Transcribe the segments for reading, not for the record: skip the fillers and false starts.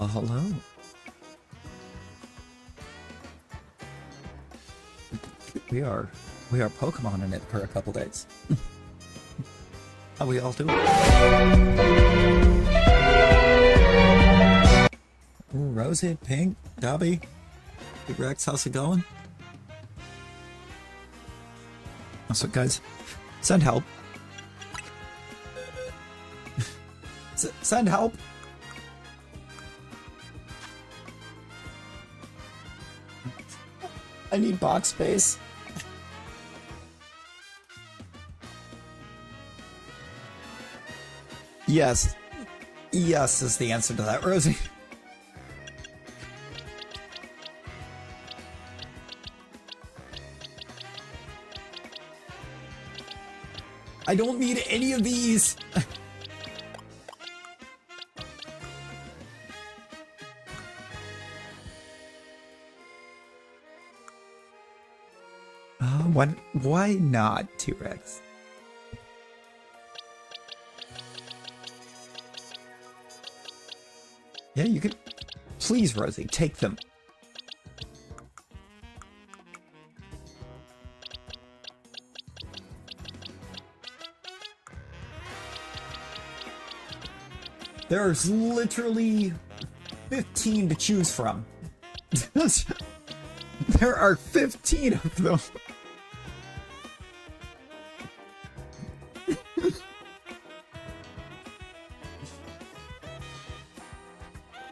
Hello. We are Pokemon in it for a couple days. How we all doing? Ooh, Rosie, Pink, Dobby, Big Rex, how's it going? Also, guys, send help. Send help. I need box space. Yes. Yes is the answer to that, Rosie. I don't need any of these. Why not, T-Rex? Yeah, you could. Please, Rosie, take them. There's literally 15 to choose from. There are 15 of them.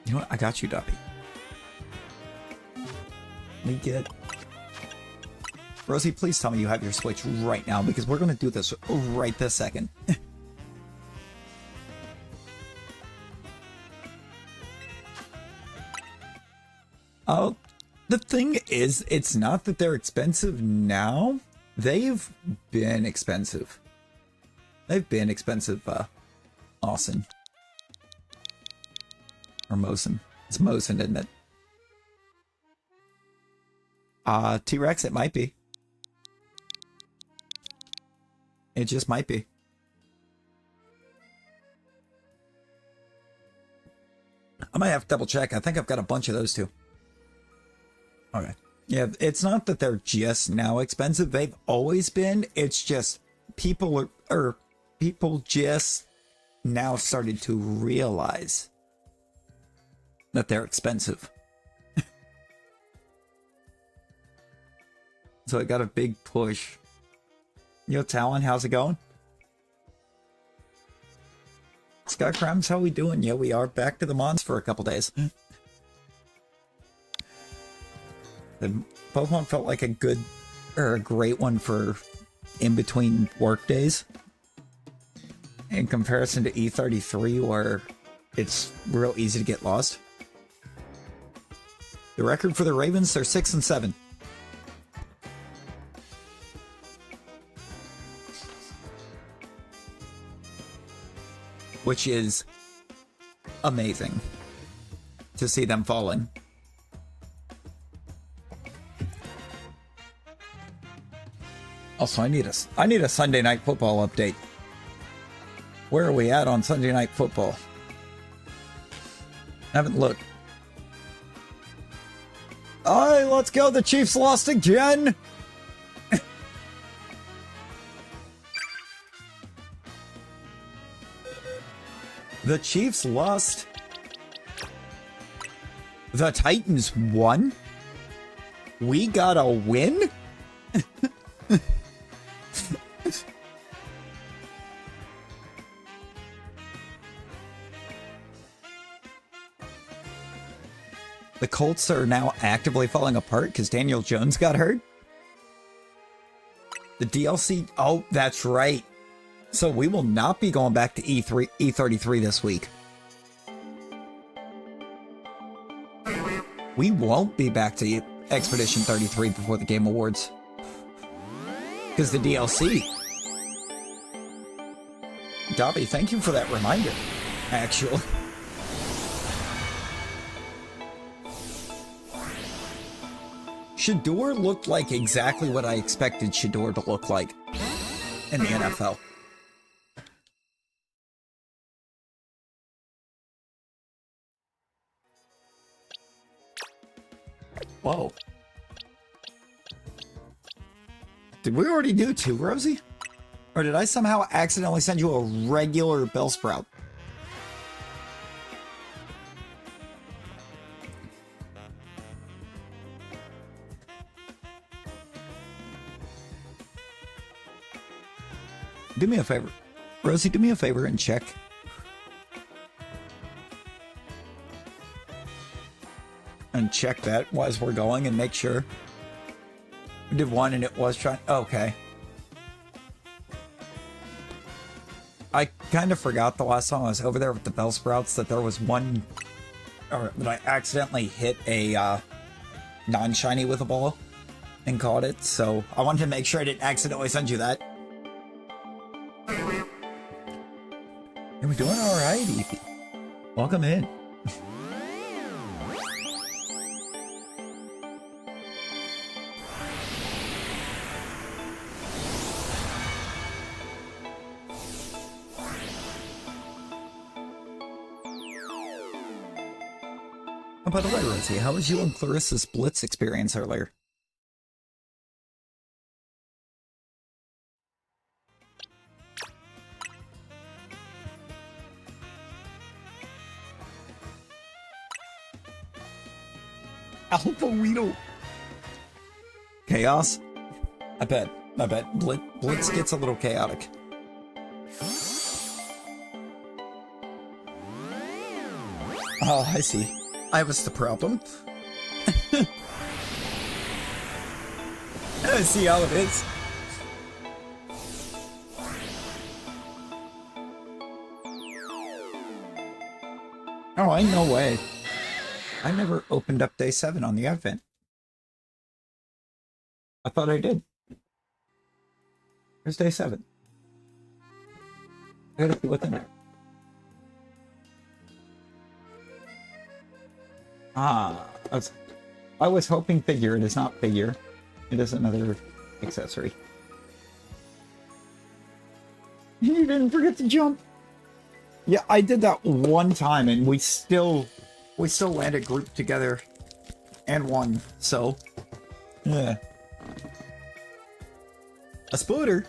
You know what? I got you, Dobby. Let me get... Rosie, please tell me you have your Switch right now, because we're going to do this right this second. Oh, the thing is, it's not that they're expensive now. They've been expensive. They've been expensive, Austin. Or Mosin. It's Mosin, isn't it? T-Rex, it might be. It just might be. I might have to double check. I think I've got a bunch of those too. Okay. Yeah, it's not that they're just now expensive. They've always been. It's just people just now started to realize that they're expensive. So it got a big push. Yo, Talon, how's it going? Skycrimes, how we doing? Yeah, we are back to the Mons for a couple days. The Pokemon felt like a good or a great one for in between work days. In comparison to E33, where it's real easy to get lost. The record for the Ravens, they're 6-7. Which is amazing to see them falling. Also, I need a Sunday Night Football update. Where are we at on Sunday Night Football? Haven't looked. Alright, let's go. The Chiefs lost again. The Chiefs lost. The Titans won. We got a win? The Colts are now actively falling apart because Daniel Jones got hurt. The DLC... Oh, that's right. So we will not be going back to E33 this week. We won't be back to Expedition 33 before the Game Awards. Because the DLC. Dobby, thank you for that reminder, actually. Shador looked like exactly what I expected Shador to look like in the NFL. Whoa. Did we already do 2, Rosie? Or did I somehow accidentally send you a regular Bellsprout? Do me a favor. Rosie, do me a favor and check. And check that as we're going and make sure. We did 1 and it was trying. Okay. I kind of forgot the last time I was over there with the Bellsprouts that there was one, or that I accidentally hit a non-shiny with a ball and caught it. So I wanted to make sure I didn't accidentally send you that. And we're doing all right, Eepy. Welcome in. By the way, Rosie, how was you and Clarissa's Blitz experience earlier? Alpha Weedle. Chaos? I bet. Blitz gets a little chaotic. Oh, I see. I was the problem. I see how it is. Oh, I no way. I never opened up day 7 on the advent. I thought I did. Here's day 7. I gotta see what's in there. Ah, I was hoping figure. It is not figure. It is another accessory. You didn't forget to jump. Yeah, I did that one time, and we still landed grouped together and won. So, yeah. A Spooter.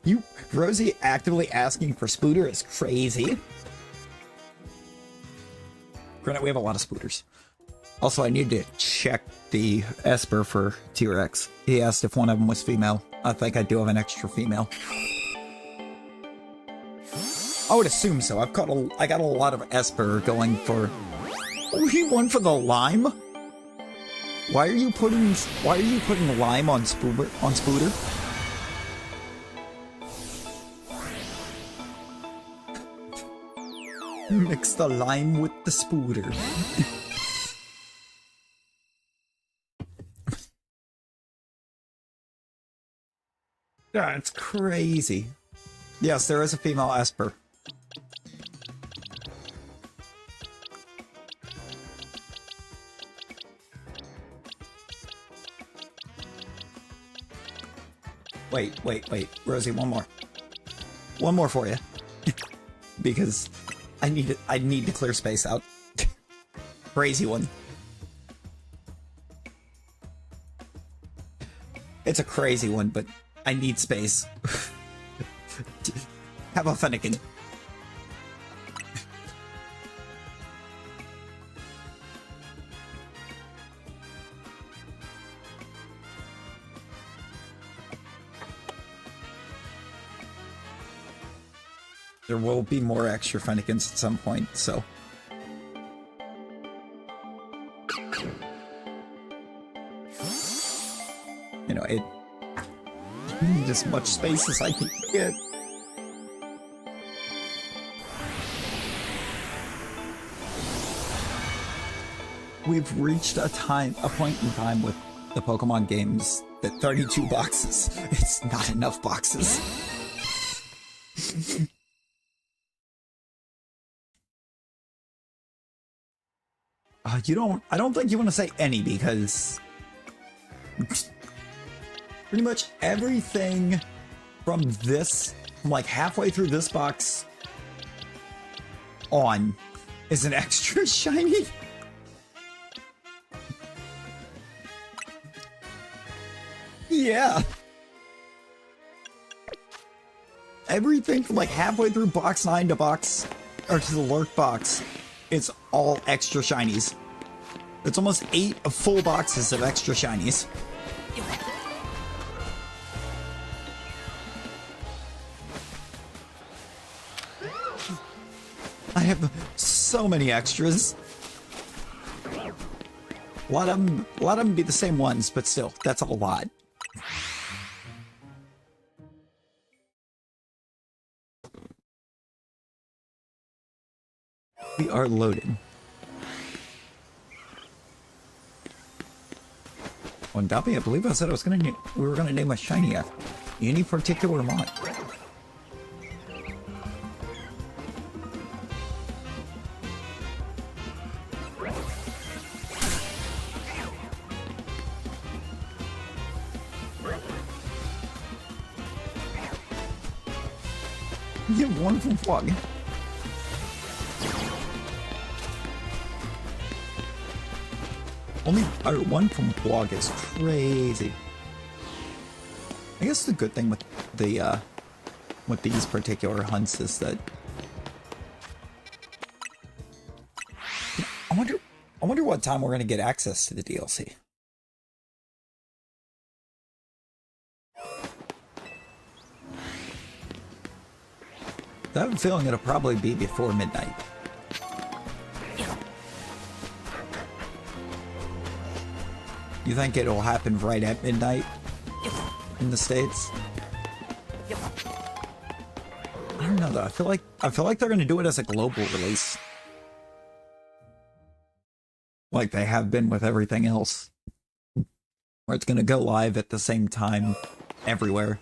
You, Rosie, actively asking for Spooter is crazy. Granted, we have a lot of Spooters. Also, I need to check the Esper for T-Rex. He asked if one of them was female. I think I do have an extra female. I would assume so. I got a lot of Esper going for. Oh, he won for the lime. Why are you putting lime on Spooter? Mix the lime with the Spooter. That's crazy. Yes, there is a female Esper. Wait. Rosie, one more. One more for you. Because I need to clear space out. Crazy one. It's a crazy one, but I need space. Have a Fennekin. There will be more extra Fennekins at some point, so. You know, it need as much space as I can get. We've reached a point in time with the Pokemon games that 32 boxes, it's not enough boxes. I don't think you want to say any, because pretty much everything from this, like halfway through this box on, is an extra shiny. Yeah. Everything from like halfway through box 9 to box, or to the lurk box, it's all extra shinies. It's almost 8 full boxes of extra shinies. I have so many extras. A lot of them be the same ones, but still, that's a lot. We are loaded. Well, Dabi, I believe I said we were gonna name a shiny after any particular mod. You have one from Flog. Only one from Blog is crazy. I guess the good thing with the with these particular hunts is that I wonder what time we're gonna get access to the DLC. I have a feeling it'll probably be before midnight. You think it'll happen right at midnight in the States? I don't know though. I feel like they're gonna do it as a global release. Like they have been with everything else. Where it's gonna go live at the same time everywhere.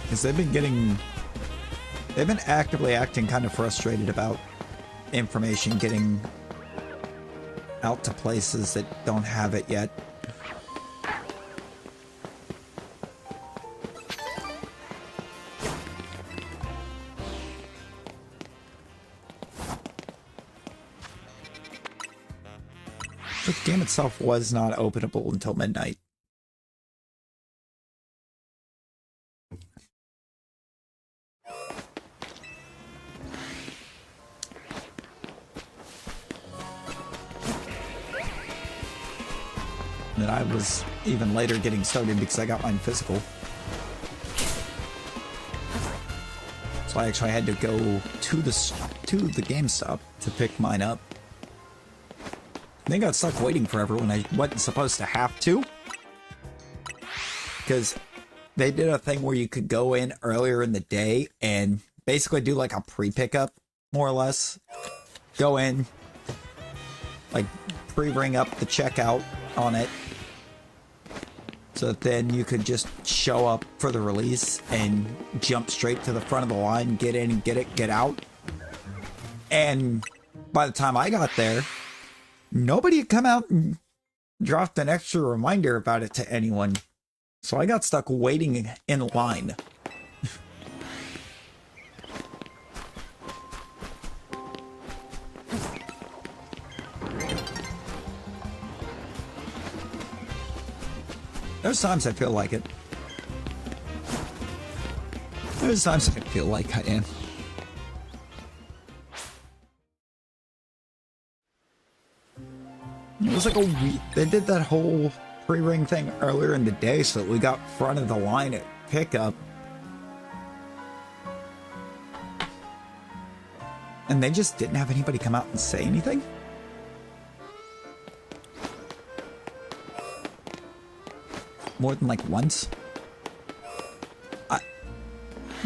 Because they've been actively acting kind of frustrated about information getting out to places that don't have it yet. But the game itself was not openable until midnight. That I was even later getting started because I got mine physical. So I actually had to go to the GameStop to pick mine up. They got stuck waiting forever when I wasn't supposed to have to. Because they did a thing where you could go in earlier in the day and basically do like a pre-pickup, more or less. Go in, like pre-ring up the checkout on it. So that then you could just show up for the release and jump straight to the front of the line, get in and get it, get out. And by the time I got there, nobody had come out and dropped an extra reminder about it to anyone. So I got stuck waiting in line. There's times I feel like it. There's times I feel like I am. It was like a week. They did that whole pre-ring thing earlier in the day so that we got front of the line at pickup. And they just didn't have anybody come out and say anything? More than like once?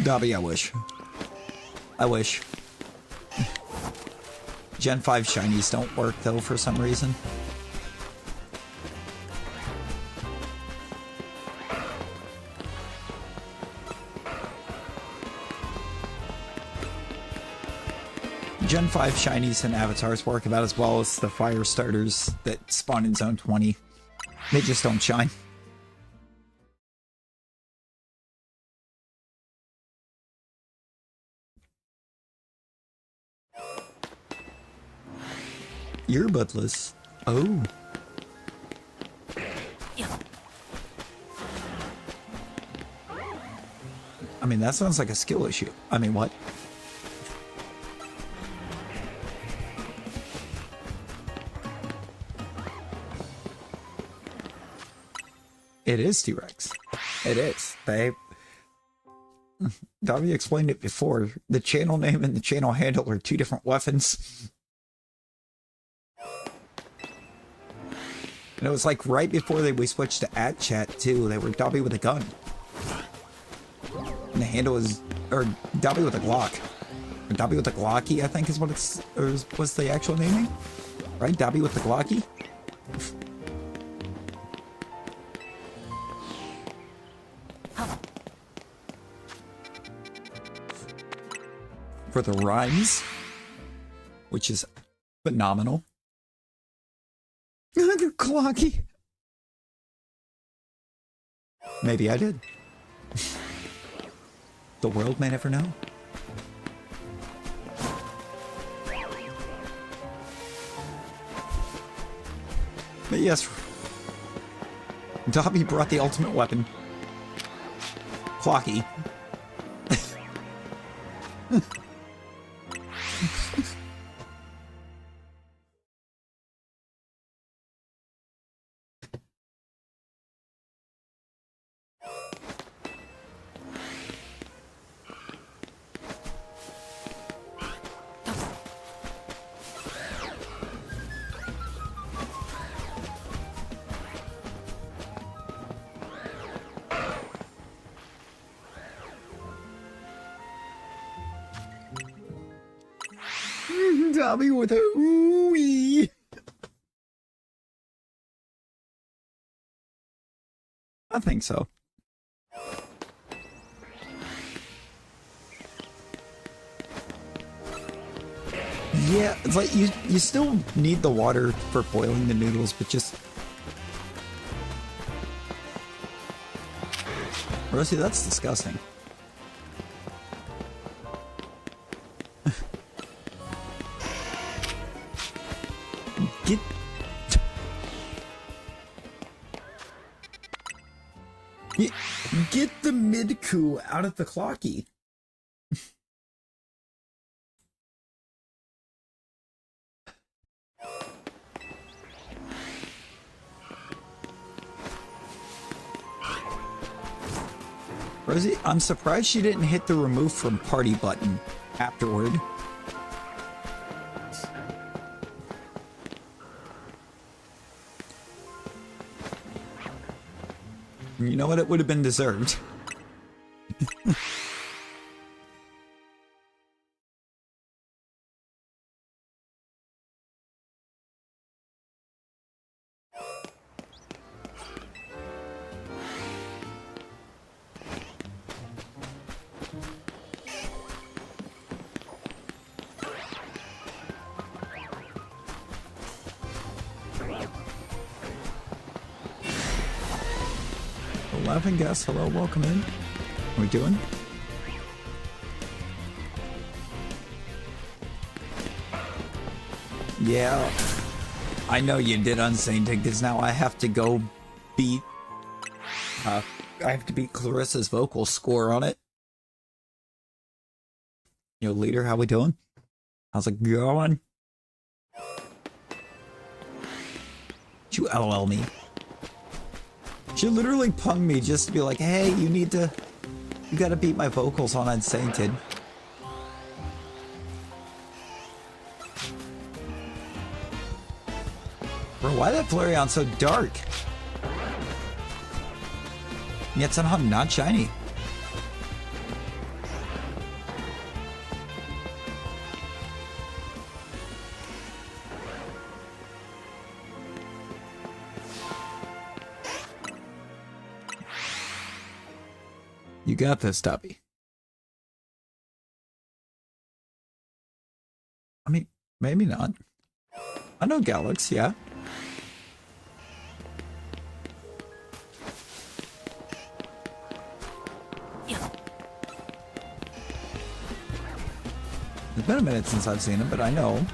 Dabi, I wish. I wish. Gen 5 shinies don't work though for some reason. Gen 5 shinies and avatars work about as well as the fire starters that spawn in Zone 20. They just don't shine. Earbudless. Oh. I mean, that sounds like a skill issue. I mean, what? It is T-Rex. It is. Dobby explained it before. The channel name and the channel handle are two different weapons. And it was like right before we switched to @chat too. They were Dobby with a gun. And the handle is, or Dobby with a Glock. Or Dobby with a Glocky, I think is what it's, or was the actual naming? Right? Dobby with the Glocky? For the rhymes, which is phenomenal. Glocky. Maybe I did. The world may never know. But yes, Dobby brought the ultimate weapon. Clocky. Dobby with a ooey. I think so. Yeah, it's like you still need the water for boiling the noodles, but just Rosie, that's disgusting. Get the mid-coup out of the Clocky. Rosie, I'm surprised she didn't hit the remove from party button afterward. You know what? It would have been deserved. Laughing guest, hello, welcome in. How we doing? Yeah, I know you did Unsainted, because now I have to go beat, I have to beat Clarissa's vocal score on it. Yo, leader, how we doing? How's it going? You LOL me. She literally punged me just to be like, hey, you gotta beat my vocals on Unsainted. Bro, why that Flareon so dark? Yet somehow not shiny. You got this, Dobby. I mean, maybe not. I know Galax, yeah. It's been a minute since I've seen him, but I know.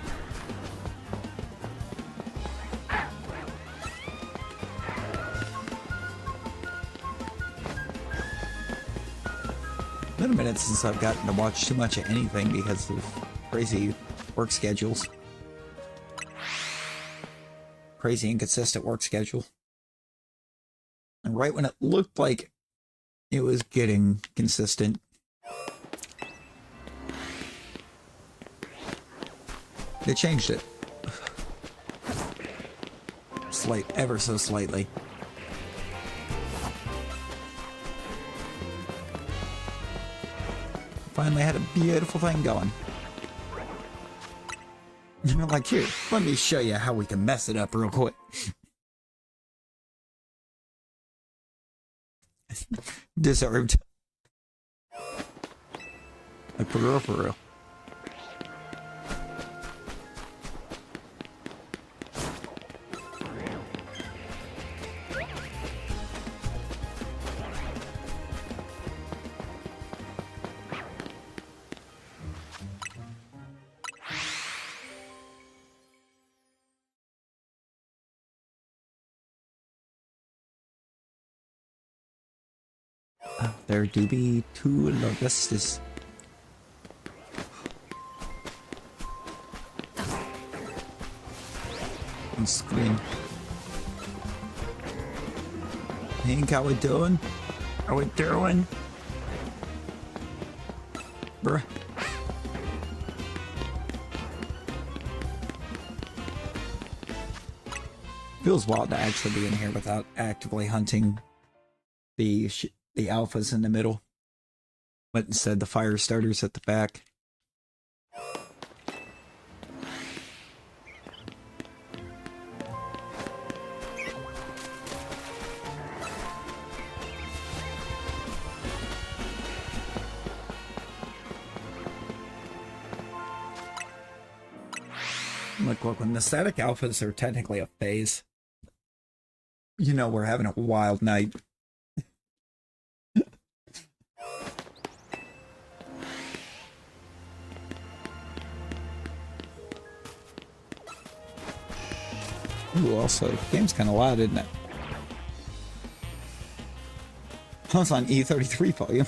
been a minute since I've gotten to watch too much of anything because of crazy work schedules. Crazy inconsistent work schedule. And right when it looked like it was getting consistent, they changed it. Ever so slightly. Finally had a beautiful thing going. And I'm like, here, let me show you how we can mess it up real quick. Deserved. Like, for real, for real. There do be two Logistes. On screen. Think how we doing? How we doing? Bruh. Feels wild to actually be in here without actively hunting the alphas in the middle, but instead the fire starters at the back. Look, when the static alphas are technically a phase, you know we're having a wild night. Ooh, also, the game's kind of loud, isn't it? I was on E33 volume.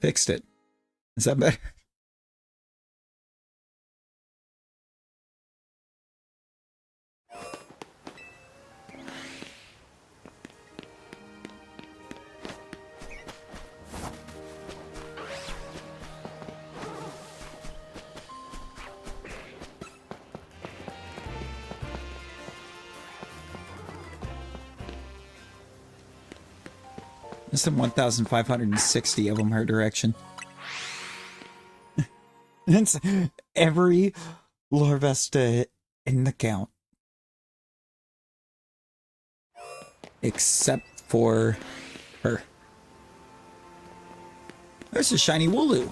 Fixed it. Is that better? Less than 1,560 of them her direction. It's every Larvesta in the count. Except for her. There's a shiny Wooloo.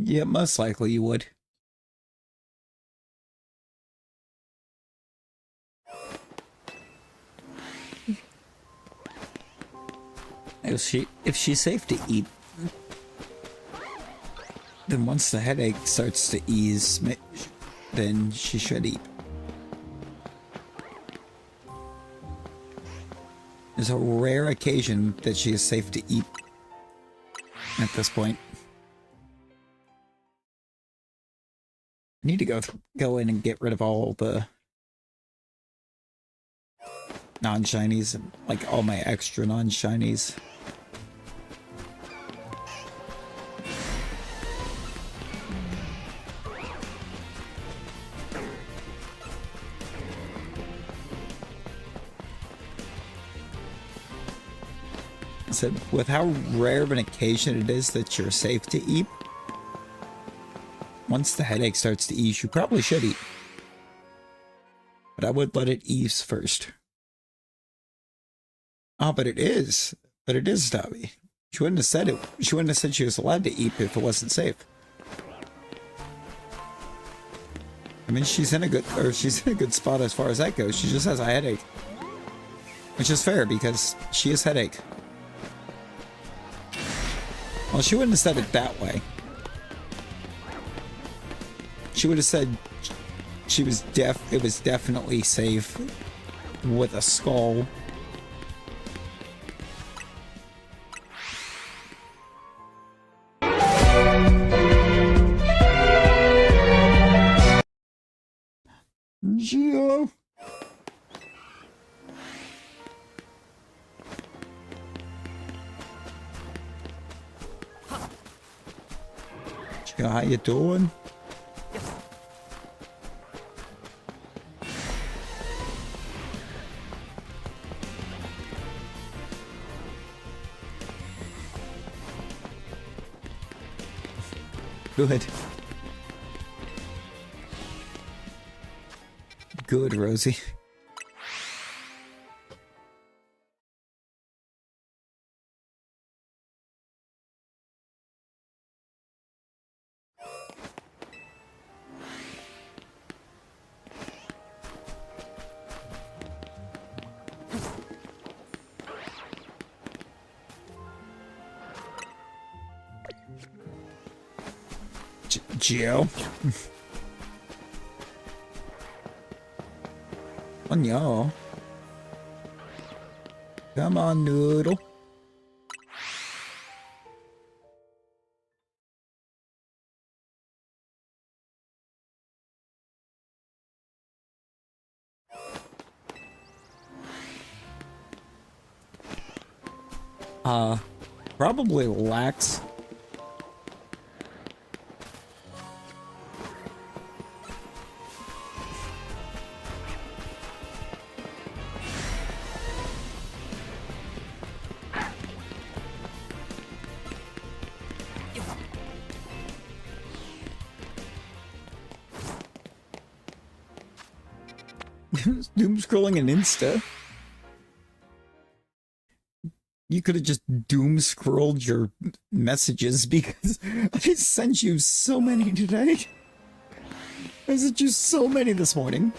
Yeah, most likely you would. If she's safe to eat, then once the headache starts to ease, then she should eat. There's a rare occasion that she is safe to eat at this point. I need to go in and get rid of all the non-shinies, like all my extra non-shinies. So with how rare of an occasion it is that you're safe to eat, once the headache starts to ease, you probably should eat. But I would let it ease first. Oh, but it is. But it is, Dobby. She wouldn't have said it. She wouldn't have said she was allowed to eat if it wasn't safe. I mean, she's in a good spot as far as that goes. She just has a headache, which is fair because she has headache. Well, she wouldn't have said it that way. She would have said she was deaf. It was definitely safe with a skull. Geo. Geo, how you doing? Good. Good, Rosie. Geo. Oh no. Come on, Noodle. Probably lacks. Doom scrolling an Insta. You could have just doom scrolled your messages because I sent you so many today. I sent you so many this morning.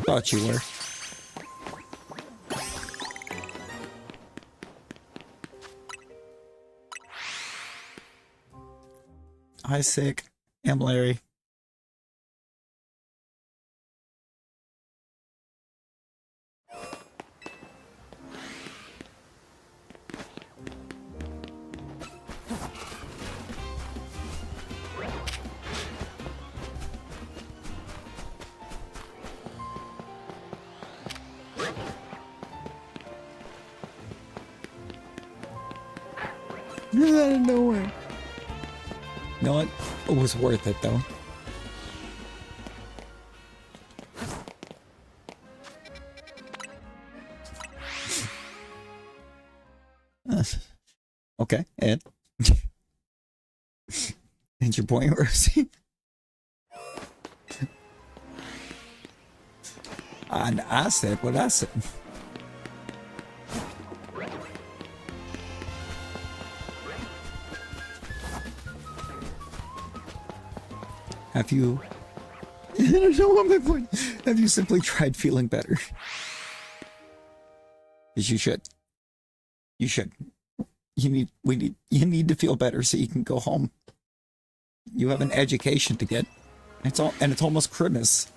Thought you were. Hi, Sick. I'm Larry. Out of nowhere. You know what? It was worth it though. Okay, Ed. And your point, Rosie? And I said what I said. Have you... I don't know what my point... Have you simply tried feeling better? Because you should. You should. You need to feel better so you can go home. You have an education to get. It's almost Christmas.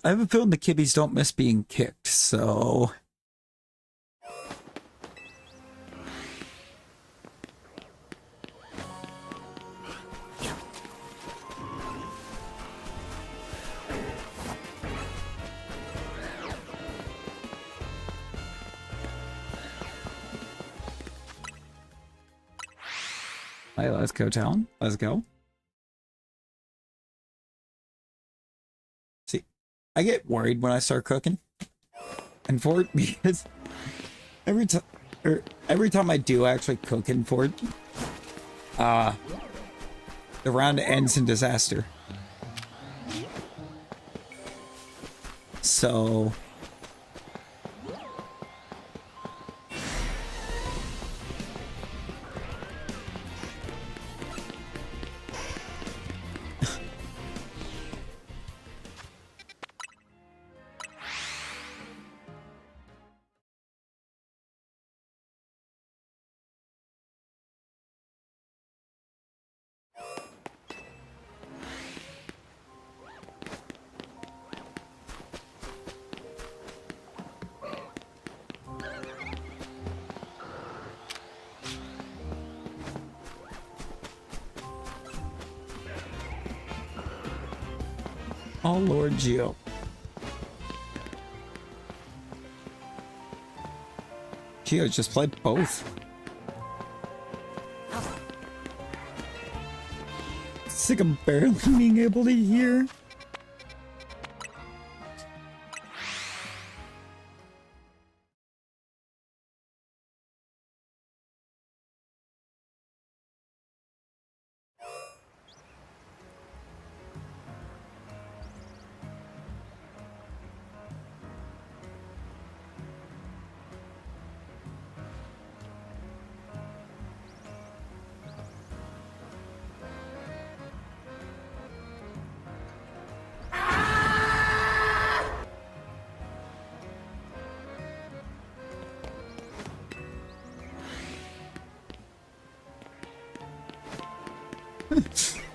I have a feeling the kibbies don't miss being kicked. So hey, let's go, Talon. Let's go. See, I get worried when I start cooking. And Fort, because every time I do actually cook in Fort, the round ends in disaster. So oh Lord Geo. Geo just played both. Sick of barely being able to hear.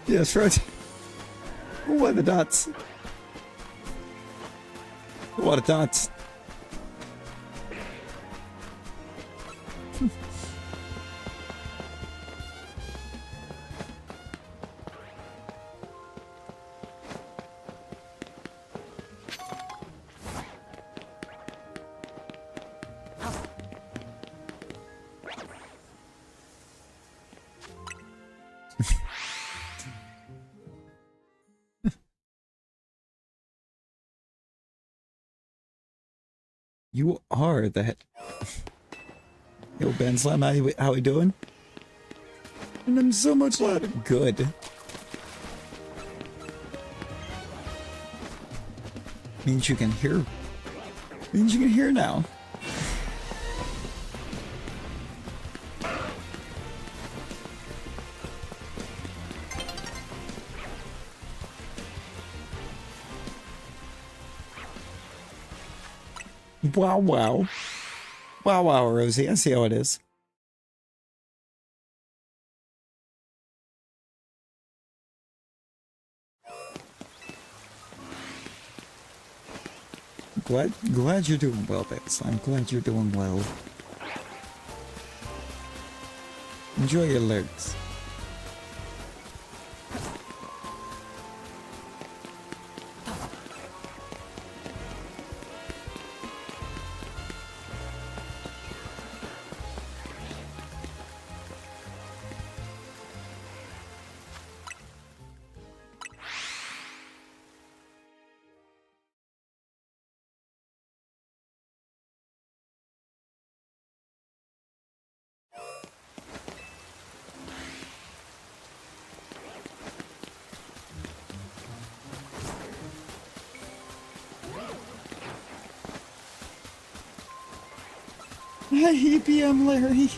Yes, right. What the dots? What the dots? You are the head. Yo, Ben Slam, how we doing? And I'm so much louder. Good. Means you can hear. Means you can hear now. Wow, wow. Wow, wow, Rosie. I see how it is. Glad you're doing well, Bits. I'm glad you're doing well. Enjoy your lurks. Hi, EPM Larry.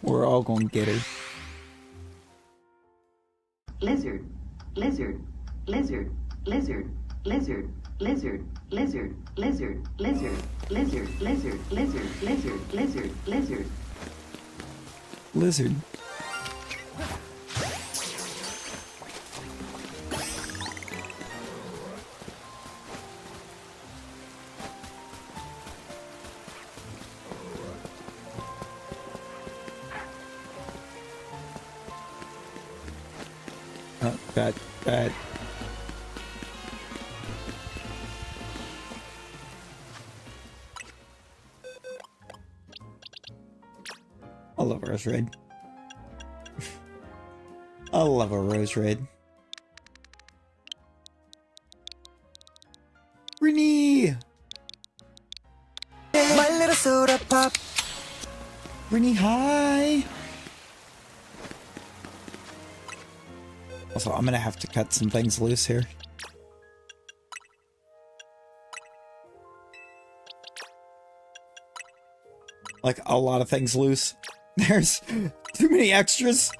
We're all gonna get her. Lizard, lizard, lizard, lizard, lizard, lizard, lizard, lizard, lizard, lizard, lizard, lizard, lizard, lizard, lizard. Lizard. That. I love a rose raid. I love a rose raid. Renee! My little soda pop. Renee, hi! Also, I'm gonna have to cut some things loose here. Like, a lot of things loose. There's too many extras.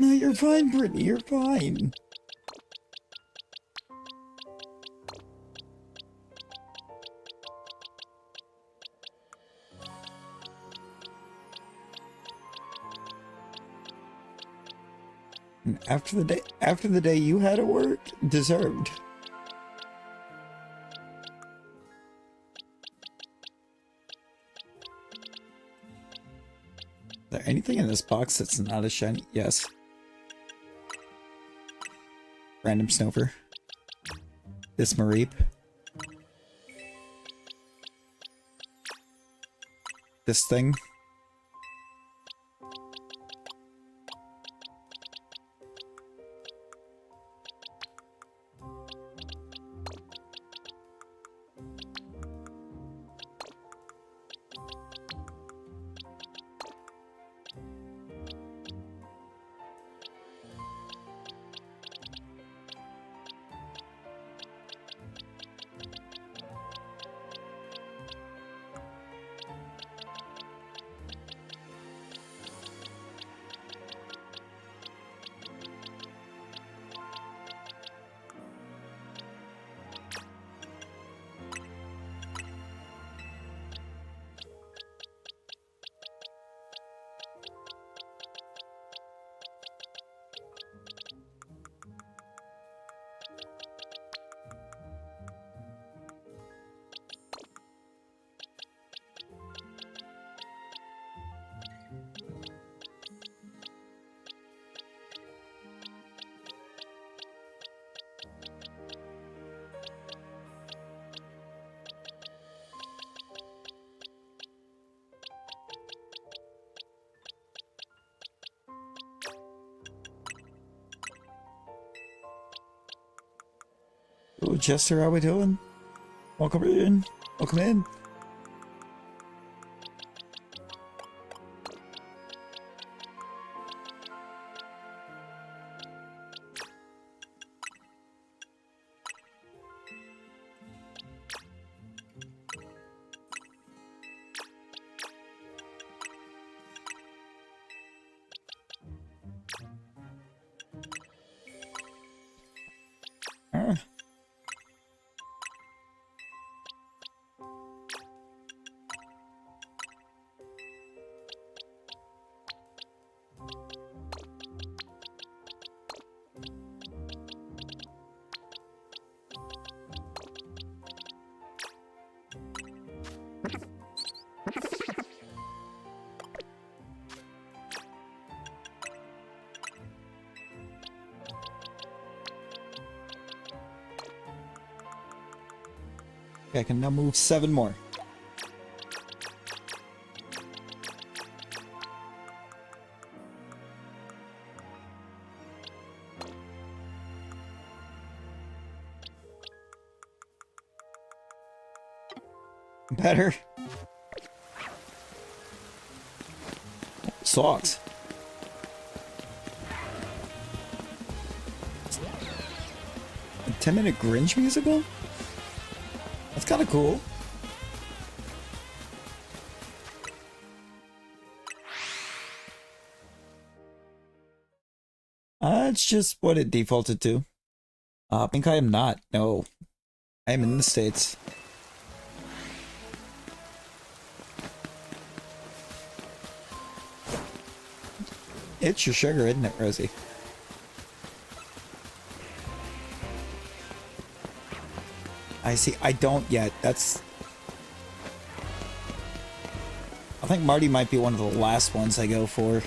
No, you're fine, Brittany, you're fine. And after the day you had at work, deserved. Is there anything in this box that's not a shiny? Yes. Random Snover. This Mareep. This thing. Hello, Chester, how we doing? Welcome in. Welcome in. Okay, I can now move 7 more. Better. Socks. A 10-minute Grinch musical? That's kind of cool. It's just what it defaulted to. I think I am not. No. I am in the States. It's your sugar, isn't it, Rosie? I see. I don't yet. That's... I think Marty might be one of the last ones I go for.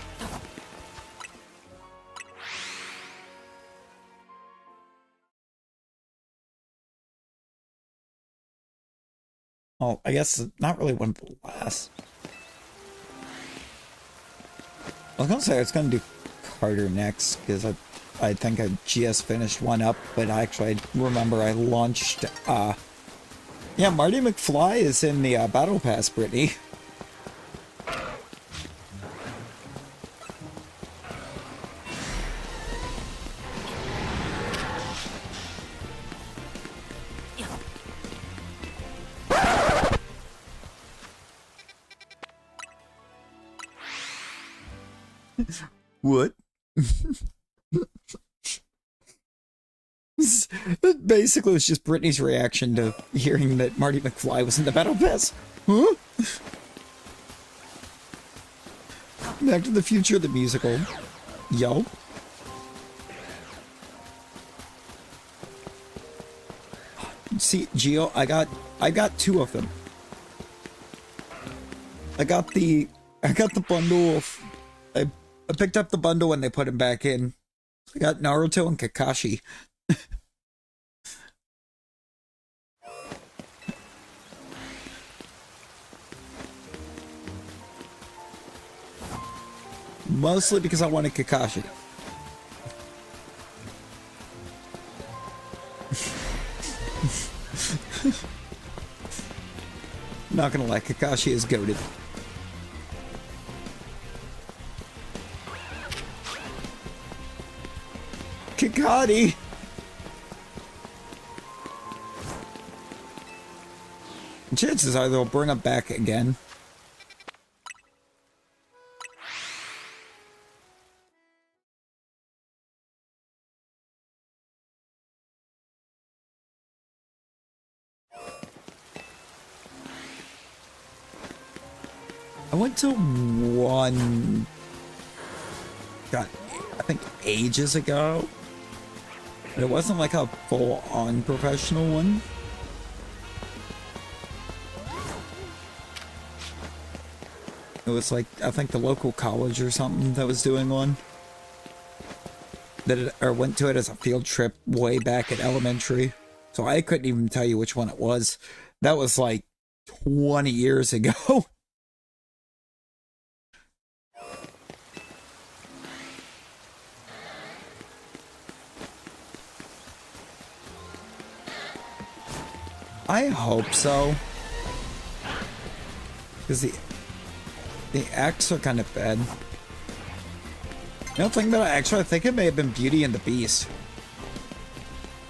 Well, I guess not really one of the last. I was gonna say I was gonna do Carter next, because I think I just finished one up, but actually I remember I launched, yeah, Marty McFly is in the Battle Pass, Brittany. What? Basically, it's just Brittany's reaction to hearing that Marty McFly was in the Battle Pass. Huh? Back to the Future, the musical. Yo. See, Gio, I got two of them. I got the bundle of... I picked up the bundle when they put him back in. I got Naruto and Kakashi. Mostly because I wanted Kakashi. Not gonna lie, Kakashi is goated. Kikati! Chances are they'll bring him back again. I went to one... God, I think ages ago. But it wasn't like a full-on professional one. It was like, I think the local college or something that was doing one. Or went to it as a field trip way back at elementary. So I couldn't even tell you which one it was. That was like 20 years ago. I hope so. Because the acts are kind of bad. You know, think about it, actually, I think it may have been Beauty and the Beast.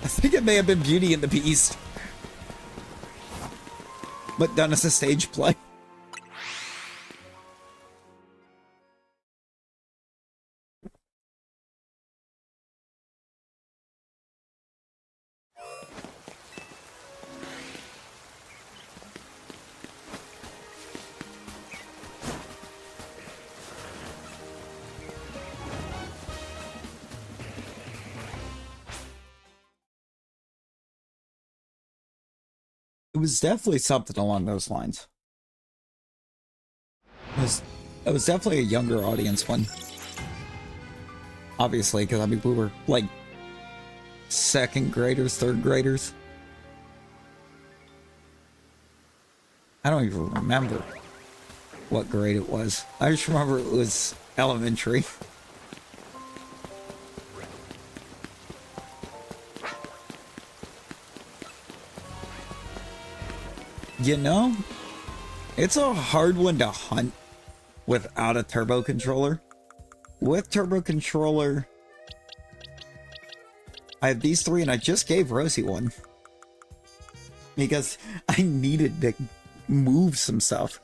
I think it may have been Beauty and the Beast. But done as a stage play. It was definitely something along those lines. It was definitely a younger audience one. Obviously, because I mean, we were like second graders, third graders. I don't even remember what grade it was. I just remember it was elementary. You know, it's a hard one to hunt without a turbo controller. With turbo controller, I have these three, and I just gave Rosie one. Because I needed to move some stuff.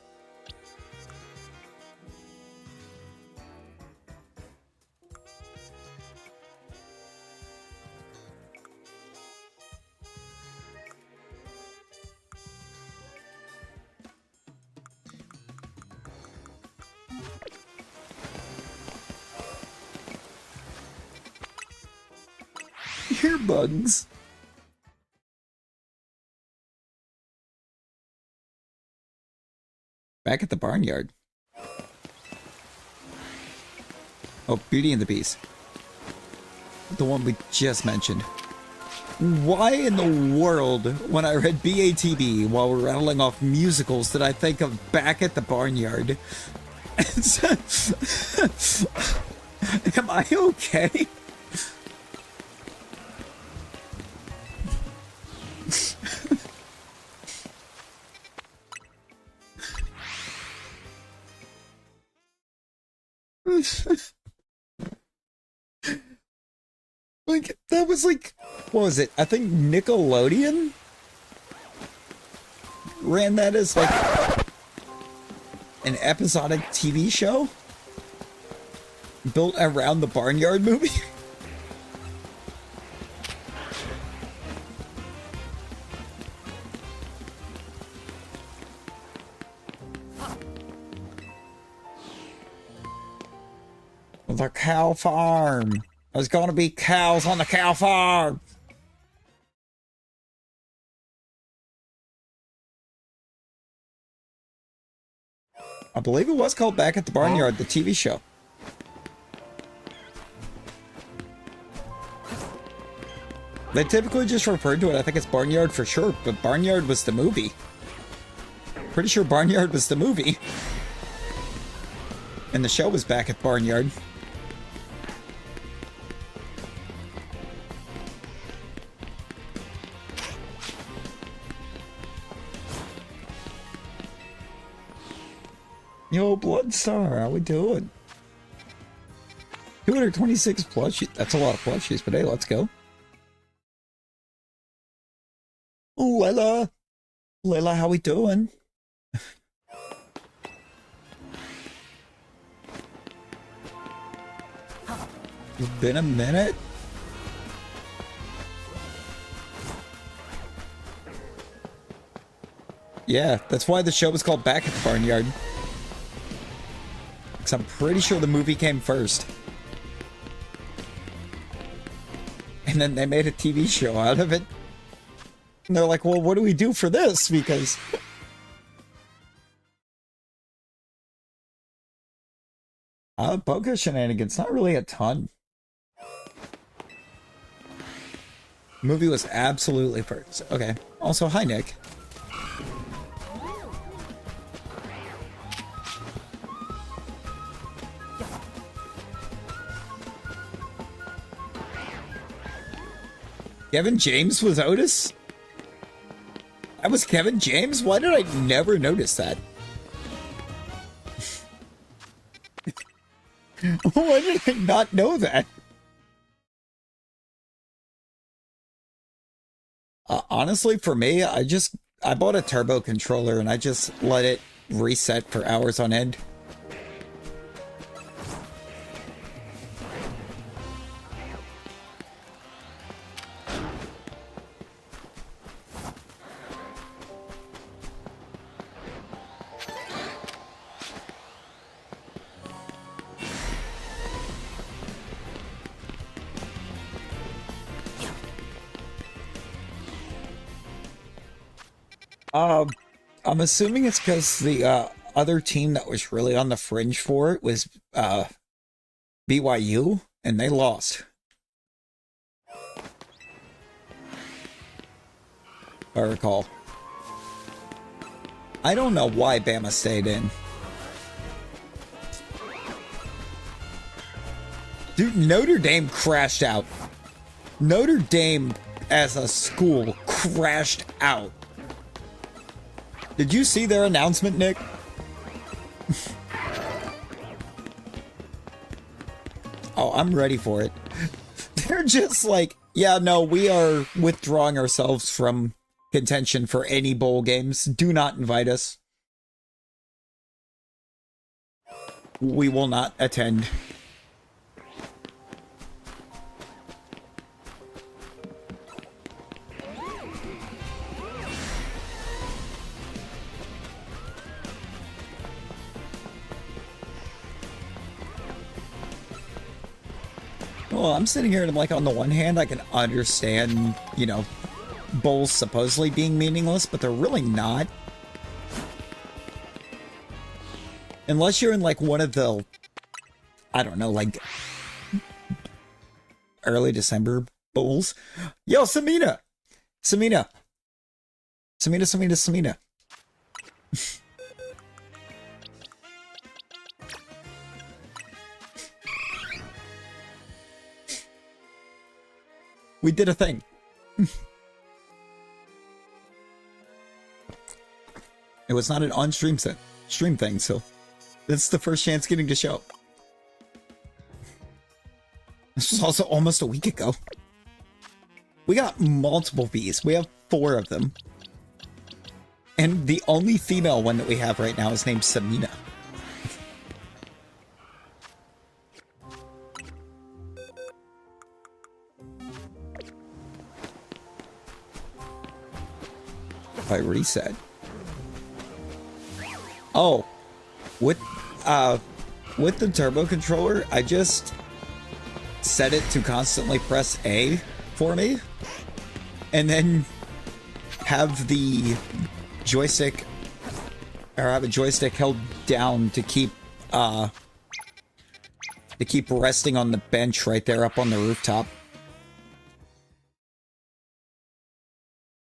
Beer bugs. Back at the barnyard. Oh, Beauty and the Beast. The one we just mentioned. Why in the world, when I read BATB while we're rattling off musicals, did I think of Back at the Barnyard? Am I okay? Like, that was like, what was it? I think Nickelodeon ran that as like an episodic TV show built around the Barnyard movie. The cow farm. There's gonna be cows on the cow farm. I believe it was called Back at the Barnyard, the TV show. They typically just referred to it, I think it's Barnyard for sure, but Barnyard was the movie. Pretty sure Barnyard was the movie. And the show was Back at Barnyard. Yo, Bloodstar, how we doing? 226 plushies. That's a lot of plushies, but hey, let's go. Layla. Layla, how we doing? It's been a minute. Yeah, that's why the show was called Back at the Barnyard. I'm pretty sure the movie came first. And then they made a TV show out of it. And they're like, well, what do we do for this? Because... poker shenanigans, not really a ton. Movie was absolutely first. Okay. Also, hi, Nick. Kevin James was Otis? That was Kevin James? Why did I never notice that? Why did I not know that? Honestly, for me, I bought a turbo controller and I just let it reset for hours on end. I'm assuming it's because the other team that was really on the fringe for it was BYU, and they lost. If I recall. I don't know why Bama stayed in. Dude, Notre Dame crashed out. Notre Dame as a school crashed out. Did you see their announcement, Nick? Oh, I'm ready for it. They're just like, yeah, no, we are withdrawing ourselves from contention for any bowl games. Do not invite us. We will not attend. Well, I'm sitting here and I'm like, on the one hand, I can understand, you know, bowls supposedly being meaningless, but they're really not. Unless you're in like one of the, I don't know, like early December bowls. Yo, Samina! Samina! Samina. We did a thing. It was not an on-stream stream thing, so this is the first chance getting to show. This was also almost a week ago. We got multiple bees. We have 4 of them. And the only female one that we have right now is named Samina. If I reset. Oh, with the turbo controller, I just set it to constantly press A for me, and then have the joystick, or have a joystick held down to keep resting on the bench right there up on the rooftop.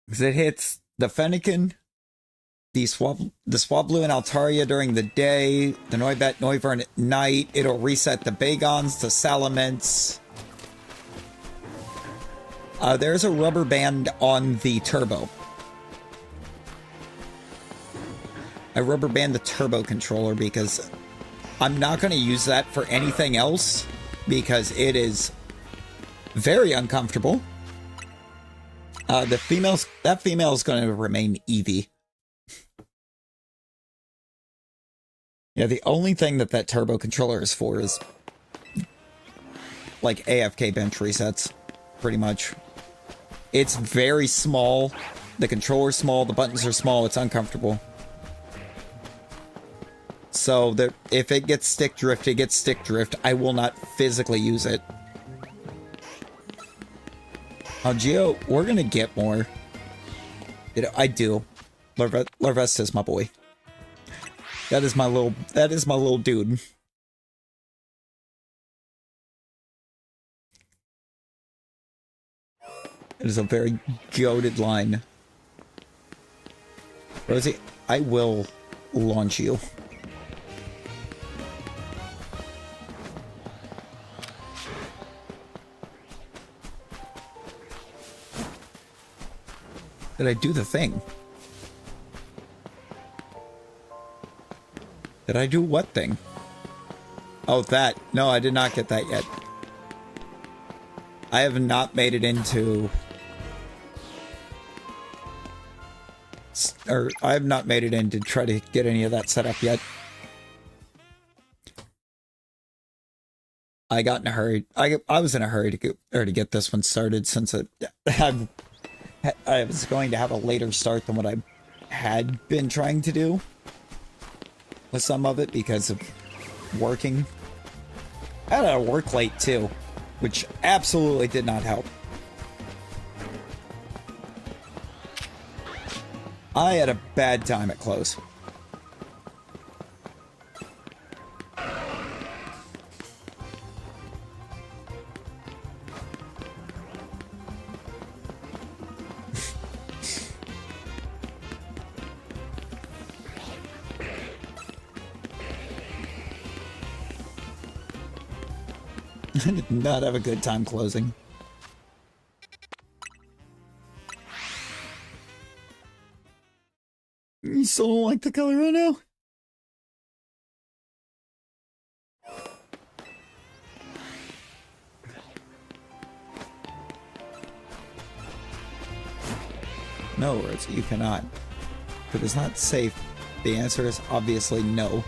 Because it hits the Fennekin, the Swablu and Altaria during the day, the Noibat Noivern at night. It'll reset the Bagons, the Salamence. There's a rubber band on the turbo. I rubber band the turbo controller because I'm not going to use that for anything else because it is very uncomfortable. That female is going to remain Eevee. Yeah, the only thing that turbo controller is for is like AFK bench resets, pretty much. It's very small. The controller's small, the buttons are small, it's uncomfortable. So that if it gets stick drift, it gets stick drift. I will not physically use it. Oh, Geo, we're gonna get more. You know, I do. Larvesta is my boy. That is my little dude. It is a very goated line. Rosie, I will launch you. Did I do the thing? Did I do what thing? Oh, that. No, I did not get that yet. I have not made it into... Or, I have not made it in to try to get any of that set up yet. I got in a hurry. I was in a hurry to get this one started since I was going to have a later start than what I had been trying to do with some of it because of working. I had to work late too, which absolutely did not help. I had a bad time at close. I did not have a good time closing. You still don't like the color right now? No, words. You cannot. If it is not safe, the answer is obviously no.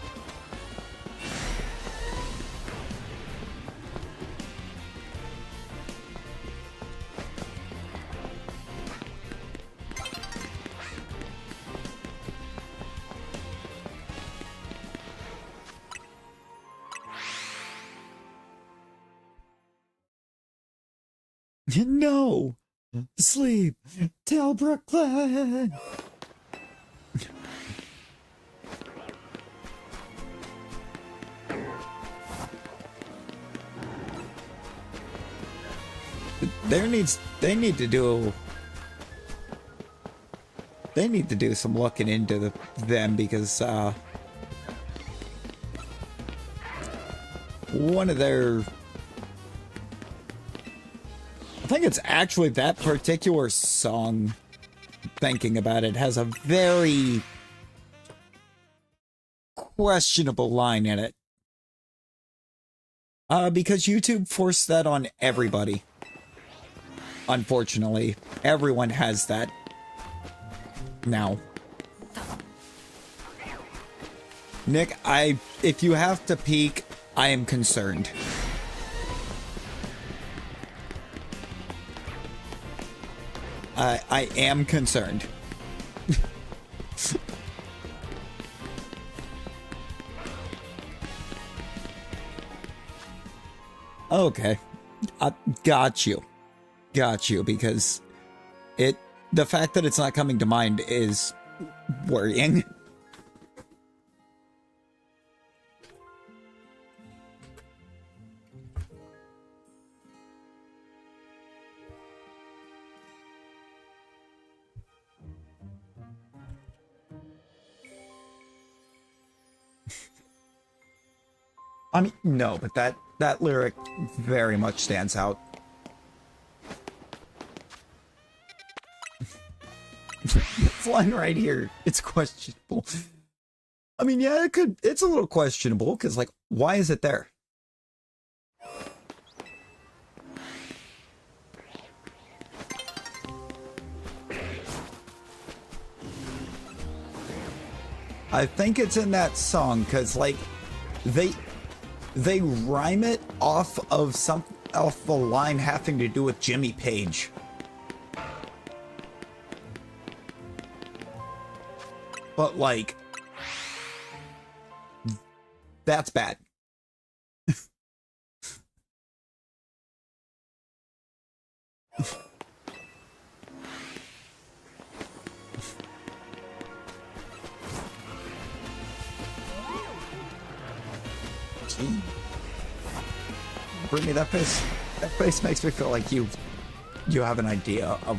No! Sleep! Tell Brooklyn! They need to do some looking into them because one of their, I think it's actually that particular song, thinking about it, has a very questionable line in it. Because YouTube forced that on everybody. Unfortunately, everyone has that now. Nick, if you have to peek, I am concerned. I am concerned. Okay. Got you. Got you, because the fact that it's not coming to mind is worrying. I mean, no, but that lyric very much stands out. This line right here, it's questionable. I mean, yeah, it's a little questionable, because, like, why is it there? I think it's in that song, because, like, they rhyme it off of a line having to do with Jimmy Page. But, like, that's bad. Brittany, that face makes me feel like you have an idea of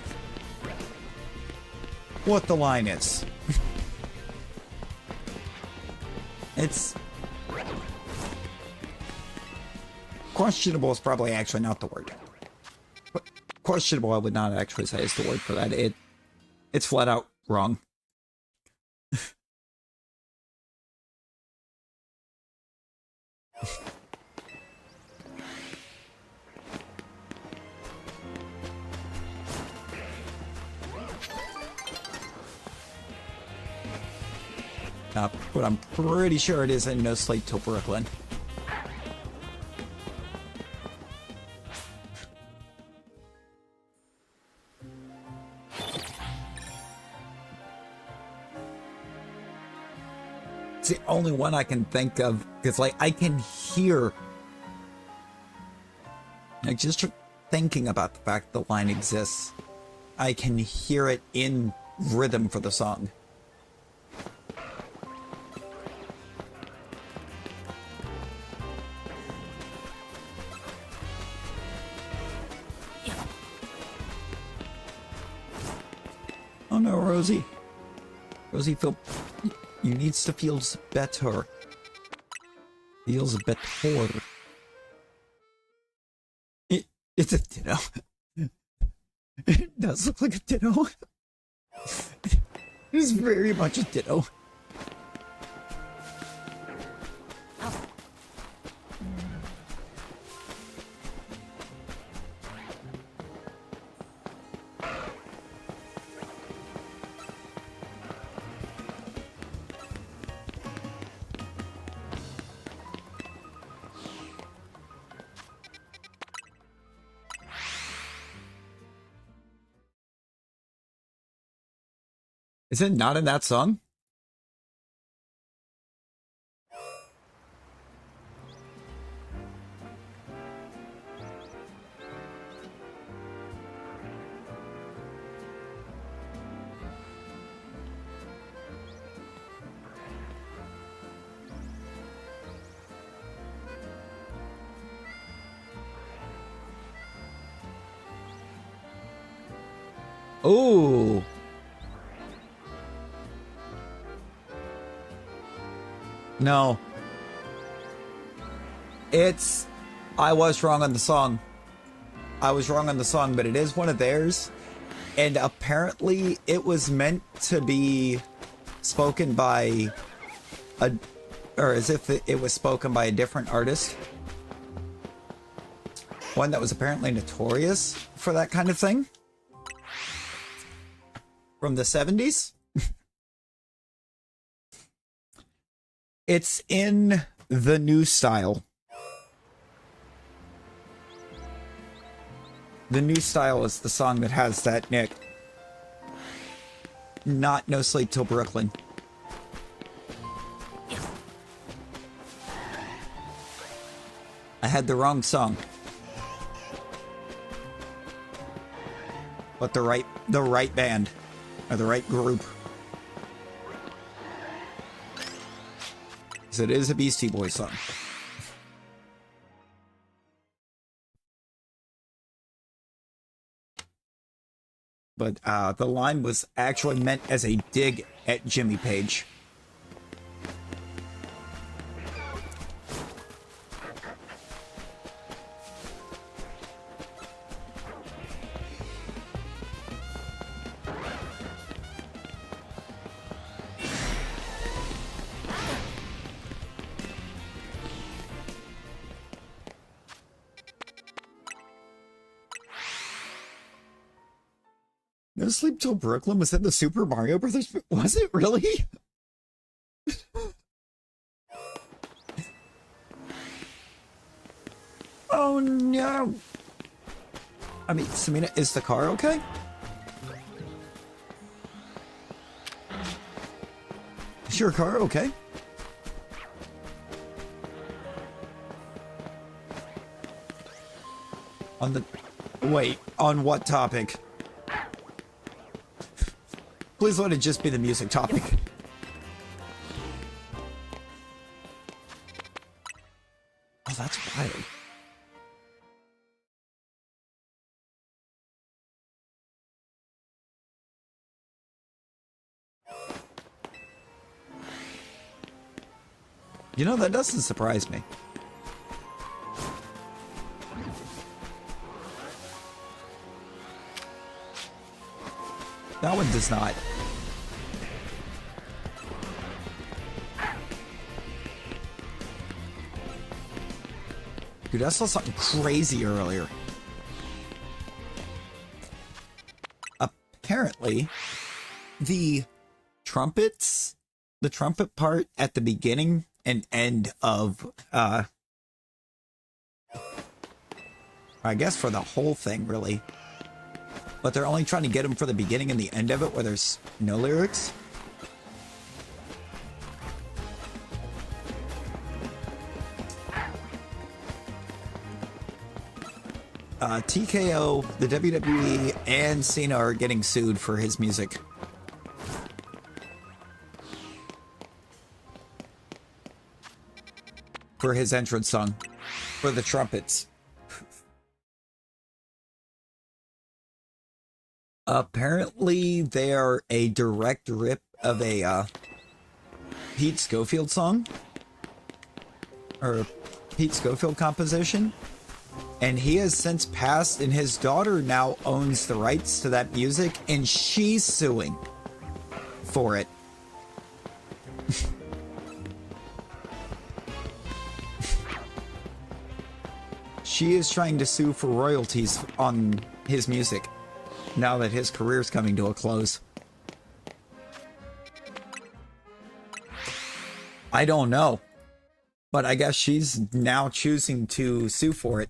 what the line is. It's questionable is probably actually not the word. But questionable, I would not actually say is the word for that. It's flat out wrong. But I'm pretty sure it is in No Sleep Till Brooklyn. It's the only one I can think of, because, like, I can hear, like, just thinking about the fact the line exists, I can hear it in rhythm for the song. Oh no, Rosie. Rosie, you needs to feel better. Feels better. It's a ditto. It does look like a ditto. It is very much a ditto. Is it not in that song? Oh. No. I was wrong on the song. But it is one of theirs. And apparently it was meant to be spoken by or as if it was spoken by a different artist. One that was apparently notorious for that kind of thing. From the 70s. It's in The New Style. The New Style is the song that has that nick. Not No Sleep Till Brooklyn. I had the wrong song. But the right band. Or the right group. Because it is a Beastie Boys song. But the line was actually meant as a dig at Jimmy Page. No Sleep Till Brooklyn was in the Super Mario Brothers. Was it really? Oh no. I mean, Samina, is the car okay? Is your car okay? Wait, on what topic? Please let it just be the music topic. Oh, that's wild. You know, that doesn't surprise me. That one does not. Dude, I saw something crazy earlier. Apparently, the trumpet part at the beginning and end of, I guess for the whole thing, really. But they're only trying to get them for the beginning and the end of it where there's no lyrics. TKO, the WWE, and Cena are getting sued for his music. For his entrance song. For the trumpets. Apparently, they are a direct rip of a Pete Schofield song. Or a Pete Schofield composition. And he has since passed, and his daughter now owns the rights to that music, and she's suing for it. She is trying to sue for royalties on his music, now that his career's coming to a close. I don't know. But I guess she's now choosing to sue for it.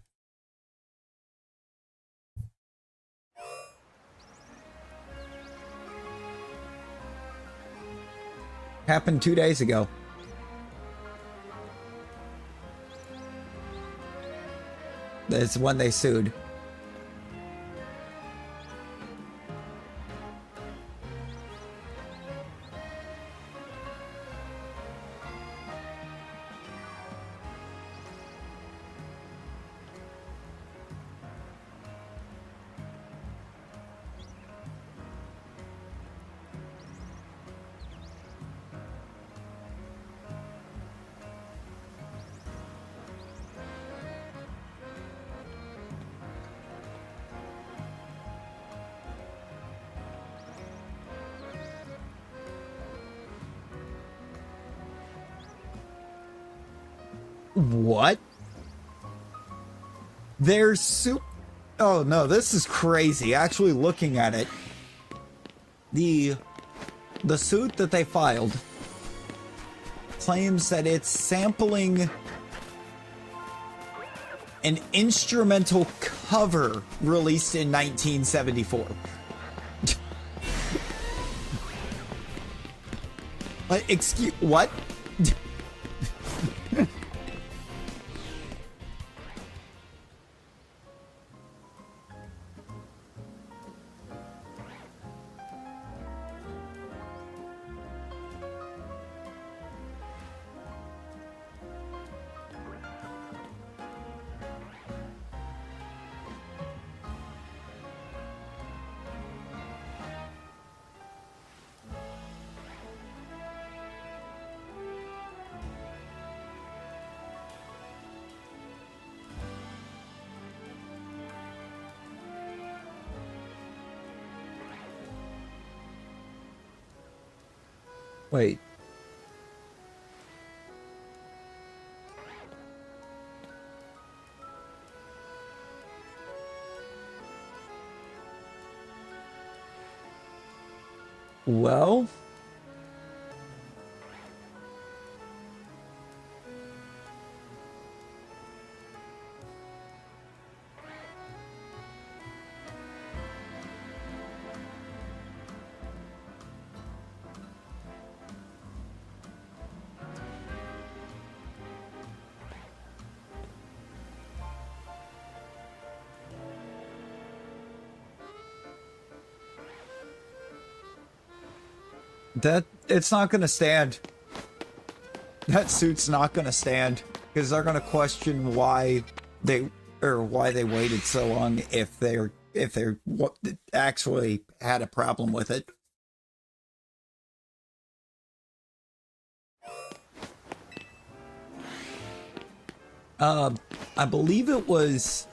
Happened 2 days ago. That's when they sued. What? Their suit. Oh no, this is crazy. Actually looking at it, the suit that they filed claims that it's sampling an instrumental cover released in 1974. Excuse what? Wait. Well, that it's not gonna stand. That suit's not gonna stand because they're gonna question why they waited so long if they're what actually had a problem with it. I believe it was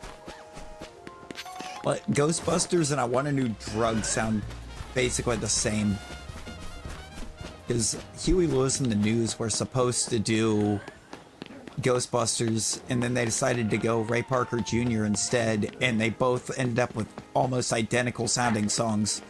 like Ghostbusters and I Want a New Drug sound basically the same. Because Huey Lewis and the News were supposed to do Ghostbusters, and then they decided to go Ray Parker Jr. instead, and they both ended up with almost identical sounding songs.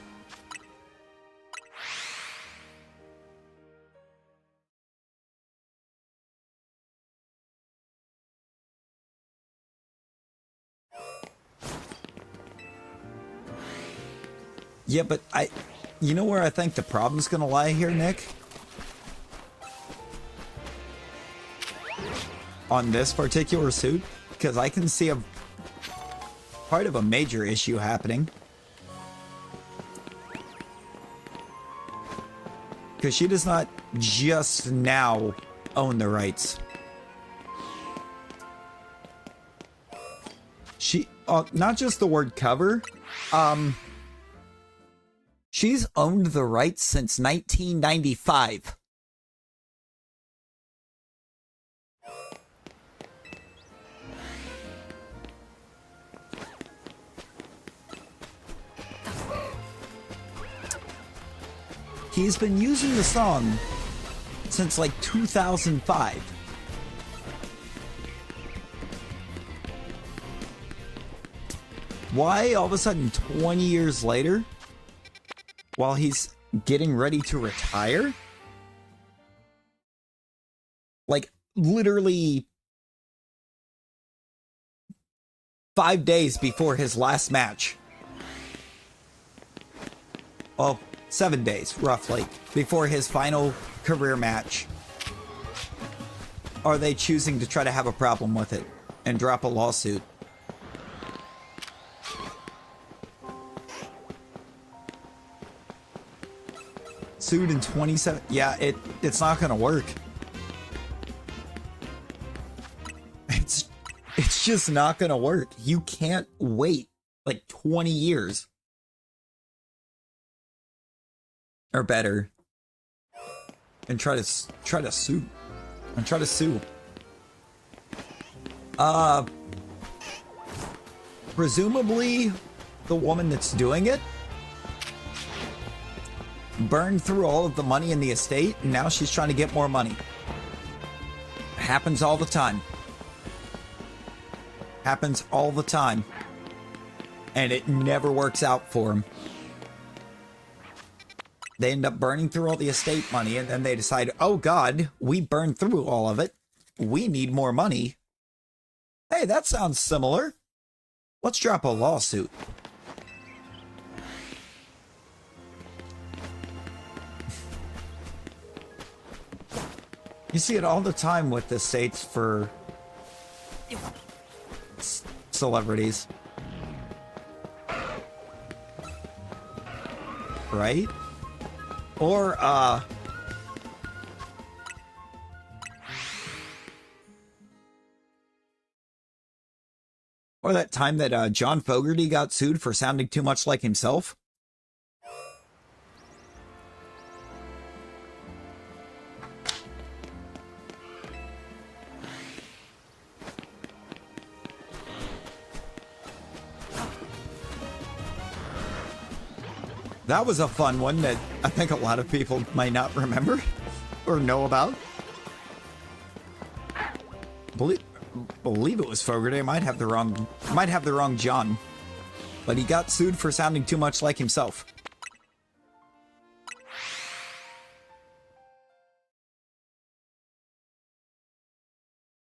Yeah, but you know where I think the problem's gonna lie here, Nick? On this particular suit? Because I can see a part of a major issue happening. Because she does not just now own the rights. She, not just the word cover, she's owned the rights since 1995. He's been using the song since like 2005. Why all of a sudden 20 years later, while he's getting ready to retire? Like literally 5 days before his last match. Well, 7 days, roughly, before his final career match. Are they choosing to try to have a problem with it and drop a lawsuit? Sued in 27. Yeah, it's not gonna work. It's just not gonna work. You can't wait like 20 years. Or better. And try to sue. And try to sue. Presumably the woman that's doing it burned through all of the money in the estate, and now she's trying to get more money. It happens all the time. Happens all the time. And it never works out for them. They end up burning through all the estate money, and then they decide, oh God, we burned through all of it. We need more money. Hey, that sounds similar. Let's drop a lawsuit. You see it all the time with the estates for celebrities. Right? Or, or that time that John Fogerty got sued for sounding too much like himself. That was a fun one that I think a lot of people might not remember or know about. Believe it was Fogerty. I might have the wrong John. But he got sued for sounding too much like himself.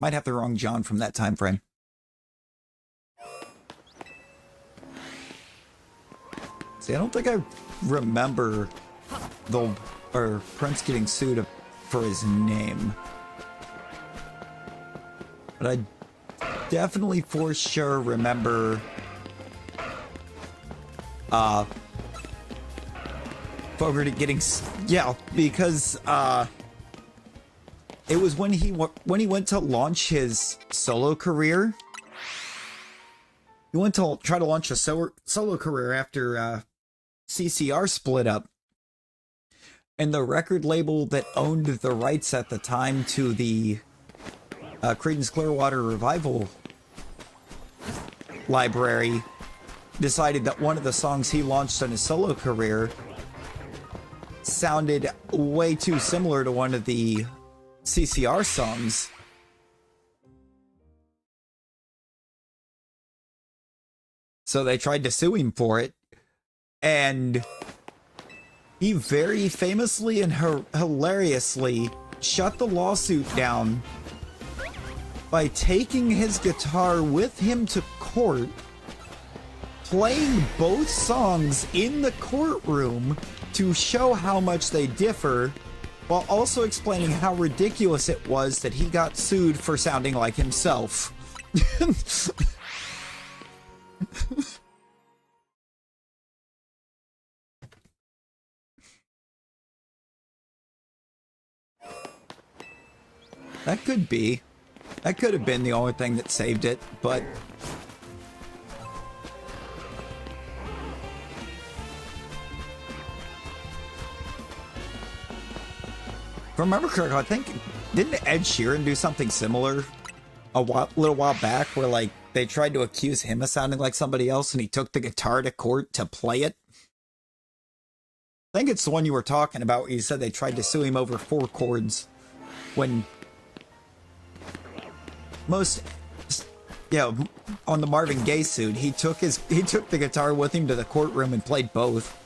Might have the wrong John from that time frame. See, I don't think I remember Prince getting sued for his name. But I definitely for sure remember Fogerty getting, yeah, because it was when he went to launch his solo career. He went to try to launch a solo career after CCR split up. And the record label that owned the rights at the time to the Creedence Clearwater Revival library decided that one of the songs he launched on his solo career sounded way too similar to one of the CCR songs. So they tried to sue him for it. And he very famously and hilariously shut the lawsuit down by taking his guitar with him to court, playing both songs in the courtroom to show how much they differ, while also explaining how ridiculous it was that he got sued for sounding like himself. That could be. That could have been the only thing that saved it, but... If I remember correctly, I think... Didn't Ed Sheeran do something similar a little while back, where, like, they tried to accuse him of sounding like somebody else, and he took the guitar to court to play it? I think it's the one you were talking about, where you said they tried to sue him over 4 chords, when... on the Marvin Gaye suit, he took the guitar with him to the courtroom and played both.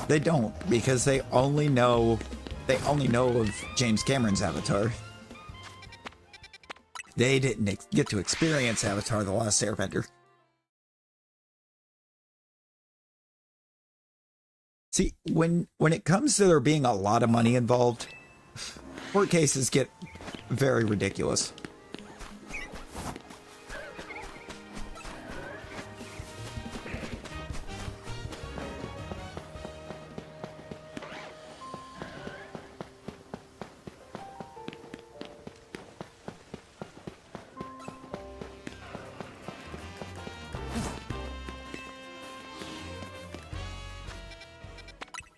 They don't, because they only know of James Cameron's Avatar. They didn't get to experience Avatar: The Last Airbender. See, when it comes to there being a lot of money involved, court cases get very ridiculous.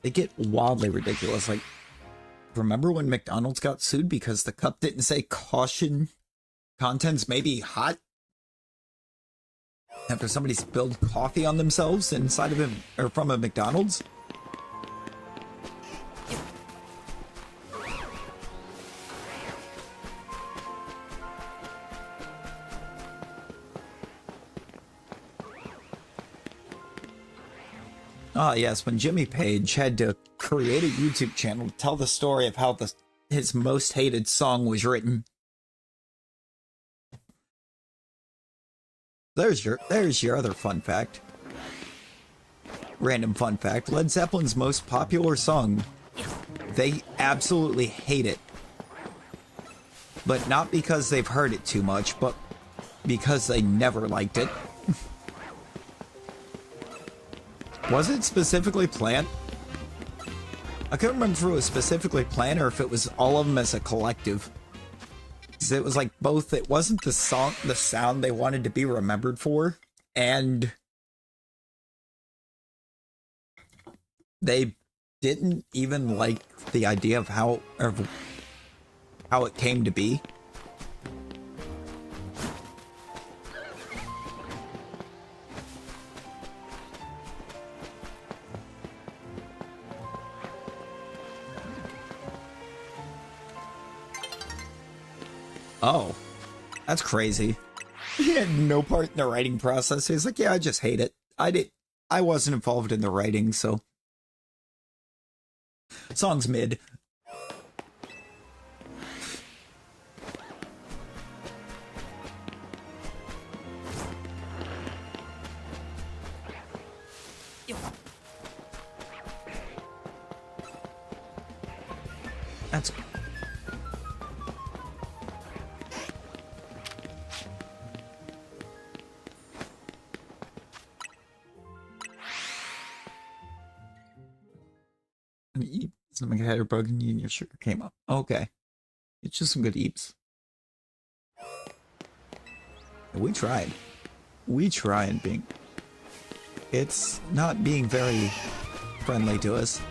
They get wildly ridiculous. Like, remember when McDonald's got sued because the cup didn't say caution, contents may be hot? After somebody spilled coffee on themselves inside of him, or from a McDonald's? Ah, yes, when Jimmy Page had to create a YouTube channel to tell the story of how his most hated song was written. There's your other fun fact. Random fun fact. Led Zeppelin's most popular song, they absolutely hate it. But not because they've heard it too much, but because they never liked it. Was it specifically Plant? I couldn't remember if it was specifically Plant or if it was all of them as a collective. 'Cause it was like both. It wasn't the sound they wanted to be remembered for, and they didn't even like the idea of how it came to be. Oh, that's crazy. He had no part in the writing process. He's like, yeah, I just hate it. I wasn't involved in the writing, so. Song's mid. That's something had a broken and your sugar came up. Okay. It's just some good eeps. We tried. We tried being... It's not being very friendly to us.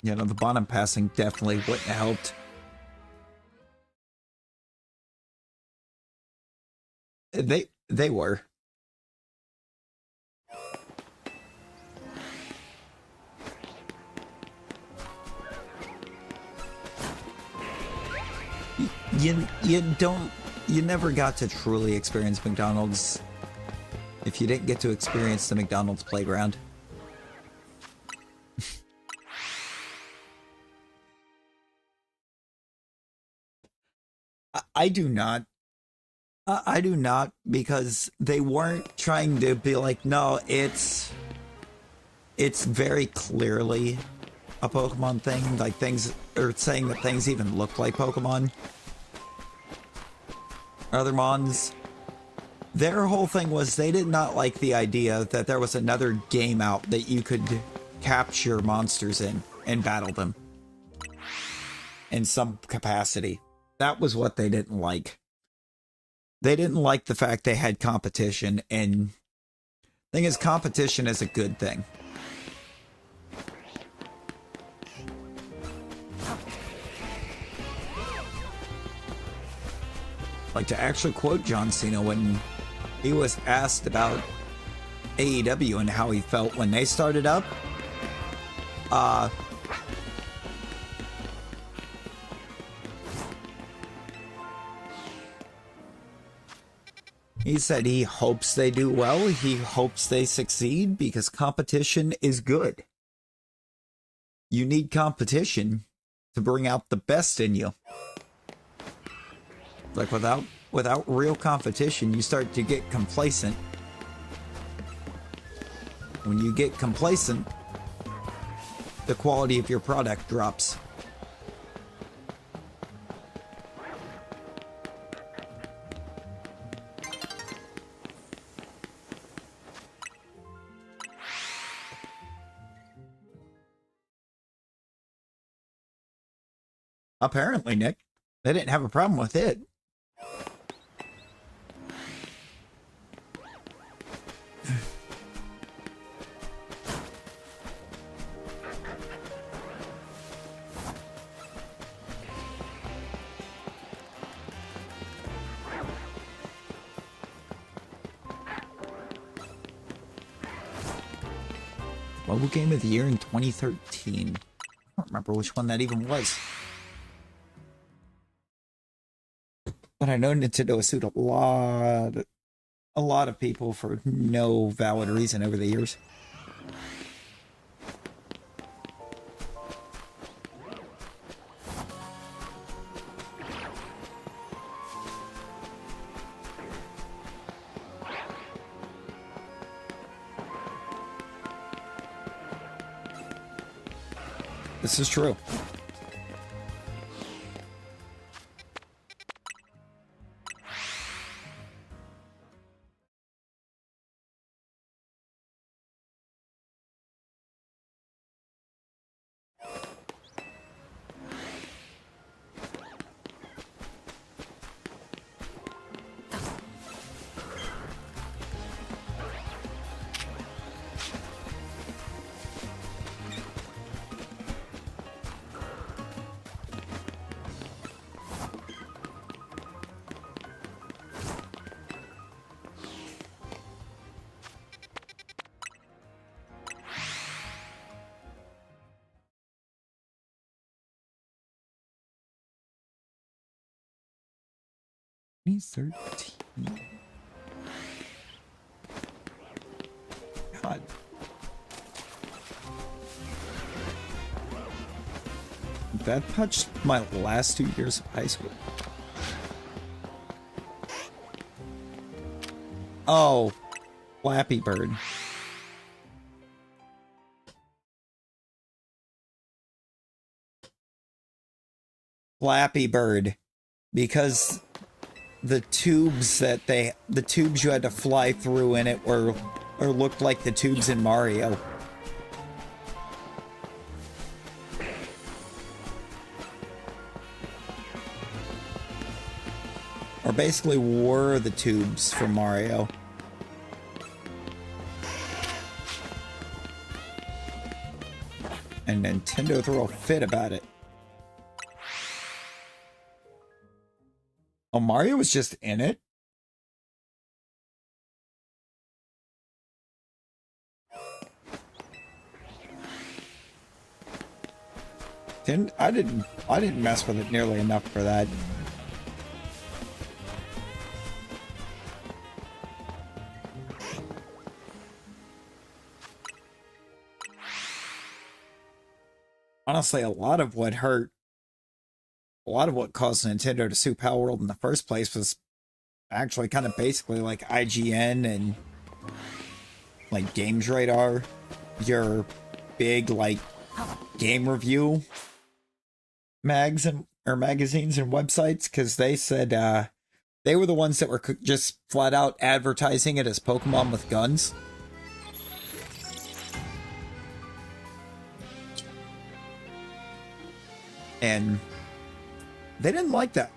You know, the bottom passing definitely wouldn't have helped. They were. You never got to truly experience McDonald's if you didn't get to experience the McDonald's playground. I do not. I do not, because they weren't trying to be like, no, it's very clearly a Pokemon thing, like things, or saying that things even look like Pokemon. Other Mons, their whole thing was they did not like the idea that there was another game out that you could capture monsters in and battle them in some capacity. That was what they didn't like. They didn't like the fact they had competition, and the thing is, competition is a good thing. Like, to actually quote John Cena when he was asked about AEW and how he felt when they started up, he said he hopes they do well, he hopes they succeed, because competition is good. You need competition to bring out the best in you. Like, without real competition, you start to get complacent. When you get complacent, the quality of your product drops. Apparently, Nick, they didn't have a problem with it. Mobile Game of the Year in 2013. I don't remember which one that even was. But I know Nintendo has sued a lot of people for no valid reason over the years. This is true. '13. God. That touched my last 2 years of high school. Oh, Flappy Bird. Flappy Bird. Because the tubes you had to fly through in it were, or looked like the tubes in Mario. Or basically were the tubes from Mario. And Nintendo threw a fit about it. Oh, Mario was just in it? I didn't mess with it nearly enough for that. Honestly, a lot of what caused Nintendo to sue Power World in the first place was actually kind of basically like IGN and like Games Radar, your big like game review magazines and websites, because they said they were the ones that were just flat out advertising it as Pokemon with guns. And they didn't like that.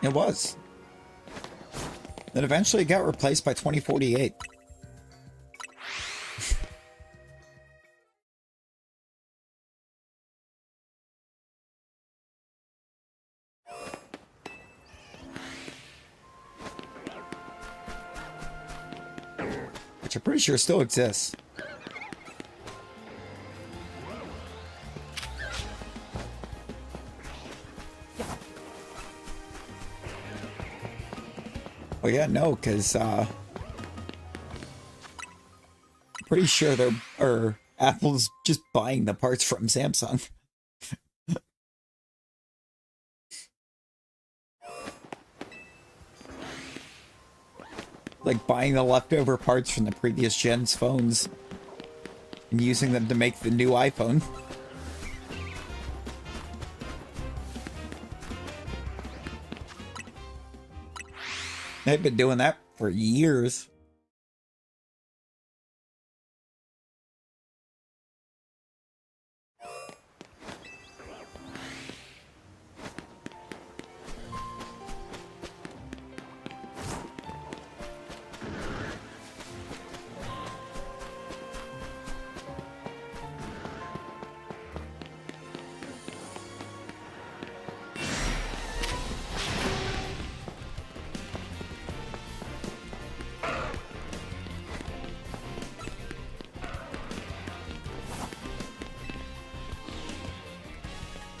It was. Then eventually it got replaced by 2048. Which I'm pretty sure still exists. Oh yeah, no, because pretty sure Apple's just buying the parts from Samsung. Like buying the leftover parts from the previous gen's phones and using them to make the new iPhone. They've been doing that for years.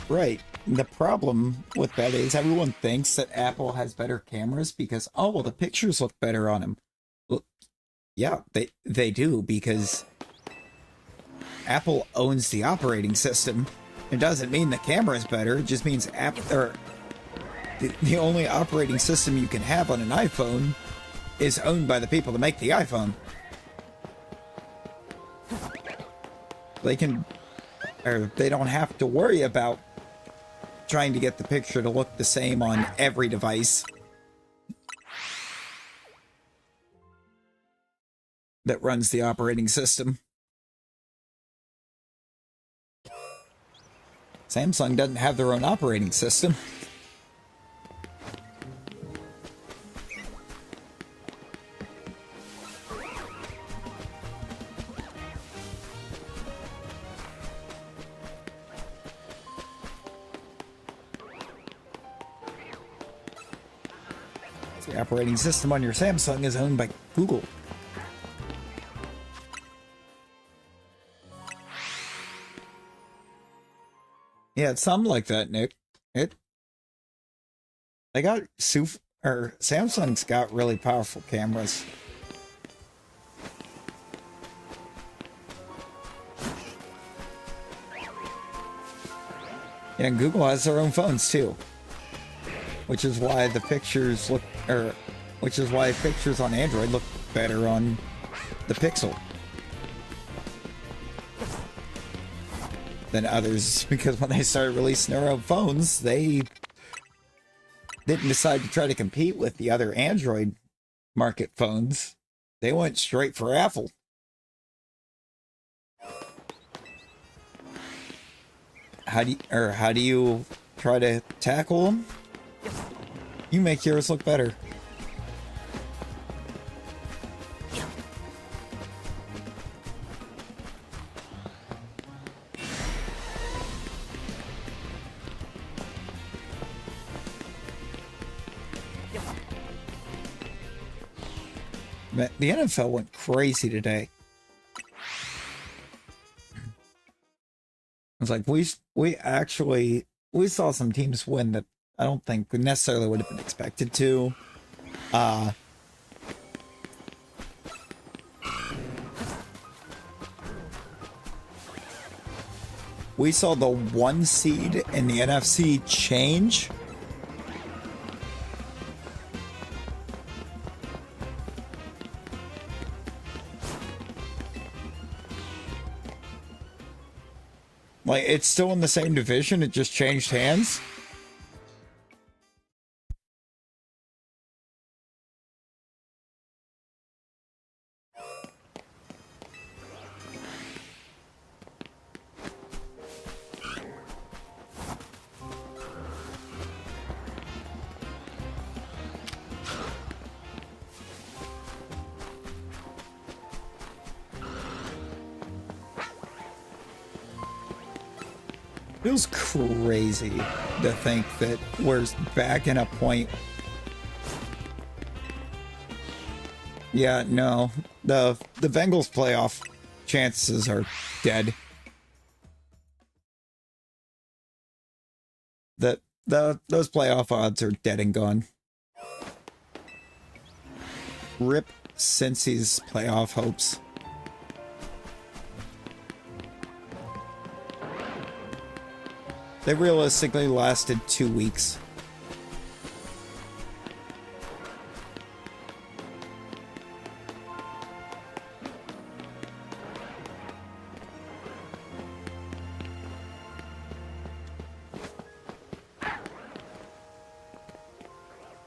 Right. The problem with that is everyone thinks that Apple has better cameras because, oh, well, the pictures look better on them. Well, yeah, they do because Apple owns the operating system. It doesn't mean the camera is better. It just means the only operating system you can have on an iPhone is owned by the people that make the iPhone. They don't have to worry about trying to get the picture to look the same on every device that runs the operating system. Samsung doesn't have their own operating system. The operating system on your Samsung is owned by Google. Yeah, it's something like that, Nick. Samsung's got really powerful cameras. Yeah, and Google has their own phones too. Which is why pictures on Android look better on the Pixel than others, because when they started releasing their own phones, they didn't decide to try to compete with the other Android market phones. They went straight for Apple. How do you try to tackle them? You make yours look better. The NFL went crazy today. It's like we saw some teams win that I don't think necessarily would have been expected to. We saw the 1 seed in the NFC change. Like, it's still in the same division, it just changed hands. Feels crazy to think that we're back in a point. Yeah, no. The Bengals playoff chances are dead. Those playoff odds are dead and gone. Rip Cincy's playoff hopes. They realistically lasted 2 weeks.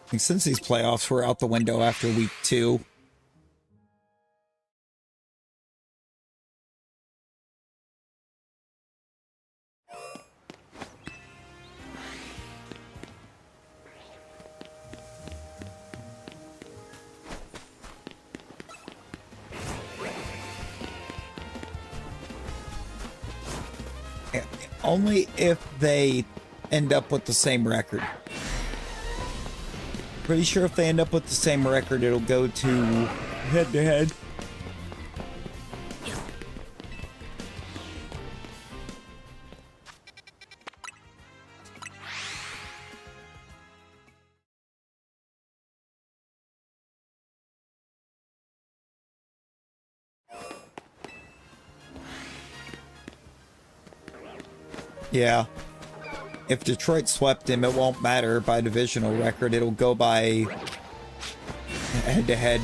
And since these playoffs were out the window after week 2. Only if they end up with the same record. Pretty sure if they end up with the same record, it'll go to head-to-head. Yeah. If Detroit swept him, it won't matter by divisional record. It'll go by head-to-head.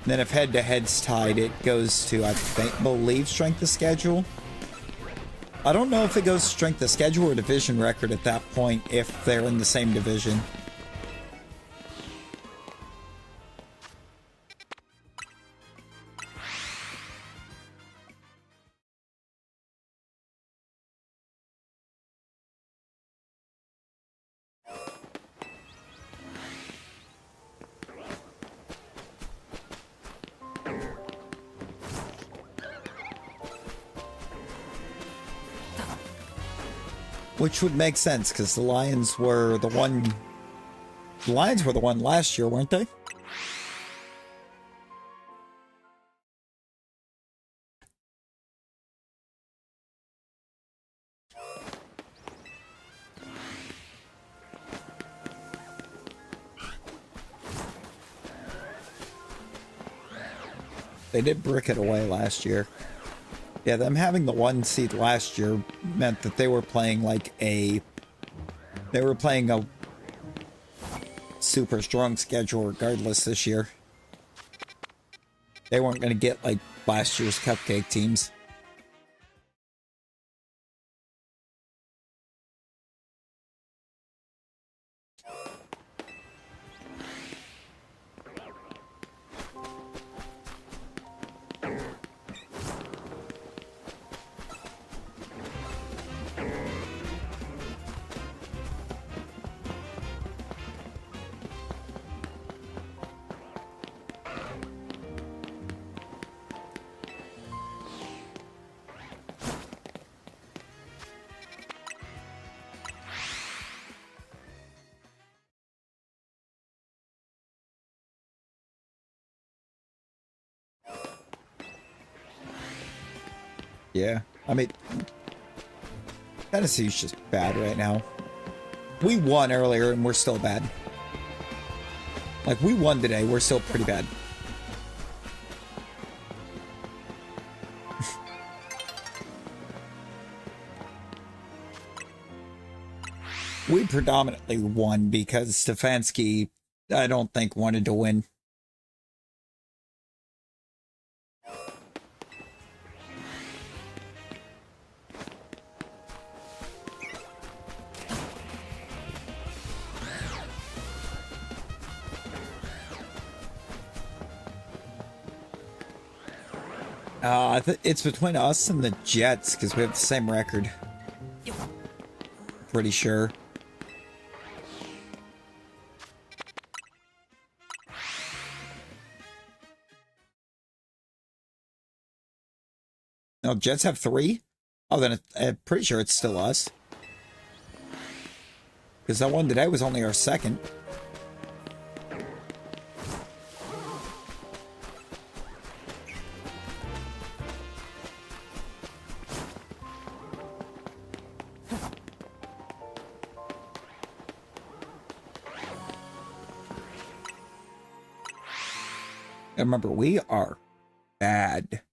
Then if head-to-head's tied, it goes to, I believe, strength of schedule. I don't know if it goes strength of schedule or division record at that point if they're in the same division. Which would make sense, because the Lions were the one... The Lions were the one last year, weren't they? They did brick it away last year. Yeah, them having the 1 seed last year meant that they were playing like a... They were playing a super strong schedule regardless this year. They weren't going to get like last year's cupcake teams. Yeah, I mean, Tennessee's just bad right now. We won earlier and we're still bad. Like, we won today, we're still pretty bad. We predominantly won because Stefanski, I don't think, wanted to win. It's between us and the Jets because we have the same record. Pretty sure. No, Jets have 3? Oh, then I'm pretty sure it's still us. Because that one today was only our second. And remember, we are bad.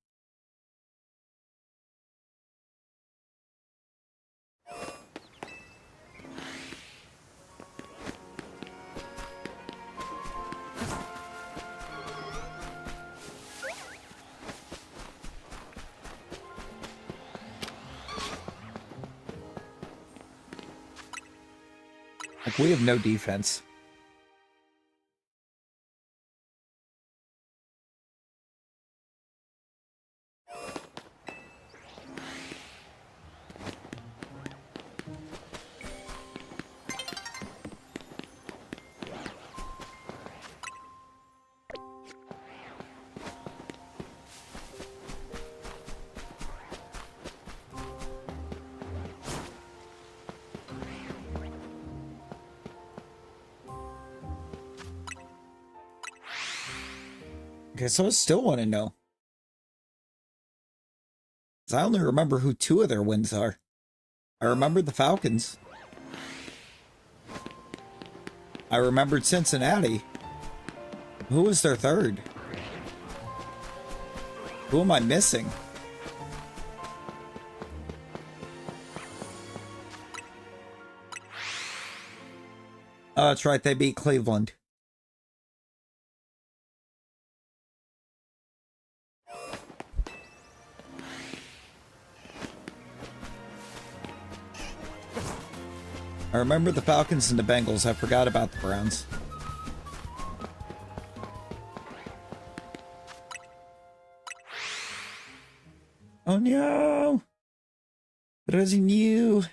Like, we have no defense. Okay, so I still want to know. Because I only remember who 2 of their wins are. I remembered the Falcons. I remembered Cincinnati. Who was their 3rd? Who am I missing? Oh, that's right. They beat Cleveland. I remember the Falcons and the Bengals. I forgot about the Browns. Oh no! Resignou!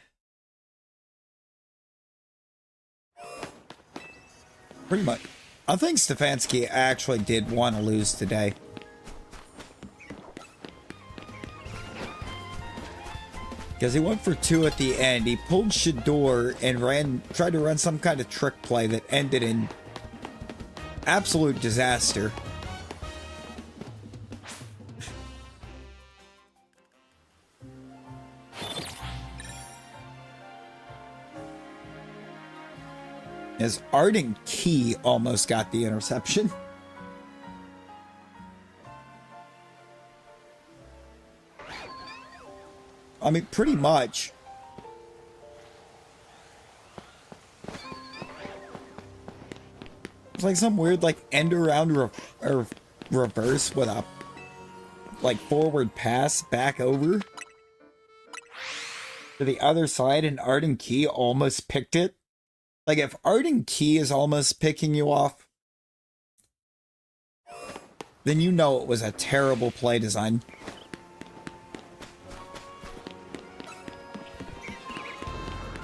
Pretty much. I think Stefanski actually did want to lose today. Because he went for 2 at the end. He pulled Shador and tried to run some kind of trick play that ended in absolute disaster. As Arden Key almost got the interception. I mean, pretty much. It's like some weird, like, end around or reverse with a, like, forward pass back over to the other side, and Arden Key almost picked it. Like, if Arden Key is almost picking you off, then you know it was a terrible play design.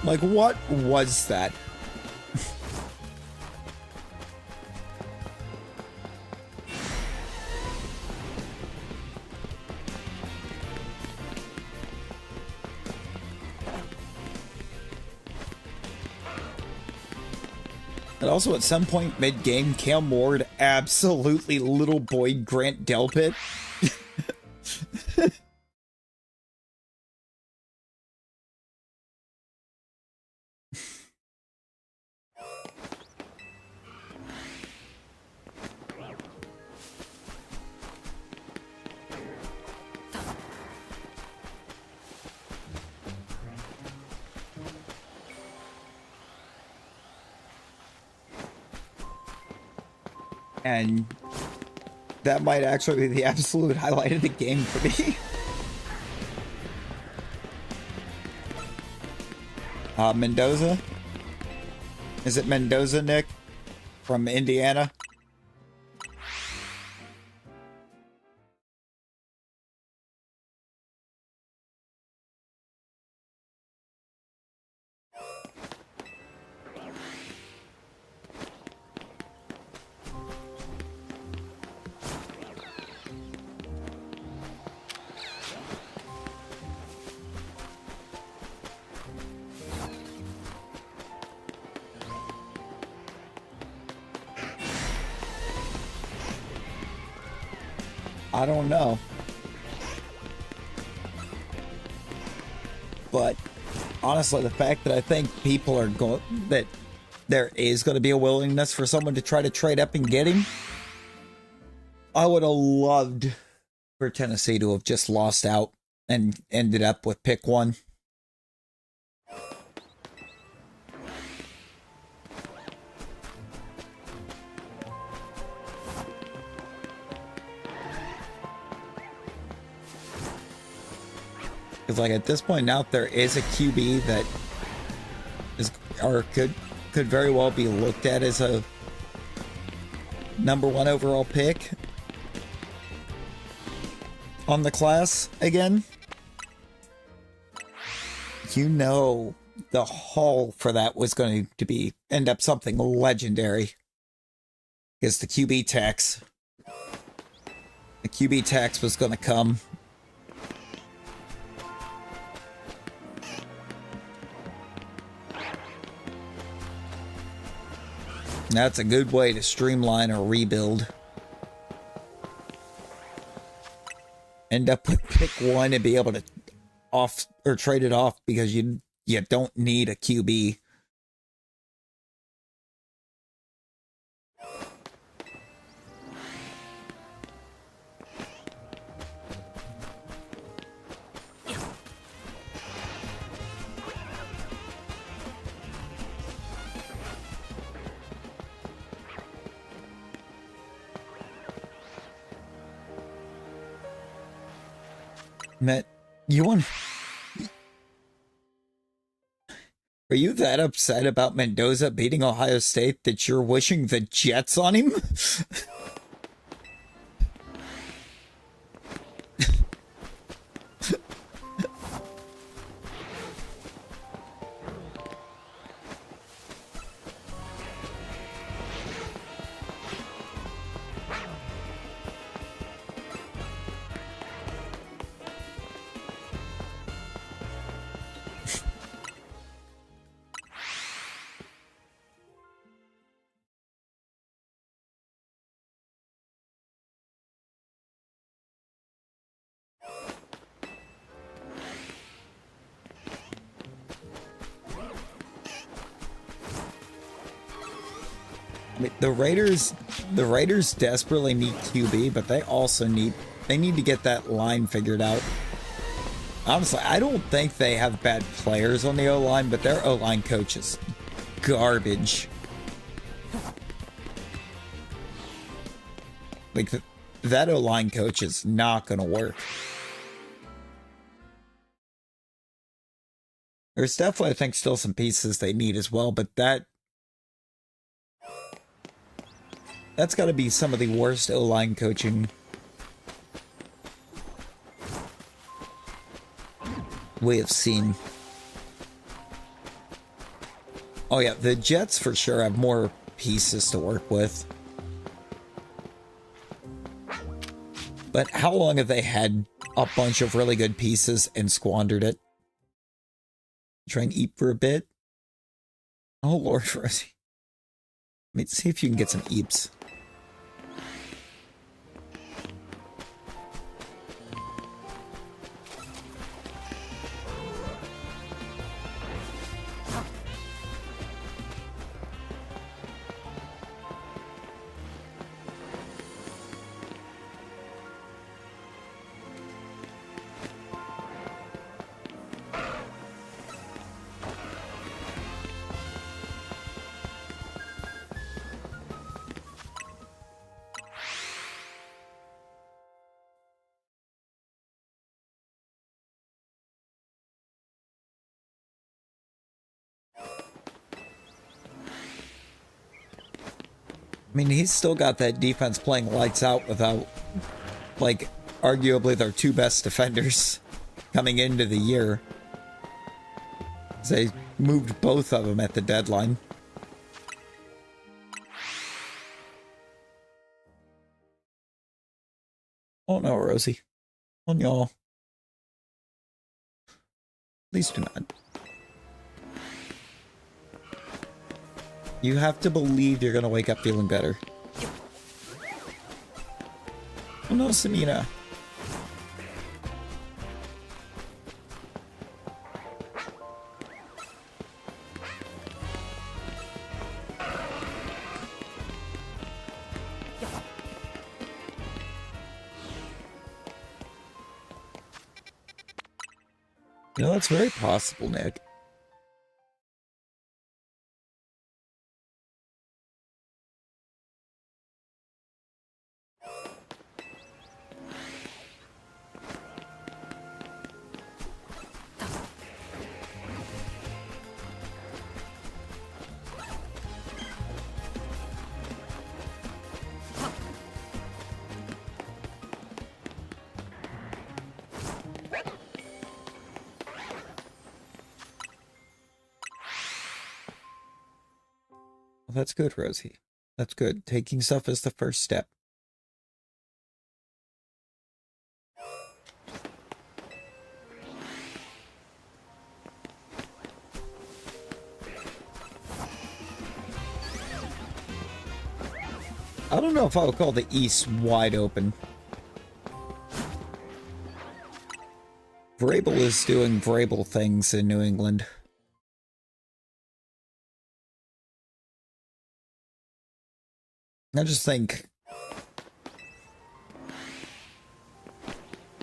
Like, what was that? And also, at some point mid-game, Cam Ward absolutely little boy Grant Delpit. And that might actually be the absolute highlight of the game for me. Mendoza? Is it Mendoza, Nick? From Indiana? I don't know. But honestly, the fact that I think people are going, that there is going to be a willingness for someone to try to trade up and get him, I would have loved for Tennessee to have just lost out and ended up with pick 1. Because, like, at this point now, there is a QB that is, or could very well be looked at as a #1 overall pick on the class again. You know, the haul for that was going to end up something legendary. Because the QB tax was going to come. That's a good way to streamline a rebuild. End up with pick 1 and be able to trade it off because you don't need a QB. Matt, you want... Are you that upset about Mendoza beating Ohio State that you're wishing the Jets on him? I mean, the Raiders desperately need QB, but they also need to get that line figured out. Honestly, I don't think they have bad players on the O-line, but their O-line coach is garbage. Like, that O-line coach is not going to work. There's definitely, I think, still some pieces they need as well, but that's got to be some of the worst O-line coaching we have seen. Oh yeah, the Jets for sure have more pieces to work with. But how long have they had a bunch of really good pieces and squandered it? Try and eat for a bit? Oh Lord, Rosie. I mean, see if you can get some eeps. I mean, he's still got that defense playing lights out without, like, arguably their two best defenders coming into the year. They moved both of them at the deadline. Oh no, Rosie. On y'all. Please do not. You have to believe you're gonna wake up feeling better. Oh no, Samina. You know, that's very possible, Nick. That's good, Rosie. That's good. Taking stuff is the first step. I don't know if I would call the East wide open. Vrabel is doing Vrabel things in New England. I just think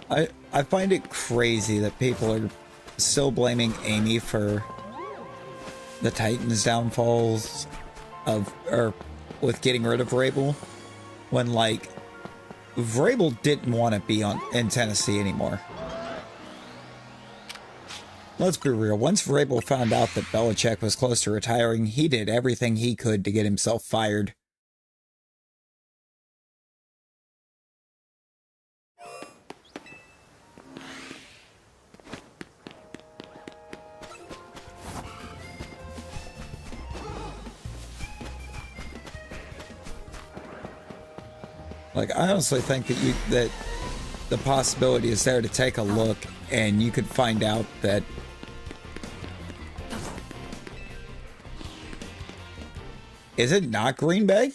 I find it crazy that people are still blaming Amy for the Titans' downfalls with getting rid of Vrabel, when like Vrabel didn't want to be in Tennessee anymore. let's be real. Once Vrabel found out that Belichick was close to retiring, he did everything he could to get himself fired. Like, I honestly think that the possibility is there to take a look and you could find out that is it not Green Bay?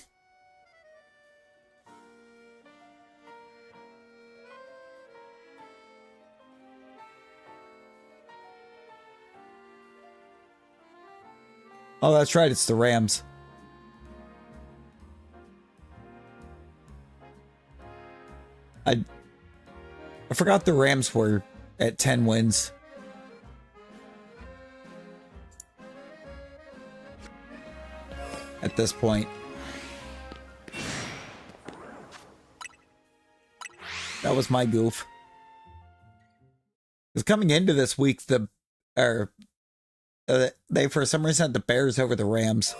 Oh, that's right, it's the Rams. I forgot the Rams were at 10 wins. At this point. That was my goof. Because coming into this week, they for some reason had the Bears over the Rams.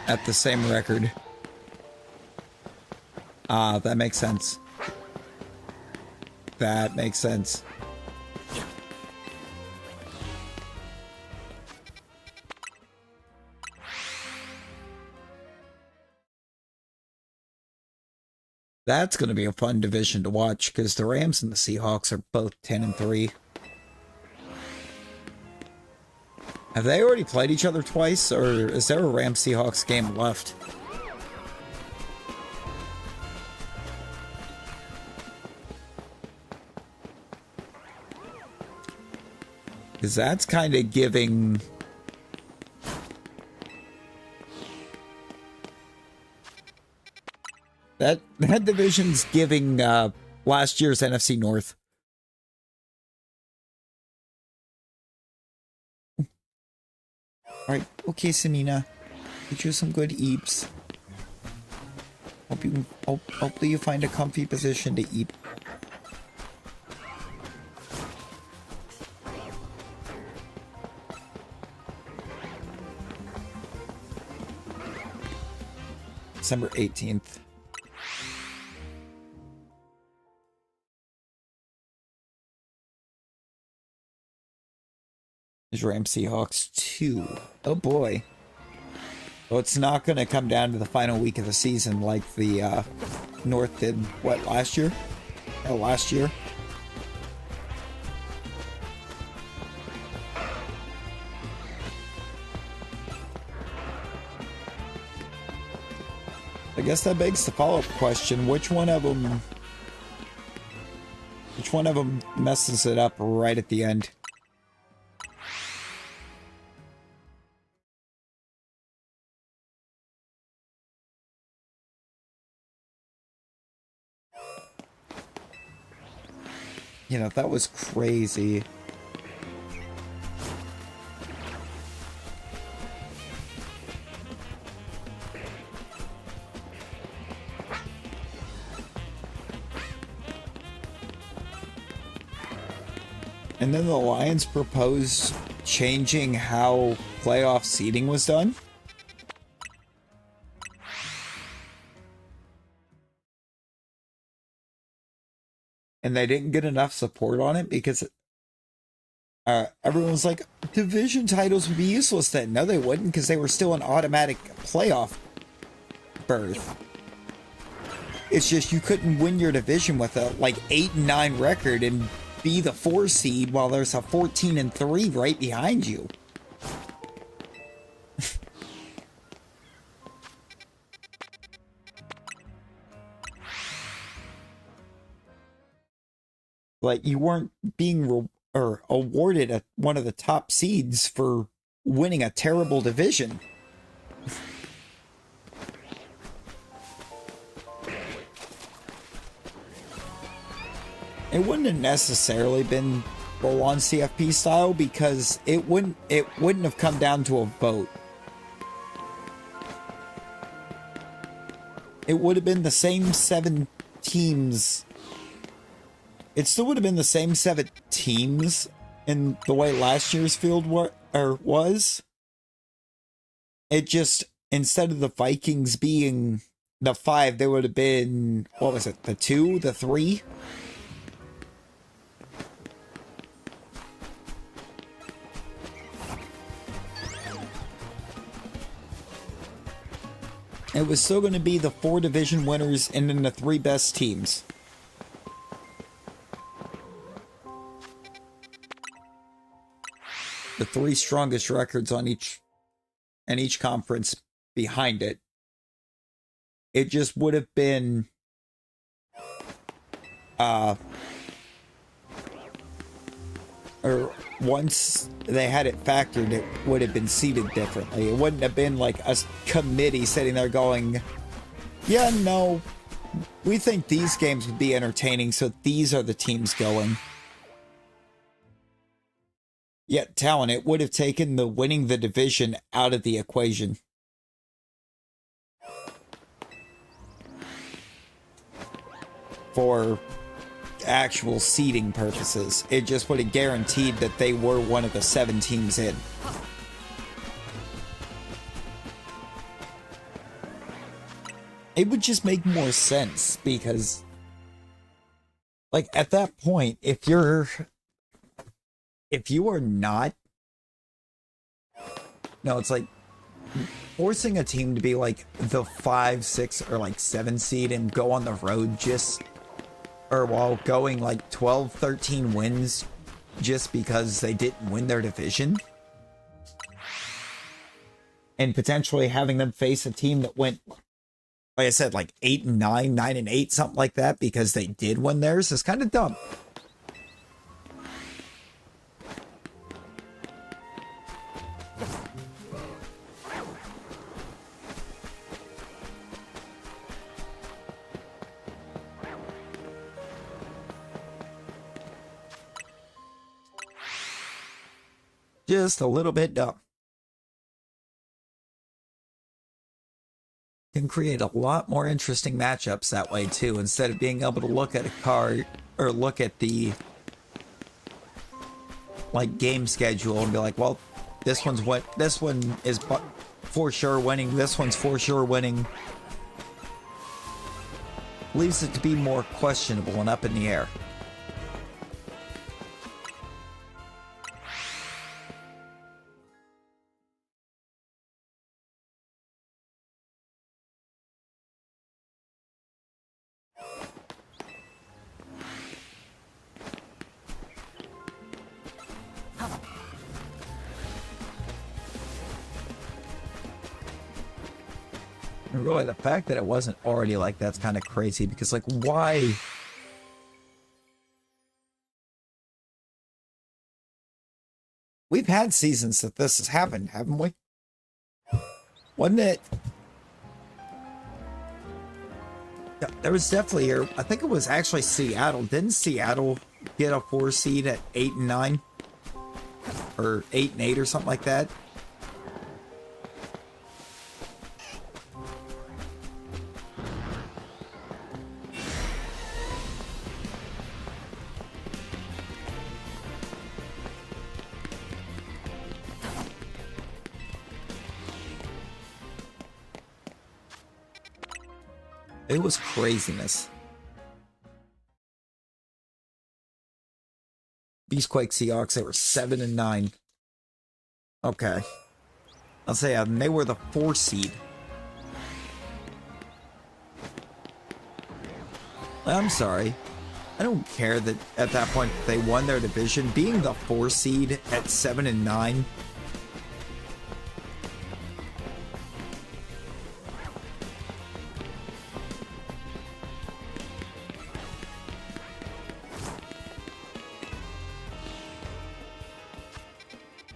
At the same record. Ah, that makes sense. That makes sense. That's going to be a fun division to watch because the Rams and the Seahawks are both 10-3. Have they already played each other twice, or is there a Rams-Seahawks game left? Because that's kind of giving... That division's giving last year's NFC North. Alright, okay, Sanina. Get you some good eats. Hopefully you find a comfy position to eat. December 18th. Is Rams Seahawks 2. Oh boy. Well, it's not going to come down to the final week of the season like the North did, what, last year? Oh, last year? I guess that begs the follow-up question. Which one of them messes it up right at the end? You know, that was crazy. And then the Lions proposed changing how playoff seeding was done. And they didn't get enough support on it because everyone was like, division titles would be useless then. No, they wouldn't, because they were still an automatic playoff berth. It's just you couldn't win your division with a 8-9 record and be the 4 seed while there's a 14-3 right behind you. Like, you weren't being awarded one of the top seeds for winning a terrible division. It wouldn't have necessarily been full on CFP style because it wouldn't have come down to a vote. It would have been the same 7 teams. It still would have been the same 7 teams in the way last year's field was. It just, instead of the Vikings being the 5, they would have been, what was it, the 2, the 3? It was still going to be the 4 division winners and then the 3 best teams. The 3 strongest records on each conference behind it. It just would have been or once they had it factored, it would have been seated differently. It wouldn't have been like a committee sitting there going, yeah, no, we think these games would be entertaining, so these are the teams going. Yet, Talon, it would have taken the winning the division out of the equation. For actual seeding purposes. It just would have guaranteed that they were one of the 7 teams in. It would just make more sense because, like, at that point, if you are not, no, it's like forcing a team to be like the 5, 6, or like 7 seed and go on the road just, or while going like 12, 13 wins just because they didn't win their division. And potentially having them face a team that went, like I said, like 8 and 9, 9 and 8, something like that, because they did win theirs is kind of dumb. Just a little bit dumb. Can create a lot more interesting matchups that way too, instead of being able to look at a card or look at the like game schedule and be like, well, this one is for sure winning, this one's for sure winning. Leaves it to be more questionable and up in the air. And really, the fact that it wasn't already like that's kind of crazy, because like, why? We've had seasons that this has happened, haven't we? Wasn't it? Yeah, there was definitely, I think it was actually Seattle. Didn't Seattle get a 4 seed at 8 and 9? Or 8 and 8 or something like that? It was craziness. Beastquake Seahawks, they were 7 and 9. Okay. I'll say they were the 4 seed. I'm sorry. I don't care that at that point they won their division. Being the 4 seed at 7 and 9.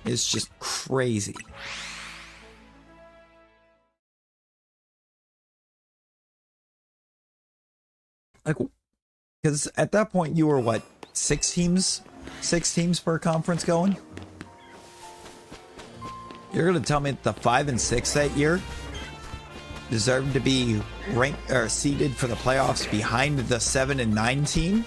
It's just crazy. Like, because at that point you were what, 6 teams 6 teams per conference going? You're going to tell me that the 5 and 6 that year deserve to be ranked or seeded for the playoffs behind the 7 and 9 team?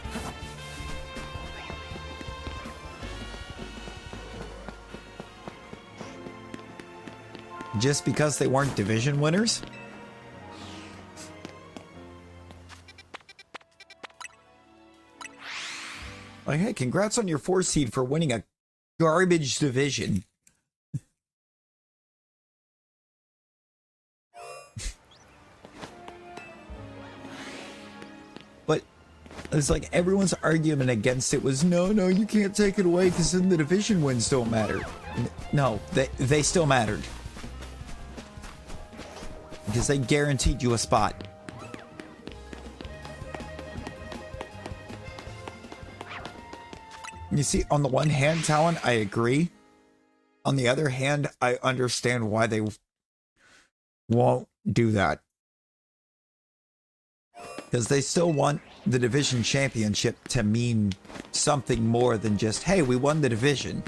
Just because they weren't division winners? Like, hey, congrats on your 4 seed for winning a garbage division. But it's like everyone's argument against it was, no, you can't take it away because then the division wins don't matter. No, they still mattered. Because they guaranteed you a spot. You see, on the one hand, Talon, I agree. On the other hand, I understand why they won't do that. Because they still want the division championship to mean something more than just, hey, we won the division.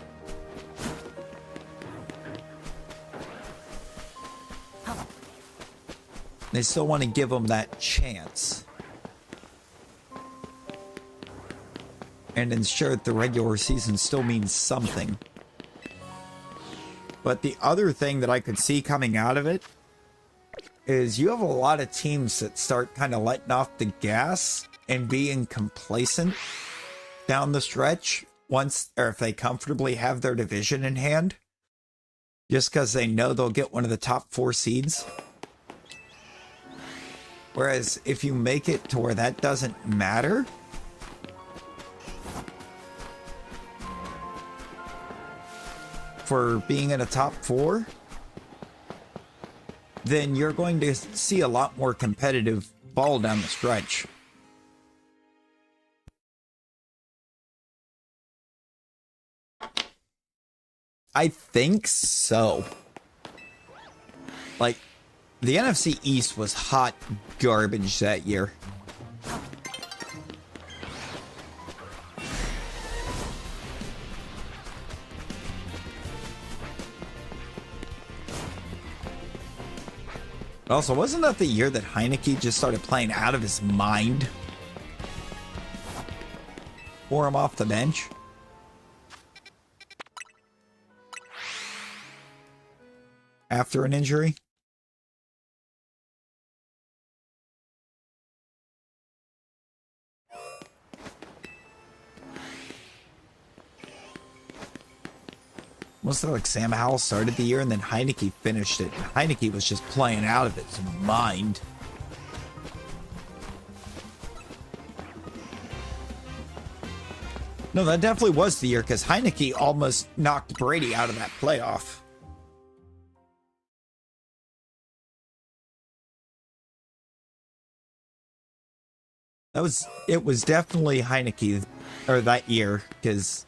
They still want to give them that chance. And ensure that the regular season still means something. But the other thing that I could see coming out of it is you have a lot of teams that start kind of letting off the gas and being complacent down the stretch once, or if they comfortably have their division in hand, just because they know they'll get one of the top 4 seeds. Whereas if you make it to where that doesn't matter, for being in a top 4, then you're going to see a lot more competitive ball down the stretch. I think so. Like, the NFC East was hot garbage that year. Also, wasn't that the year that Heineke just started playing out of his mind? Pour him off the bench? After an injury? Wasn't it like Sam Howell started the year and then Heineke finished it? Heineke was just playing out of his mind. No, that definitely was the year because Heineke almost knocked Brady out of that playoff. It was definitely Heineke, or that year, because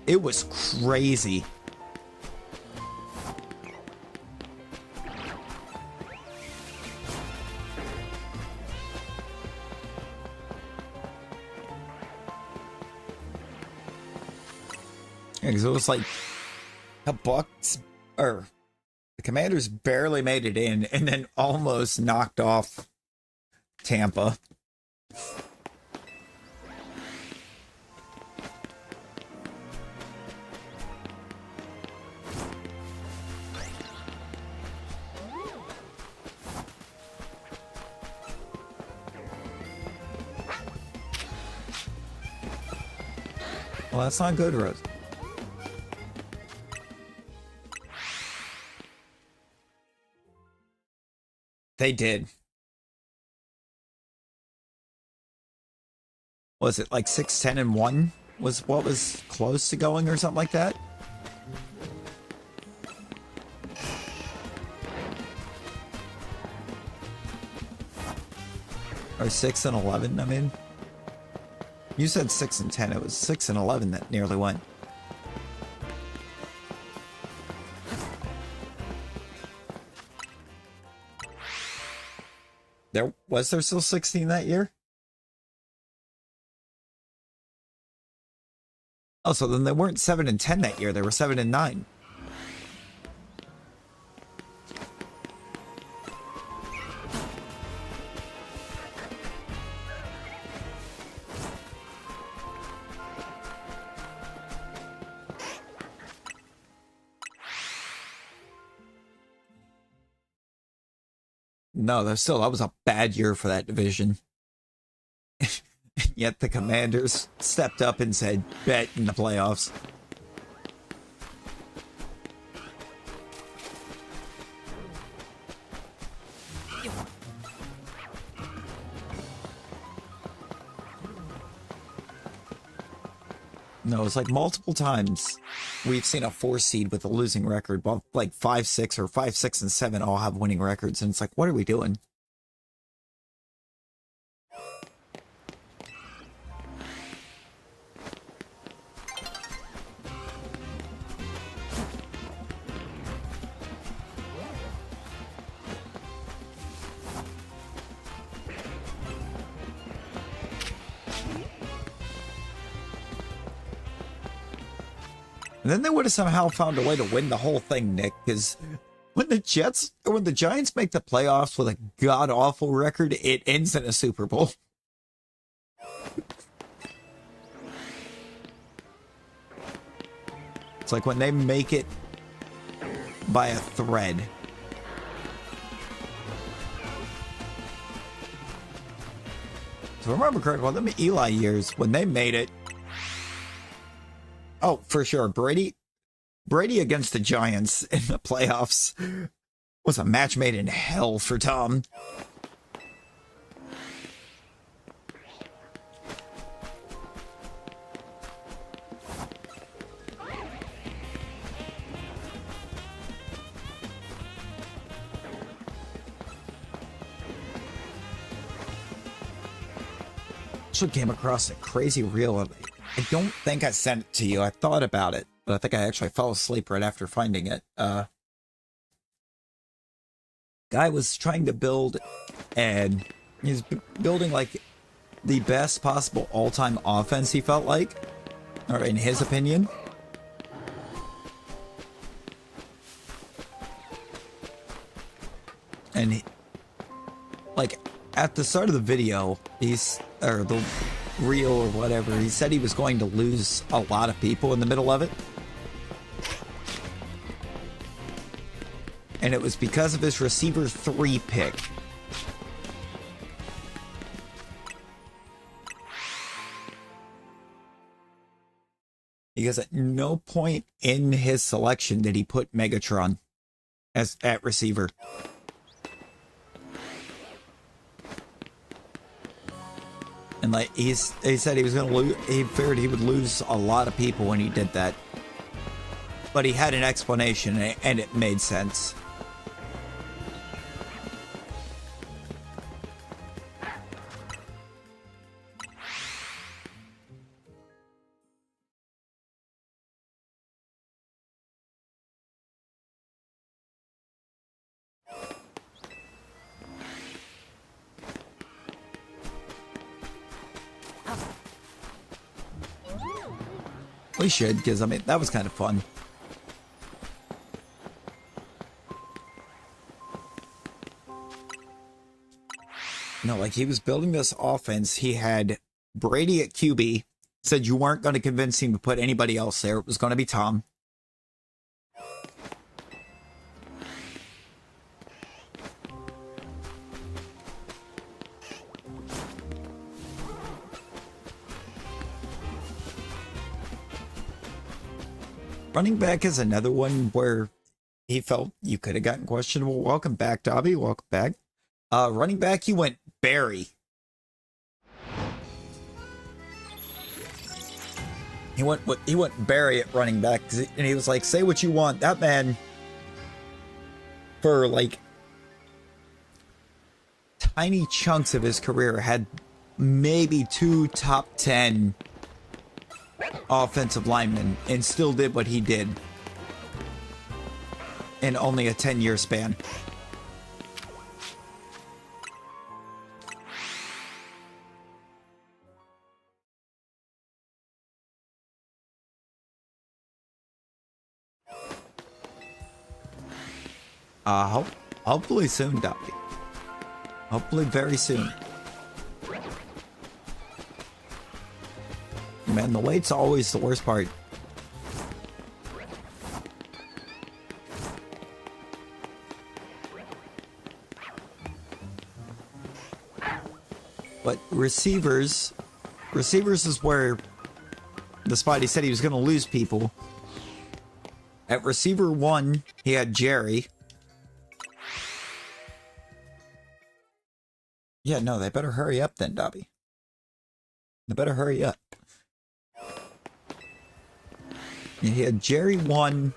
it was crazy. Because it was like the Bucks, or the Commanders barely made it in and then almost knocked off Tampa. Well, that's not good, Rose. They did. Was it like 6-10-1 was what was close to going or something like that? Or 6-11, I mean. You said 6-10, it was 6-11 that nearly went. Was there still 16 that year? Oh, so then they weren't 7-10 that year. They were 7-9. No, that was a bad year for that division. Yet the Commanders stepped up and said, bet in the playoffs. No, it's like multiple times we've seen a 4 seed with a losing record, while like 5, 6, or 5, 6, and 7 all have winning records, and it's like, what are we doing? And then they would have somehow found a way to win the whole thing, Nick, because when the Giants make the playoffs with a god-awful record, it ends in a Super Bowl. It's like when they make it by a thread. So remember correctly, well, them Eli years, when they made it, oh, for sure. Brady against the Giants in the playoffs was a match made in hell for Tom. Actually came across a crazy reel of it. I don't think I sent it to you. I thought about it, but I think I actually fell asleep right after finding it. Guy was trying to build, and he's building like the best possible all-time offense, he felt like, or in his opinion. And he, like at the start of the video, or the reel or whatever, he said he was going to lose a lot of people in the middle of it. And it was because of his receiver 3 pick. Because at no point in his selection did he put Megatron at receiver. And like he said he was going to lose, he figured he would lose a lot of people when he did that. But he had an explanation, and it made sense. We should, because, I mean, that was kind of fun. No, like, he was building this offense. He had Brady at QB. Said you weren't going to convince him to put anybody else there. It was going to be Tom. Running back is another one where he felt you could have gotten questionable. Welcome back, Dobby. Welcome back. Running back, he went Barry. He went Barry at running back, and he was like, say what you want. That man, for like tiny chunks of his career, had maybe 2 top 10 offensive linemen and still did what he did in only a 10-year span. Hopefully soon, Dobby. Hopefully very soon. Man, the wait's always the worst part. But receivers is where the Spidey said he was going to lose people. At receiver 1, he had Jerry. Yeah, no, they better hurry up then, Dobby. They better hurry up. And he had Jerry 1,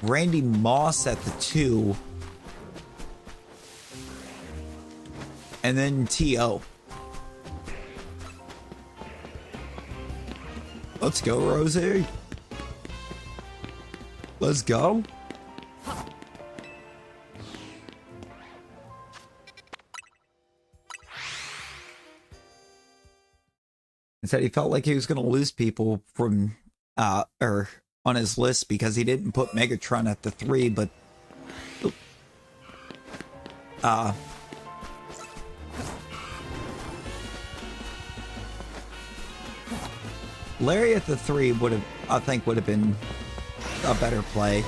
Randy Moss at the 2, and then T.O. Let's go, Rosie. Let's go. He said he felt like he was going to lose people from, or on his list because he didn't put Megatron at the 3, but, Larry at the 3 I think would have been a better play.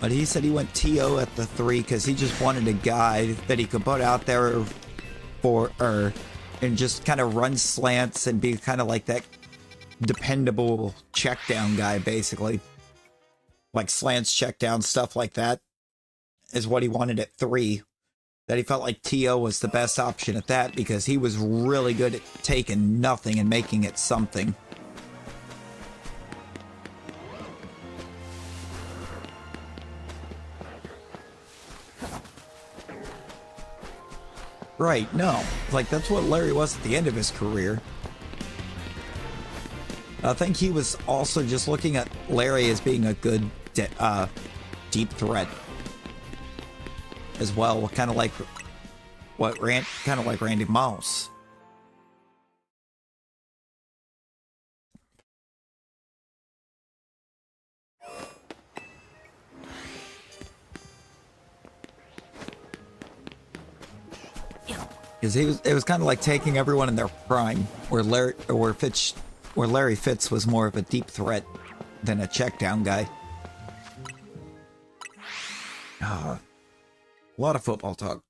But he said he went T.O. at the 3 because he just wanted a guy that he could put out there and just kind of run slants and be kind of like that dependable check down guy, basically. Like slants, check down, stuff like that is what he wanted at 3. That he felt like T.O. was the best option at that because he was really good at taking nothing and making it something. Right, no. Like, that's what Larry was at the end of his career. I think he was also just looking at Larry as being a good deep threat as well, kind of like Randy Moss. Because it was kind of like taking everyone in their prime, where Larry Fitz was more of a deep threat than a check down guy. A lot of football talk.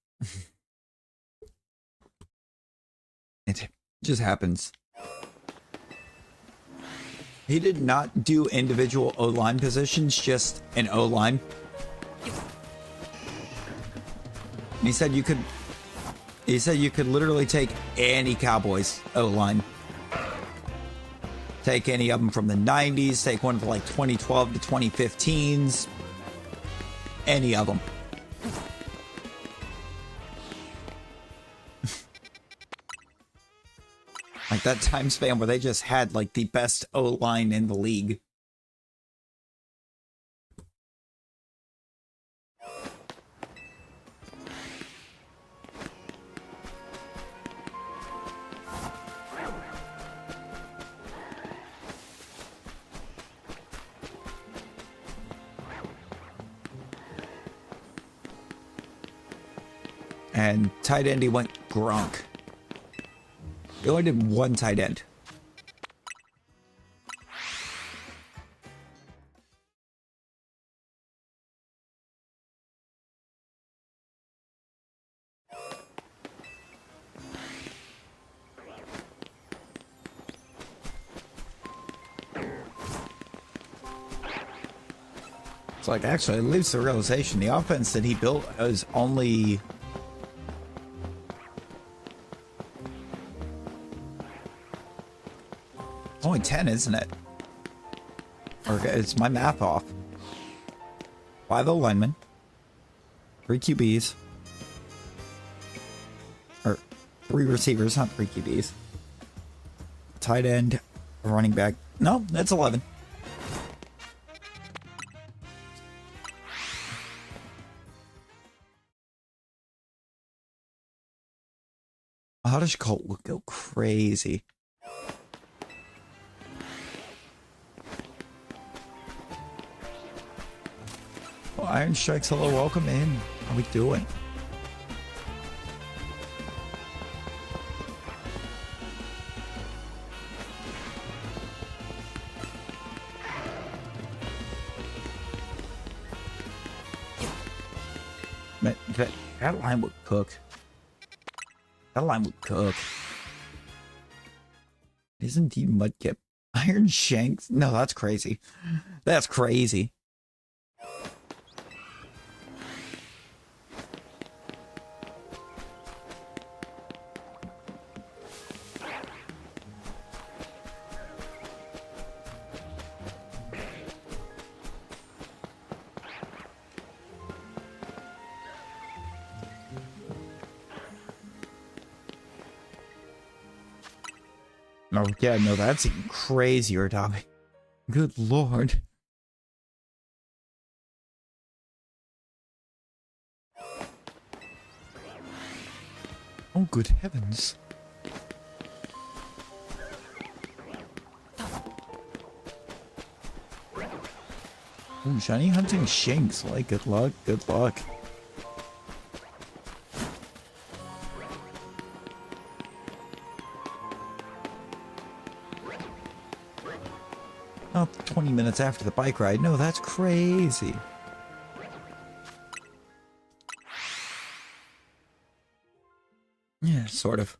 It just happens. He did not do individual O-line positions, just an O-line. He said you could literally take any Cowboys O-line. Take any of them from the 90s, take one from like 2012 to 2015s. Any of them. Like that time span where they just had like the best O-line in the league. And tight end, he went Gronk. He only did one tight end. It's like, actually, it leaves the realization the offense that he built is only... only 10, isn't it? Or is my math off? 5 O-linemen, 3 QBs, or 3 receivers, not 3 QBs. Tight end, running back. No, that's 11. How does Colt go crazy? Iron Strikes, hello, welcome in. How we doing? Man, that line would cook. That line would cook. Isn't he Mudkip? Iron Shanks? No, that's crazy. That's crazy. Oh, yeah, no, that's even crazier, Tommy. Good lord. Oh, good heavens. Ooh, shiny hunting Shanks. Like, good luck, good luck. Oh, 20 minutes after the bike ride. No, that's crazy. Yeah, sort of.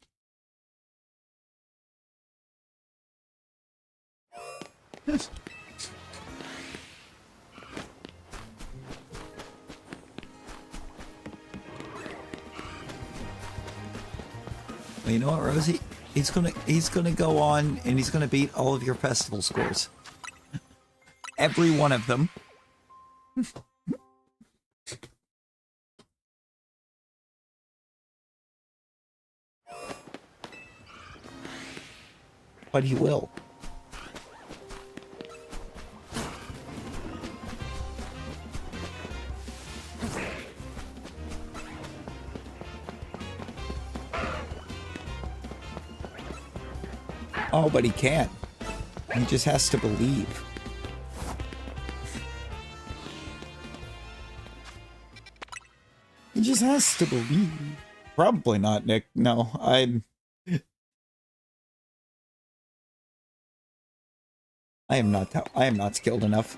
Yes. Well, you know what, Rosie? He's gonna go on and he's gonna beat all of your festival scores. Every one of them. But he will. Oh, but he can't. He just has to believe. He just has to believe. Probably not, Nick. No, I am not skilled enough.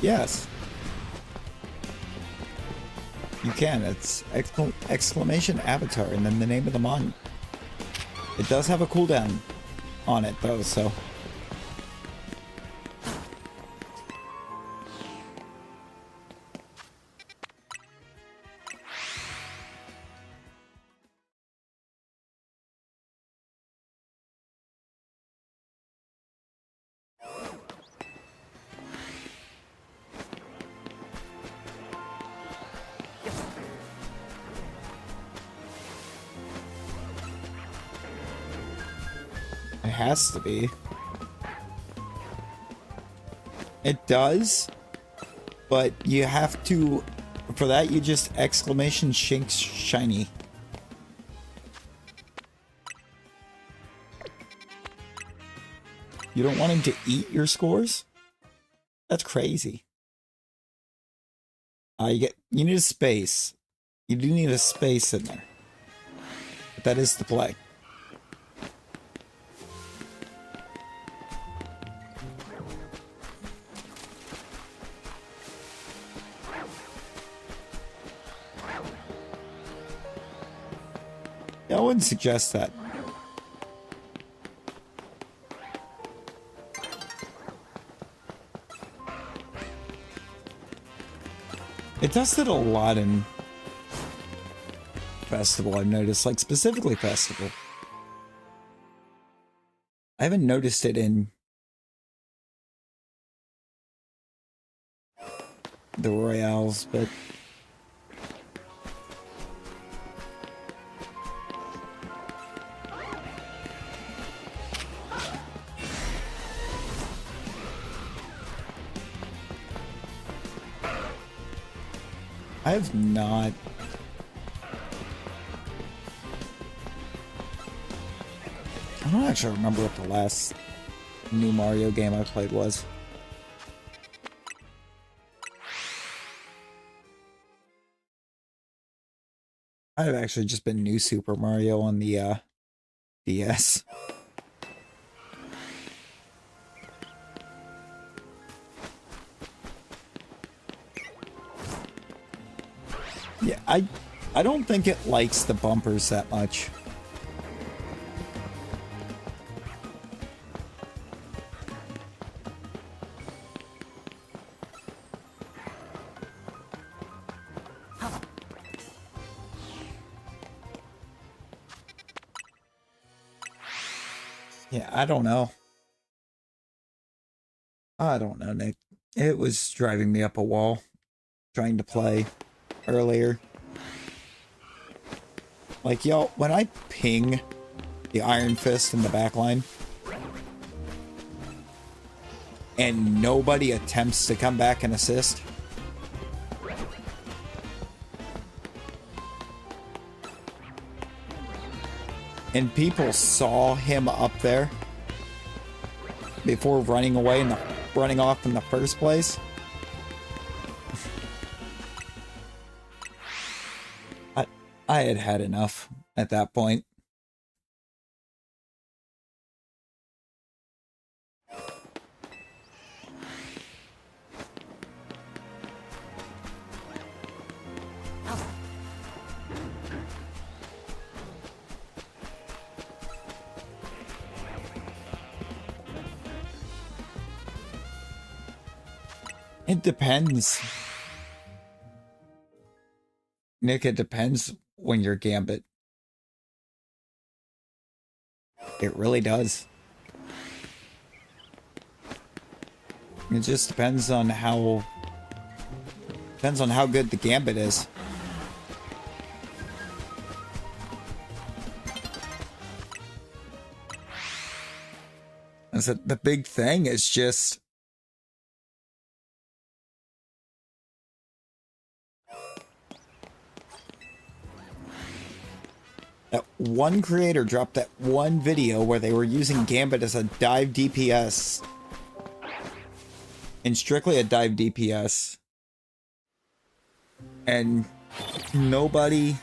Yes. You can. It's exclamation avatar and then the name of the mon. It does have a cooldown on it though, so. It has to be. It does, but you have to, for that you just exclamation Shanks shiny. You don't want him to eat your scores? That's crazy. You need a space. You do need a space in there. But that is the play. I wouldn't suggest that. It does it a lot in Festival, I've noticed, like specifically Festival. I haven't noticed it in the Royales, but I have not. I don't actually remember what the last new Mario game I played was. Might have actually just been New Super Mario on the DS. Yeah, I don't think it likes the bumpers that much. Yeah, I don't know. I don't know, Nick. It was driving me up a wall trying to play earlier. Like, yo, when I ping the Iron Fist in the backline and nobody attempts to come back and assist, and people saw him up there before running away and running off in the first place, I had had enough at that point. It depends. Nick, it depends when you're Gambit. It really does. It just depends on how good the Gambit is. And so the big thing is just that one creator dropped that one video where they were using Gambit as a dive DPS. And strictly a dive DPS. And nobody...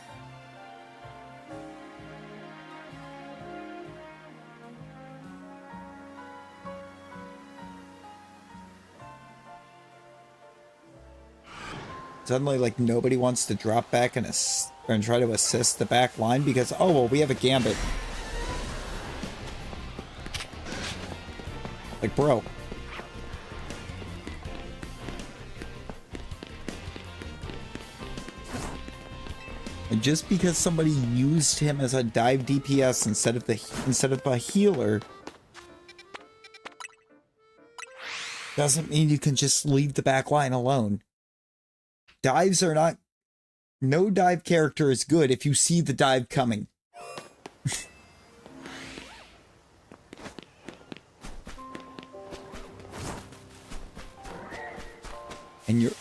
Suddenly, like, nobody wants to drop back and try to assist the back line because, oh, well, we have a Gambit. Like, bro. And just because somebody used him as a dive DPS instead of a healer doesn't mean you can just leave the back line alone. Dives are not... No dive character is good if you see the dive coming. And you're...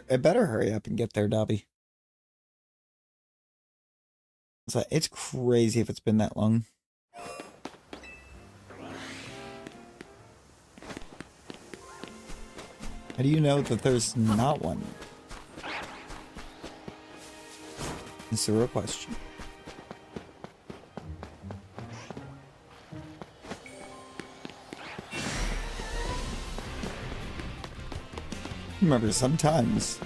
It better hurry up and get there, Dobby. It's crazy if it's been that long. How do you know that there's not one? It's a real question. Remember, sometimes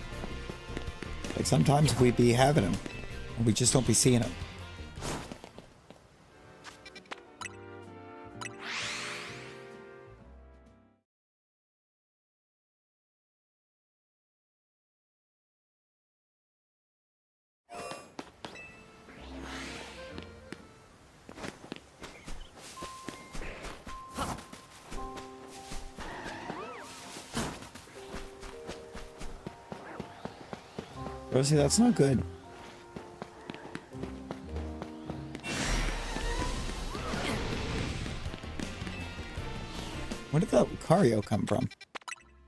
we be having them, and we just don't be seeing them. Rosie, that's not good. Lucario come from?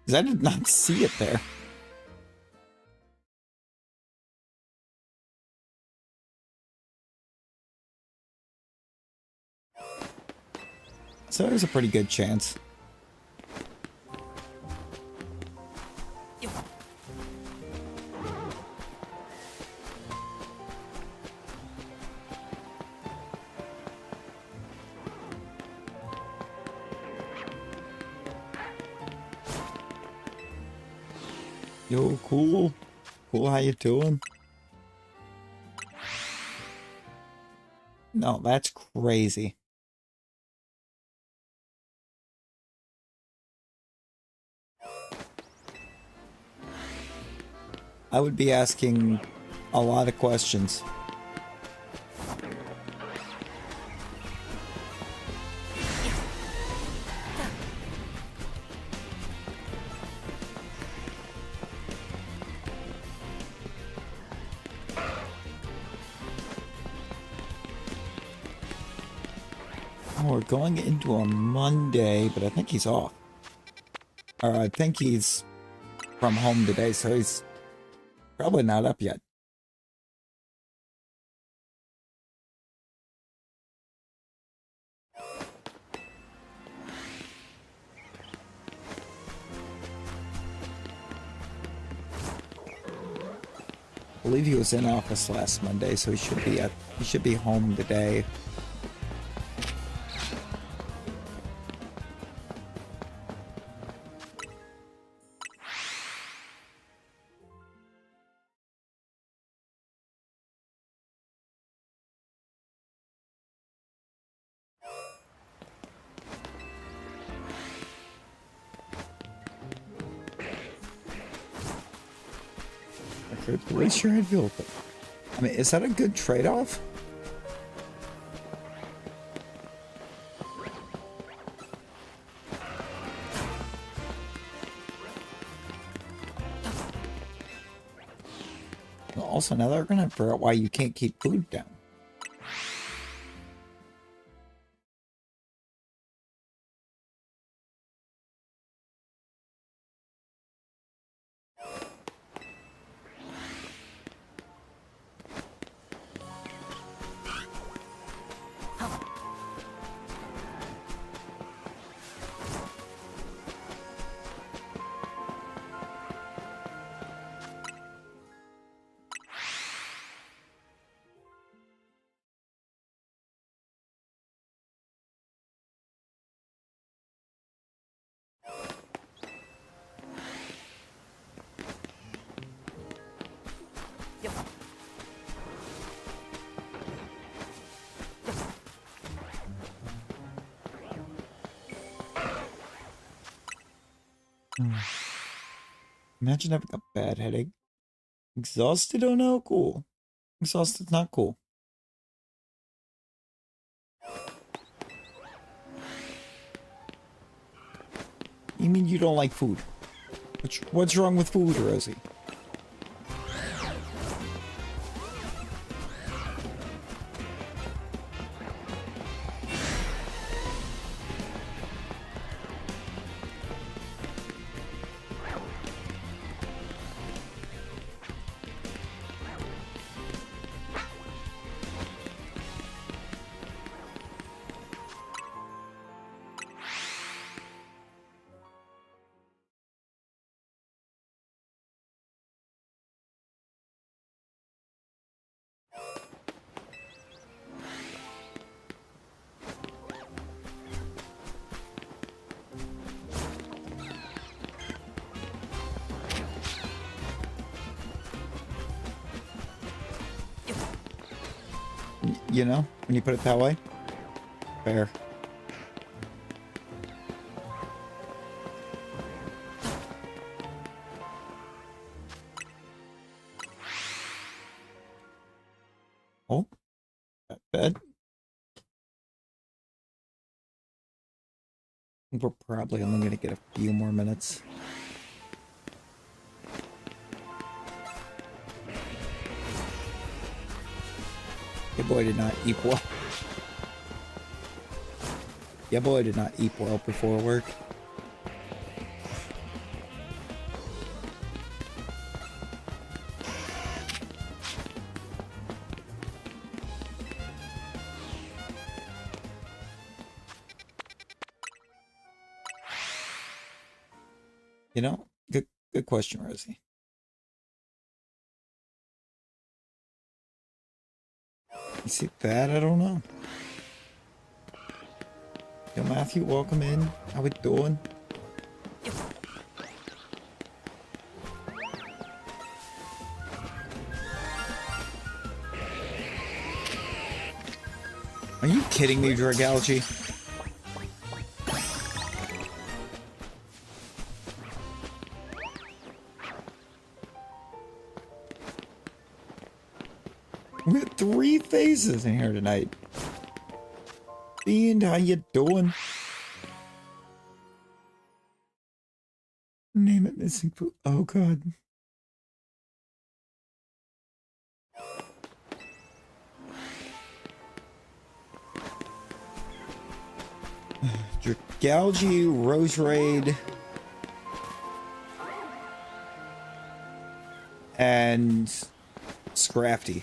Because I did not see it there. So there's a pretty good chance. Yo, cool. Cool, how you doing? No, that's crazy. I would be asking a lot of questions. Oh, we're going into a Monday, but I think he's off. Or I think he's from home today, so he's probably not up yet. I believe he was in office last Monday, so he should be home today. Raise your head real quick. I mean, is that a good trade-off? Well, also, now they're gonna figure out why you can't keep food down. Imagine having a bad headache. Exhausted? Oh no, cool. Exhausted's not cool. You mean you don't like food? What's wrong with food, Rosie? You know, when you put it that way. Fair. Oh, that bed. We're probably only going to get a few more minutes. Your boy did not eat well. Your boy did not eat well before work. You know, good question, Rosie. You see that? I don't know. Yo, Matthew, welcome in. How we doing? Are you kidding me, Dragalgy? We got 3 faces in here tonight. Fiend, how you doing? Name it missing food. Oh god. Dragalgy, Rose Raid, and Scrafty.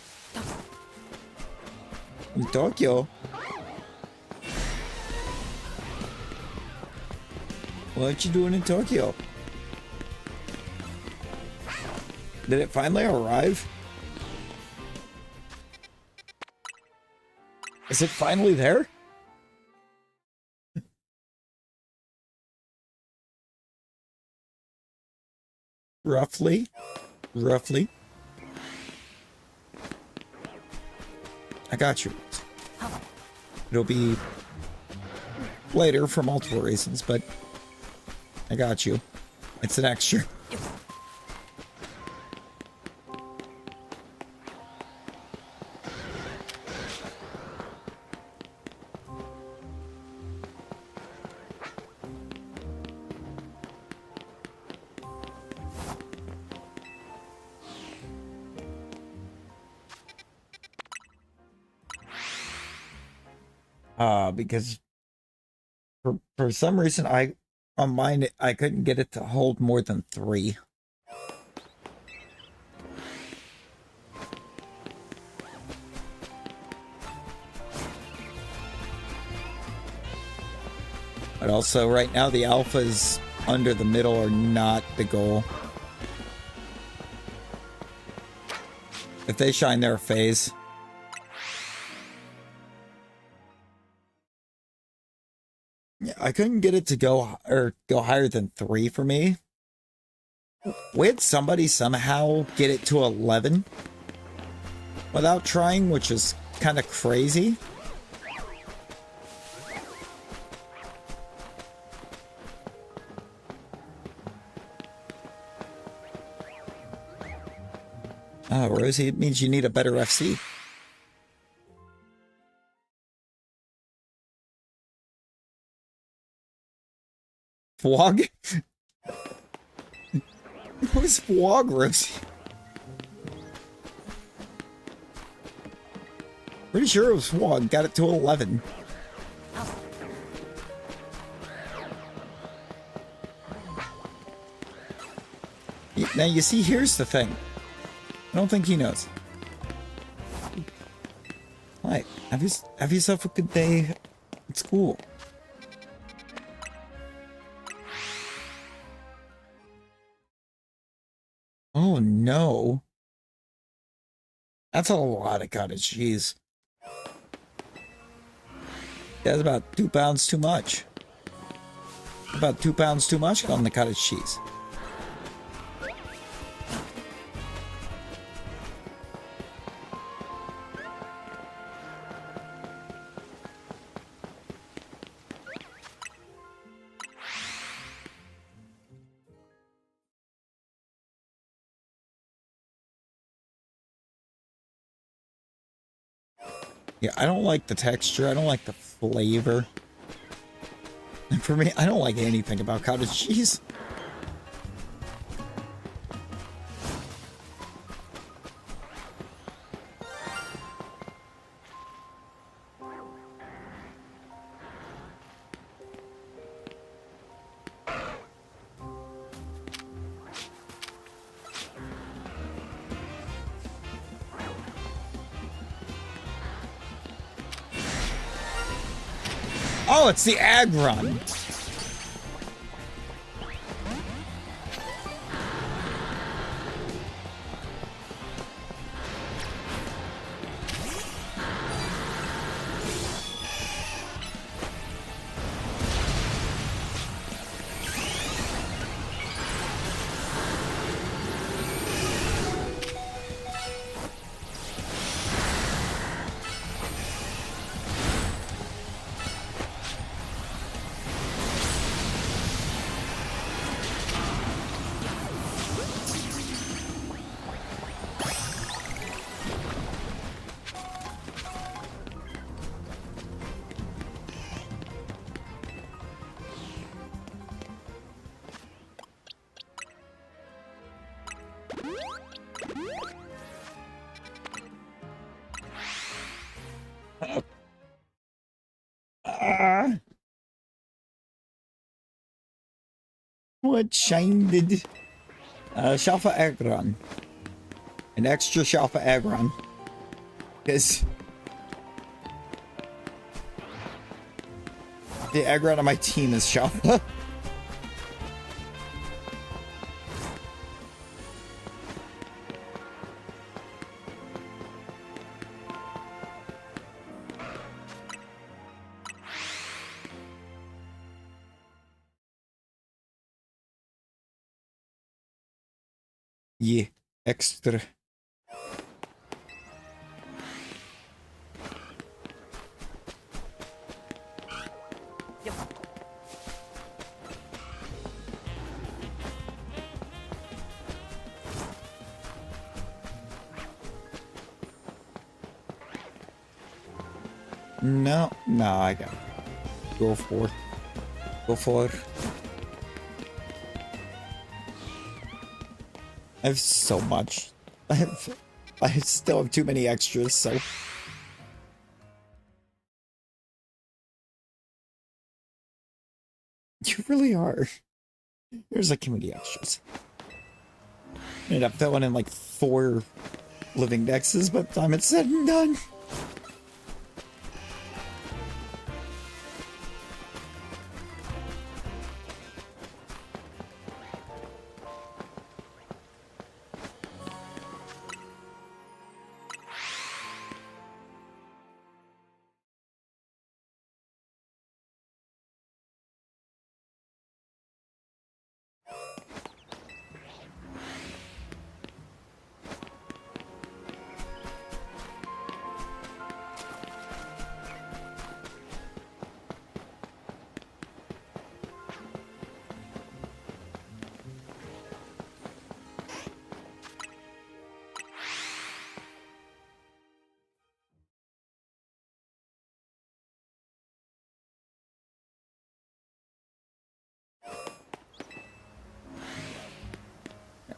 In Tokyo. What you doing in Tokyo? Did it finally arrive? Is it finally there? Roughly. I got you. It'll be later for multiple reasons, but I got you. It's an extra. Because for some reason on mine I couldn't get it to hold more than 3. But also right now the alphas under the middle are not the goal. If they shine their phase. I couldn't get it to go higher than 3 for me. We had somebody somehow get it to 11 without trying, which is kind of crazy. Oh, Rosie, it means you need a better FC. Fwog? What is Fwog, Rosie? Pretty sure it was Fwog. Got it to 11. Now, you see, here's the thing. I don't think he knows. Hi, have yourself a good day at school. Oh no. That's a lot of cottage cheese. That's about 2 pounds too much. About 2 pounds too much on the cottage cheese. Yeah, I don't like the texture. I don't like the flavor. And for me, I don't like anything about cottage cheese. Oh, it's the ag run. What shined? Shalfa Agron. An extra Shalfa Agron. Because the Agron on my team is Shalfa. Yeah, extra. No, I got it. Go for it. I have so much. I still have too many extras, so. You really are. Here's like community extras. Ended up filling in like 4 living dexes by the time it's said and done.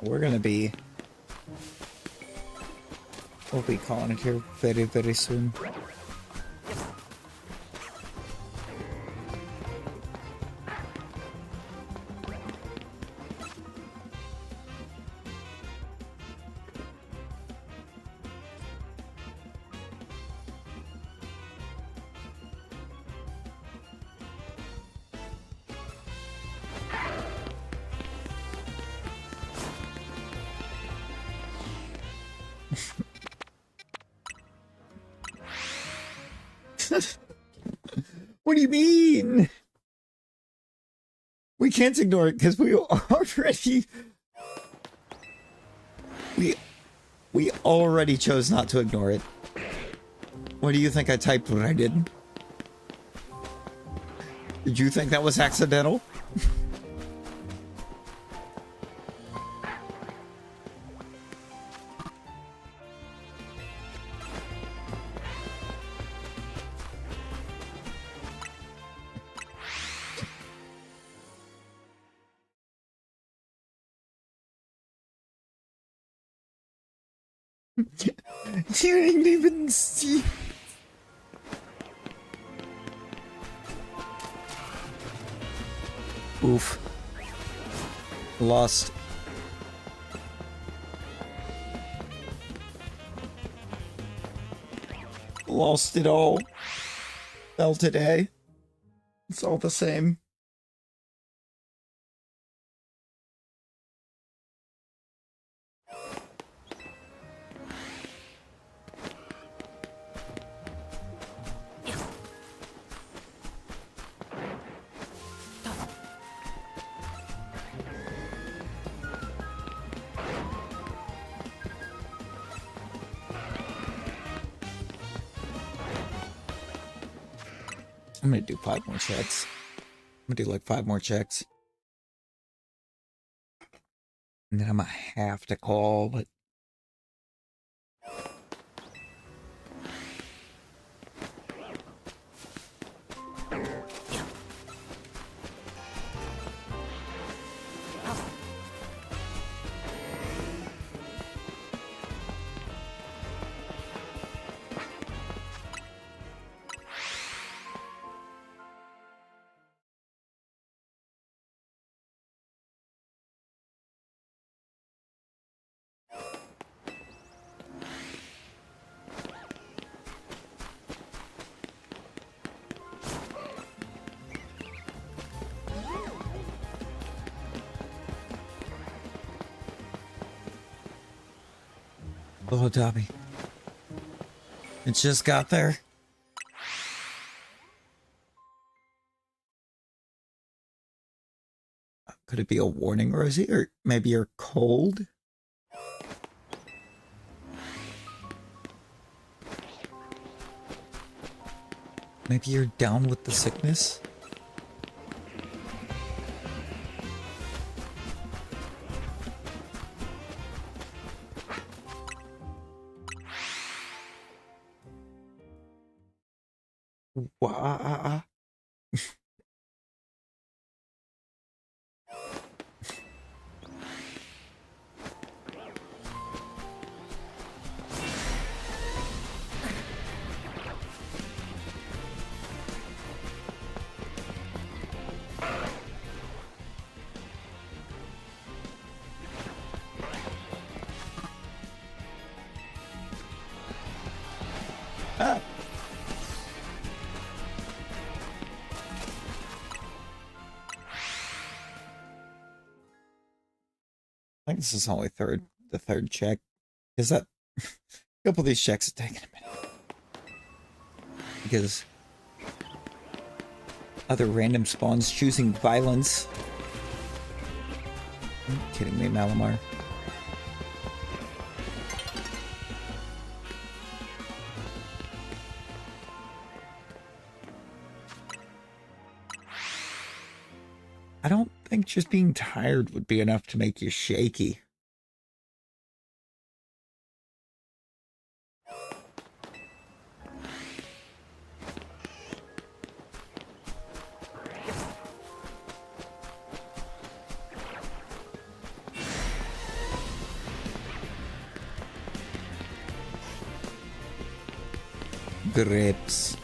We're gonna be... We'll be calling it here very, very soon. What do you mean? We can't ignore it because we already... We already chose not to ignore it. What do you think I typed when I didn't? Did you think that was accidental? You didn't even see. Oof. Lost. Lost it all. Fell today. It's all the same. I'm gonna do 5 more checks. I'm gonna do like 5 more checks. And then I'm gonna have to call, but... Oh, Dobby. It just got there. Could it be a warning, Rosie? Or maybe you're cold? Maybe you're down with the sickness? Wah. Ah. I think this is only the third check. Is that a couple of these checks have taken a minute? Because other random spawns choosing violence. Are you kidding me, Malamar? I don't think just being tired would be enough to make you shaky. Grapes.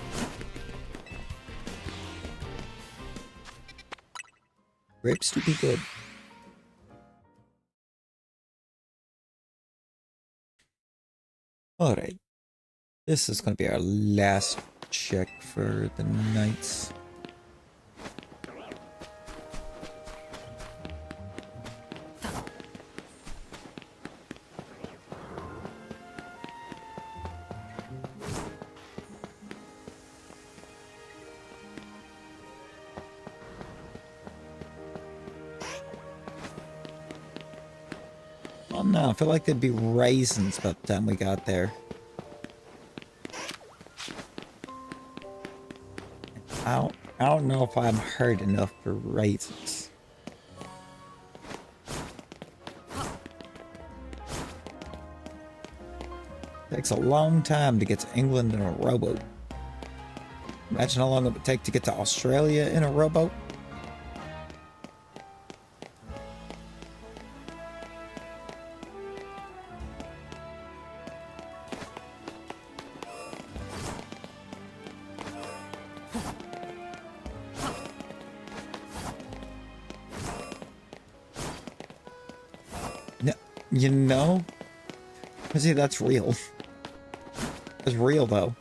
Grapes to be good. Alright. This is going to be our last check for the nights. No, I feel like there'd be raisins by the time we got there. I don't know if I'm hurt enough for raisins. Takes a long time to get to England in a rowboat. Imagine how long it would take to get to Australia in a rowboat. You know? See, that's real. That's real, though.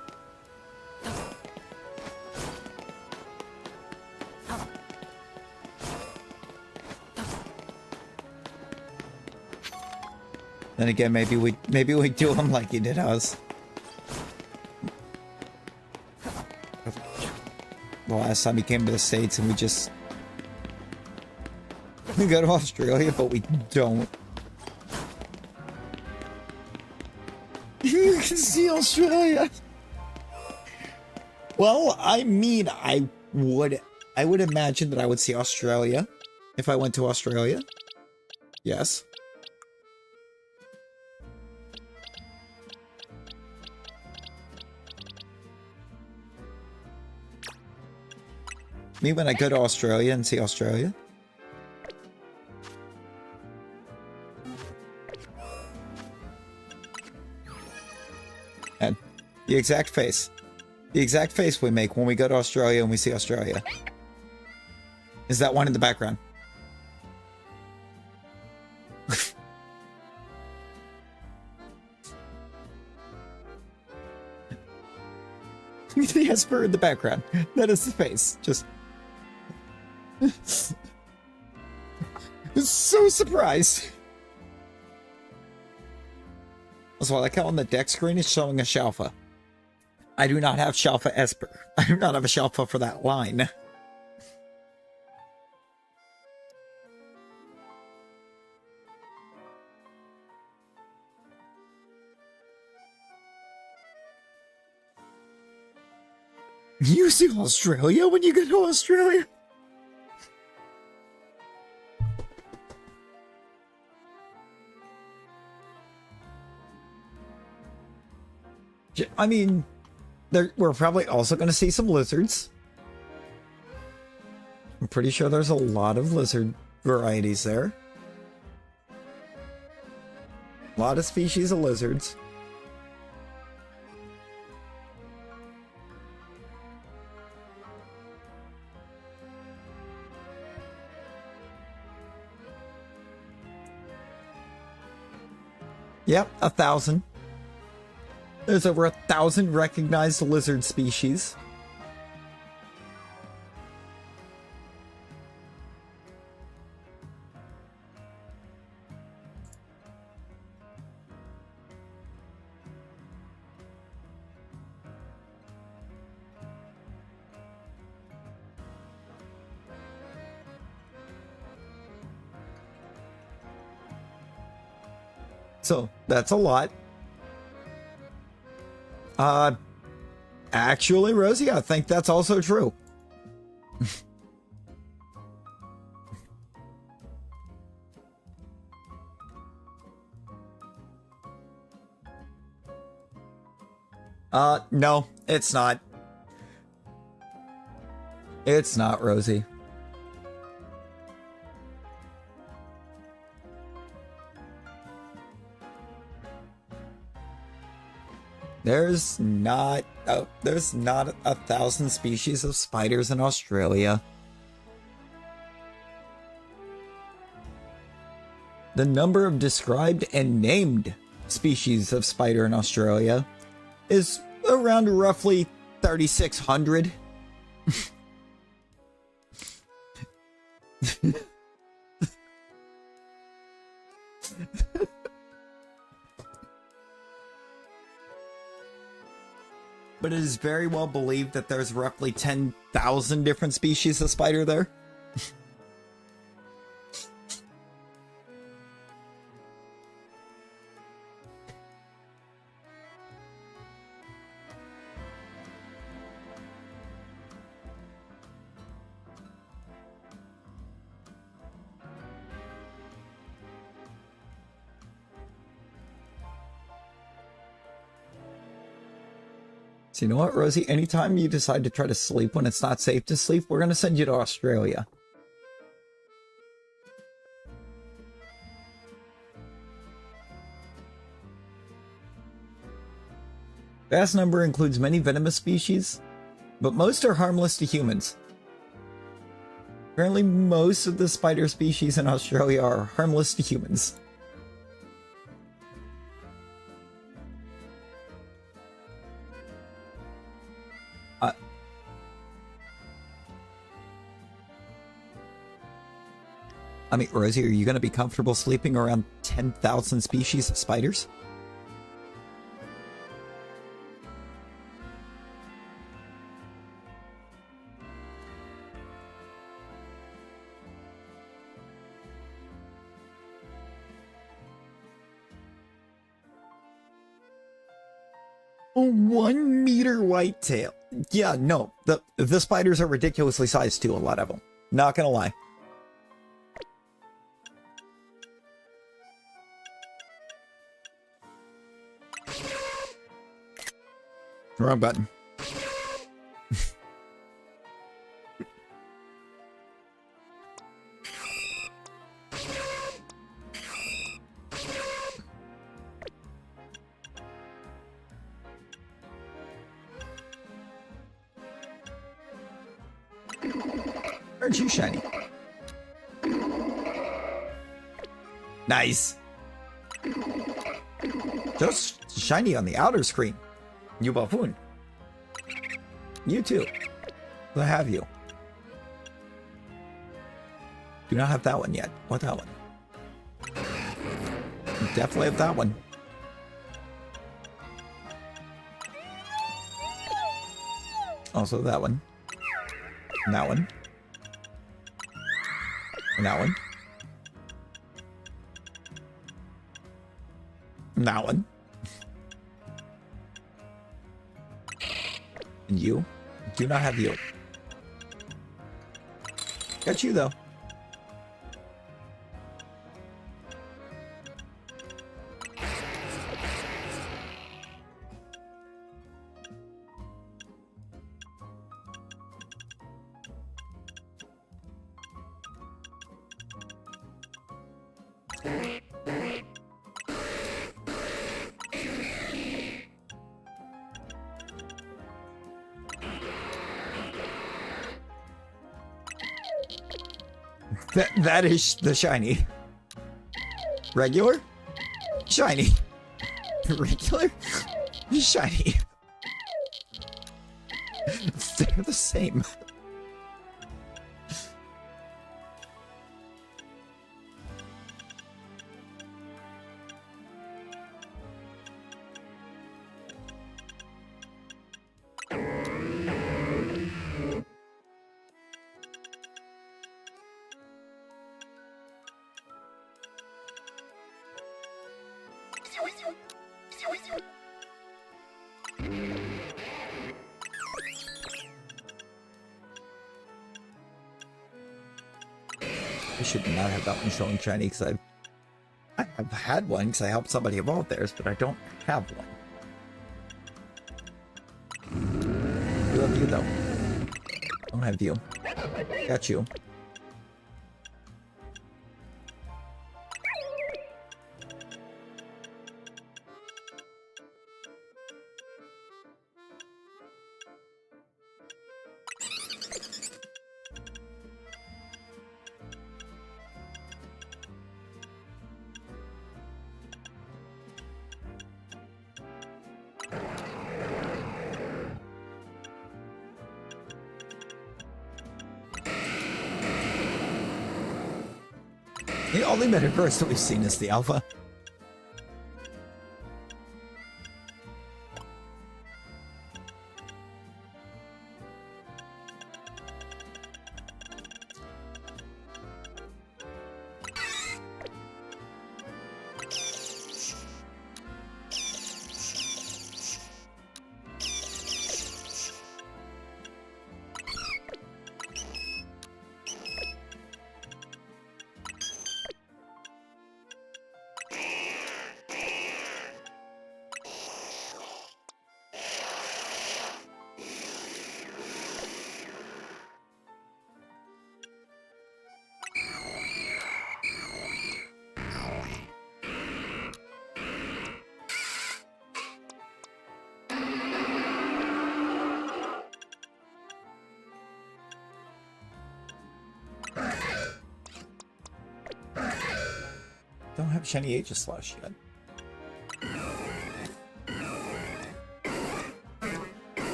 Then again, maybe we do them like you did us. The last time he came to the States and we go to Australia, but we don't. You can see Australia. Well, I mean, I would imagine that I would see Australia if I went to Australia. Yes. Me when I go to Australia and see Australia. And the exact face we make when we go to Australia and we see Australia is that one in the background. The Esper in the background. That is the face. Just so surprised. So what I like on the deck screen is showing a Shalfa. I do not have Shalfa Esper. I do not have a Shalfa for that line. You see Australia when you get to Australia? I mean, we're probably also going to see some lizards. I'm pretty sure there's a lot of lizard varieties there. A lot of species of lizards. Yep, 1,000. There's over 1,000 recognized lizard species. So, that's a lot. Actually, Rosie, I think that's also true. No, it's not. It's not, Rosie. There's not 1,000 species of spiders in Australia. The number of described and named species of spider in Australia is around roughly 3,600. But it is very well believed that there's roughly 10,000 different species of spider there. So you know what, Rosie? Anytime you decide to try to sleep when it's not safe to sleep, we're going to send you to Australia. Vast number includes many venomous species, but most are harmless to humans. Apparently, most of the spider species in Australia are harmless to humans. I mean, Rosie, are you going to be comfortable sleeping around 10,000 species of spiders? A 1 meter whitetail. Yeah, no, the spiders are ridiculously sized too, a lot of them. Not gonna lie. Wrong button. Aren't you shiny? Nice. Just shiny on the outer screen. You buffoon. You too. I have you. Do not have that one yet. What that one? You definitely have that one. Also that one. And that one. And that one. And that one. And you. Do not have you. Got you though. That is the shiny. Regular? Shiny. Regular? Shiny. They're the same. I should not have that one showing shiny because I've had one because I helped somebody evolve theirs, but I don't have one. I do have you though. I don't have you. Got you. The only Metagross that we've seen is the alpha. Don't have shiny Aegislash yet.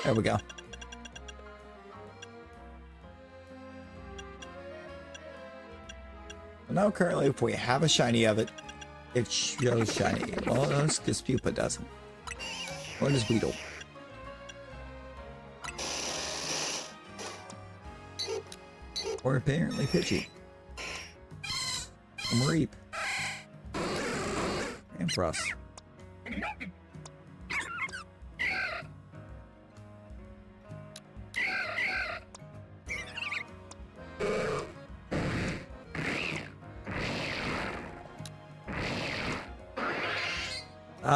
There we go. Now currently if we have a shiny of it, it shows shiny. Well, this Pupa doesn't. Or does Weedle? Or apparently Pidgey. And Mareep. And Frost.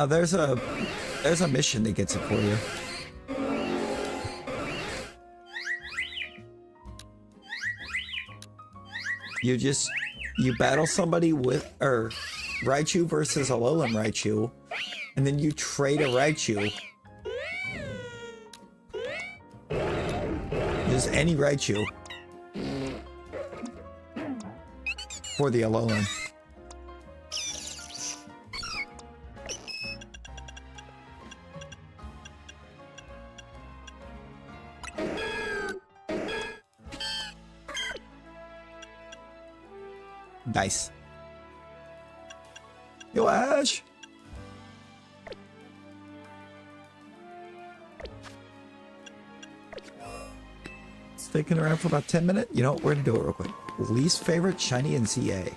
There's a mission that gets it for you. You battle somebody with, or Raichu versus Alolan Raichu, and then you trade a Raichu. Just any Raichu for the Alolan. Nice. Yo, Ash! Sticking around for about 10 minutes? You know what? We're gonna do it real quick. Least favorite shiny in CA?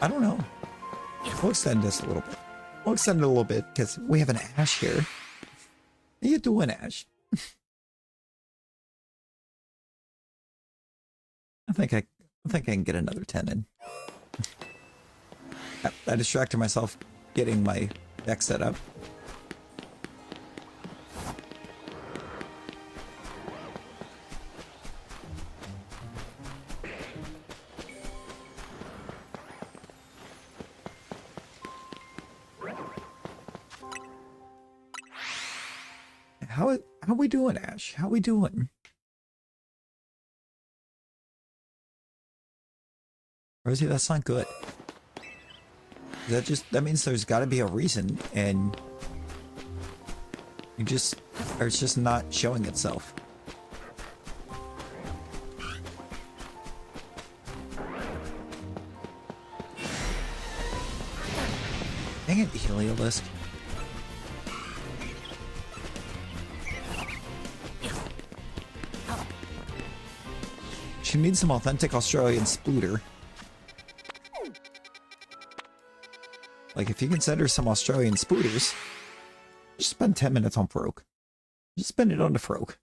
I don't know. We'll extend this a little bit. We'll extend it a little bit because we have an Ash here. How you doing, Ash? I think I can get another 10 in. I distracted myself getting my deck set up. How we doing, Ash? How we doing? Rosie, that's not good. That means there's got to be a reason, and it's just not showing itself. Dang it, Heliolisk. She needs some authentic Australian splooter. Like, if you can send her some Australian spooters, just spend 10 minutes on Froak. Just spend it on the Froak.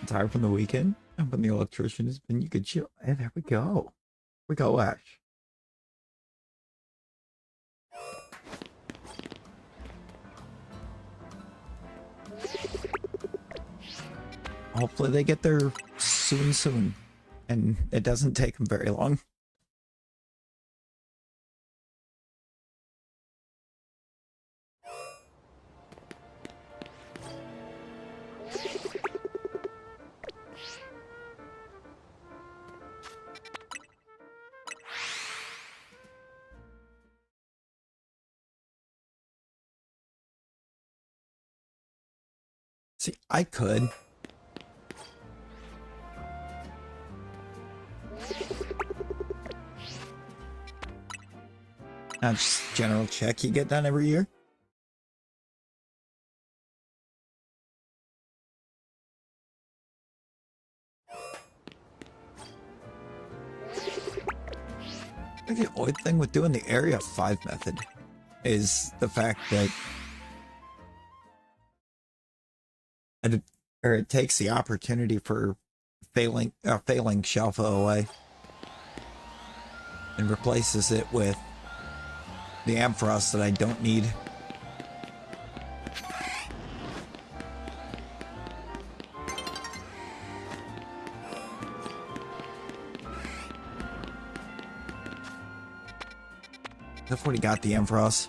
Tired from the weekend? And when the electrician has been, you could chill. And there we go. We go, Ash. Hopefully they get there soon. And it doesn't take them very long. See, I could. That's just general check you get done every year. I think the only thing with doing the Area 5 method is the fact that it takes the opportunity for failing Shalfa away and replaces it with the Ampharos that I don't need. I've already got the Ampharos.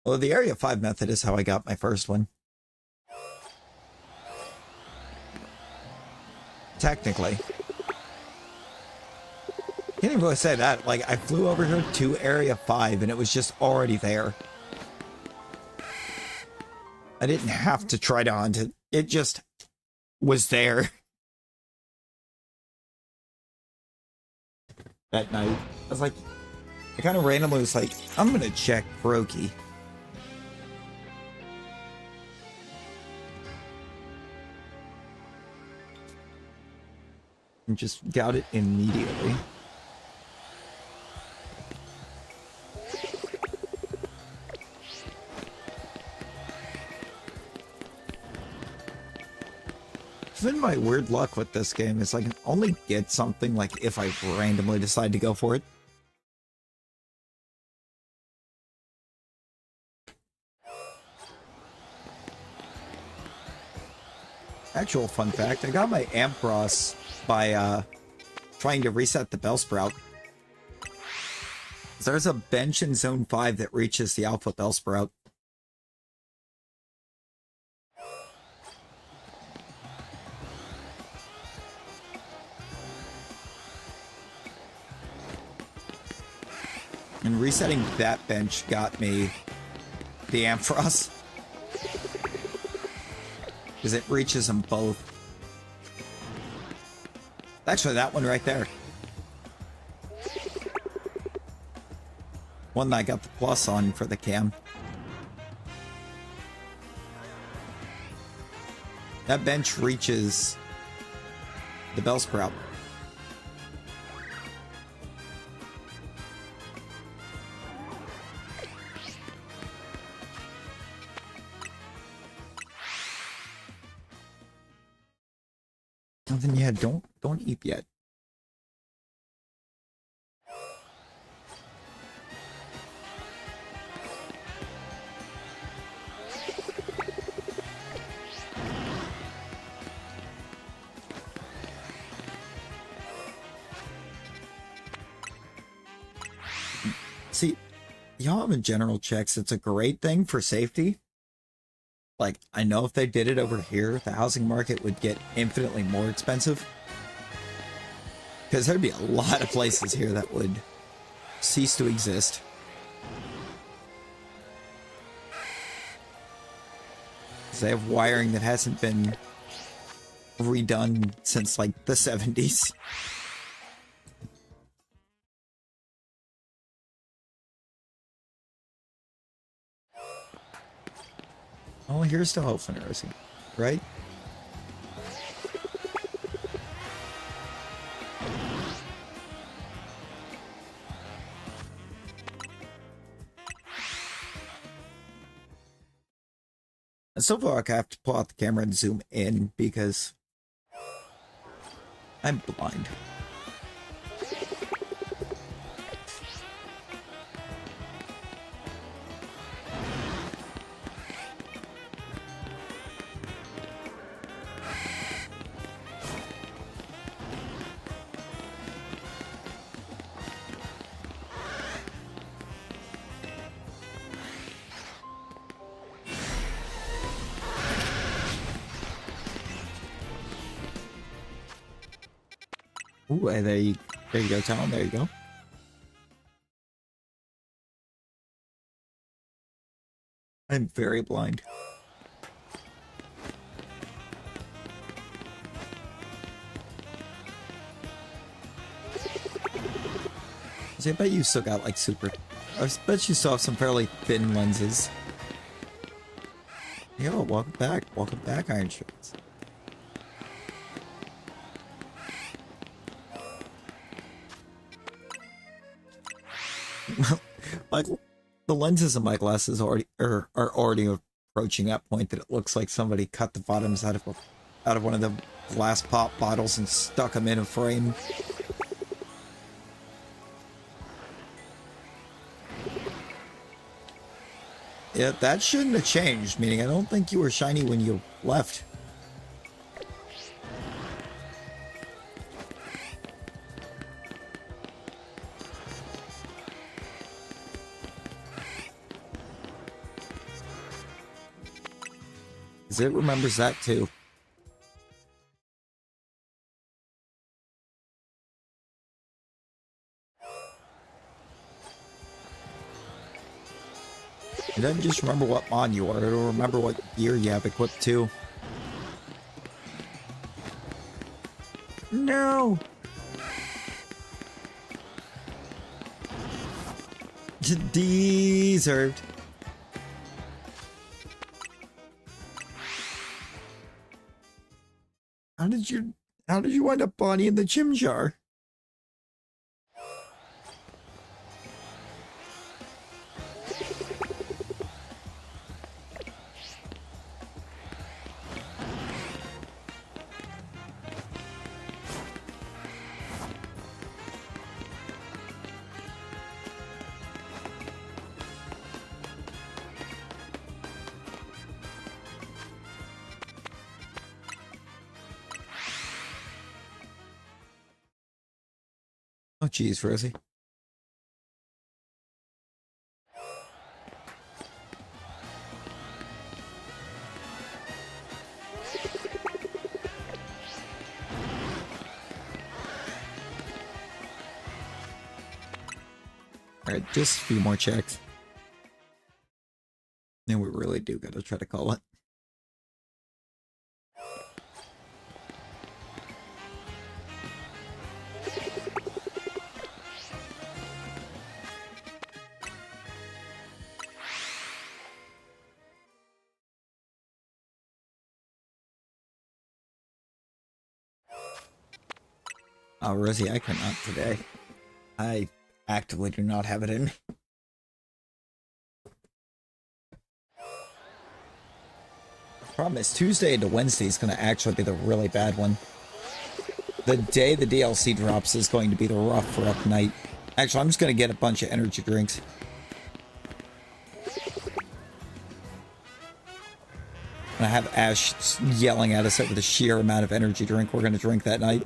Well, the Area 5 method is how I got my first one. Technically. Can't even really say that. Like, I flew over here to Area 5 and it was just already there. I didn't have to try to hunt it. It just was there. That night, I was like, I kind of randomly was like, I'm gonna check Froakie. And just got it immediately. It's been my weird luck with this game is I can only get something like if I randomly decide to go for it. Actual fun fact, I got my Ampharos by trying to reset the Bellsprout. There's a bench in Zone 5 that reaches the Alpha Bellsprout. And resetting that bench got me the Ampharos. Because it reaches them both. Actually, that one right there. One that I got the plus on for the cam. That bench reaches the Bellsprout. Nothing yet. Don't eat yet. See, y'all having general checks, it's a great thing for safety. Like, I know if they did it over here, the housing market would get infinitely more expensive. Because there'd be a lot of places here that would cease to exist. Because they have wiring that hasn't been redone since, like, the 70s. Oh, here's the Hofen, right? And so far, I have to pull out the camera and zoom in because I'm blind. Ooh, there you go, Talon. There you go. I'm very blind. See, I bet you still got like super. I bet you still have some fairly thin lenses. Yo, welcome back. Welcome back, Iron Shirts. Like, the lenses of my glasses are already approaching that point that it looks like somebody cut the bottoms out of one of the glass pop bottles and stuck them in a frame. Yeah, that shouldn't have changed, meaning I don't think you were shiny when you left. Because it remembers that too. It doesn't just remember what mod you are, it'll remember what gear you have equipped too. No! Deserved. How did you wind up Bonnie in the gym jar? Oh, geez, Rosie. Alright, just a few more checks. Then we really do gotta try to call it. Oh, Rosie, I cannot today. I actively do not have it in me. Problem is, Tuesday to Wednesday is going to actually be the really bad one. The day the DLC drops is going to be the rough night. Actually, I'm just going to get a bunch of energy drinks. And I have Ash yelling at us over the sheer amount of energy drink we're going to drink that night.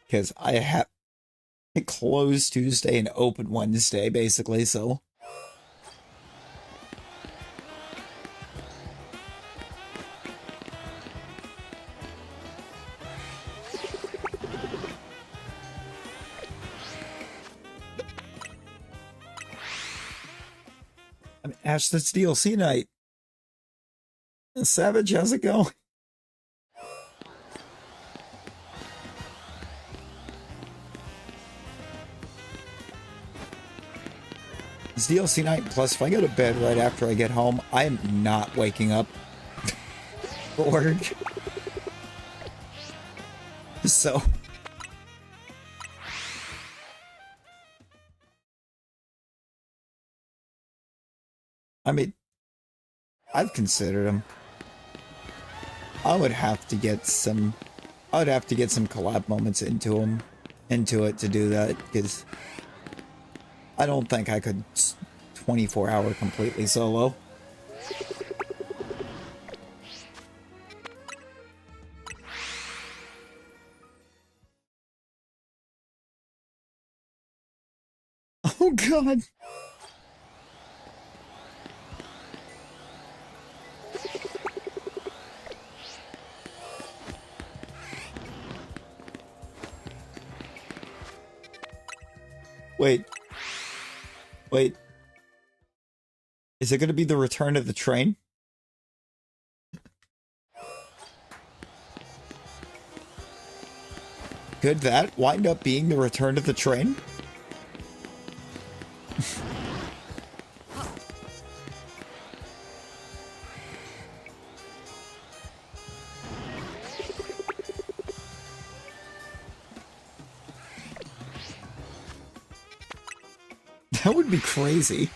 Because I have it closed Tuesday and open Wednesday, basically, so. I mean, Ash, that's DLC night. Savage, how's it going? It's DLC night, plus if I go to bed right after I get home, I am not waking up for work. So... I mean, I've considered them. I would have to get some collab moments into it to do that, because I don't think I could 24-hour completely solo. Oh god. Wait. Is it going to be the return of the train? Could that wind up being the return of the train? That would be crazy.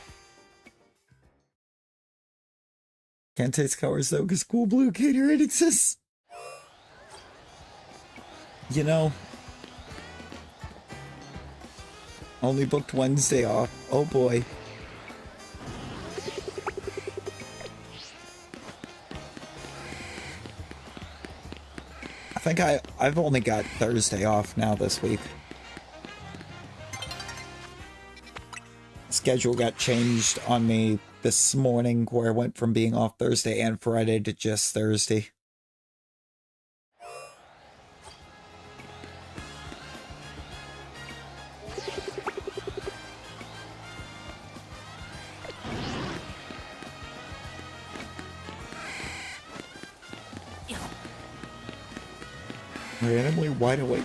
Can't taste colors though, because Cool Blue Gatorade exists. You know, only booked Wednesday off. Oh boy. I think I've only got Thursday off now this week. Schedule got changed on me this morning, where I went from being off Thursday and Friday to just Thursday. Randomly wide awake.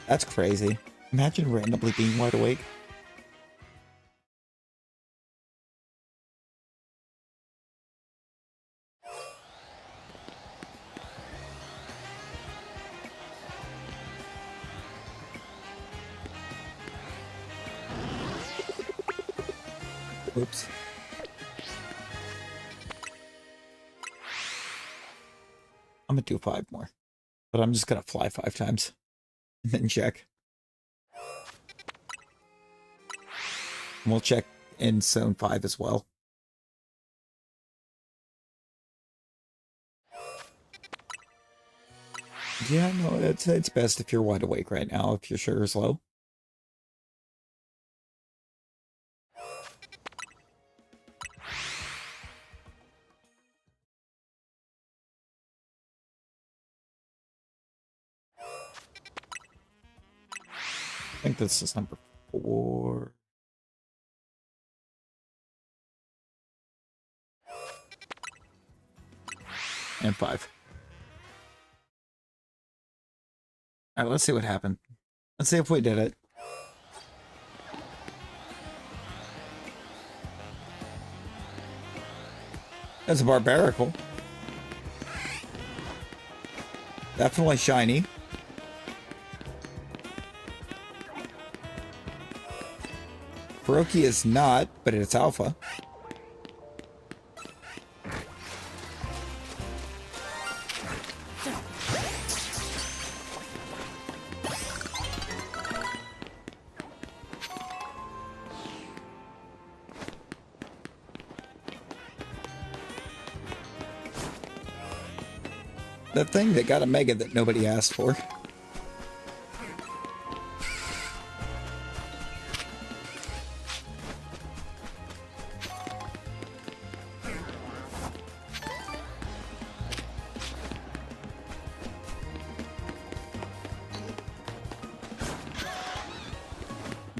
That's crazy. Imagine randomly being wide awake. Oops. I'm gonna do 5 more. But I'm just gonna fly 5 times. And then check. And we'll check in Zone 5 as well. Yeah, no, it's best if you're wide awake right now, if your sugar's low. think this is number 4. And 5. Alright, let's see what happened. Let's see if we did it. That's a Barbarical. Definitely shiny. Paroki is not, but it's alpha. The thing that got a mega that nobody asked for.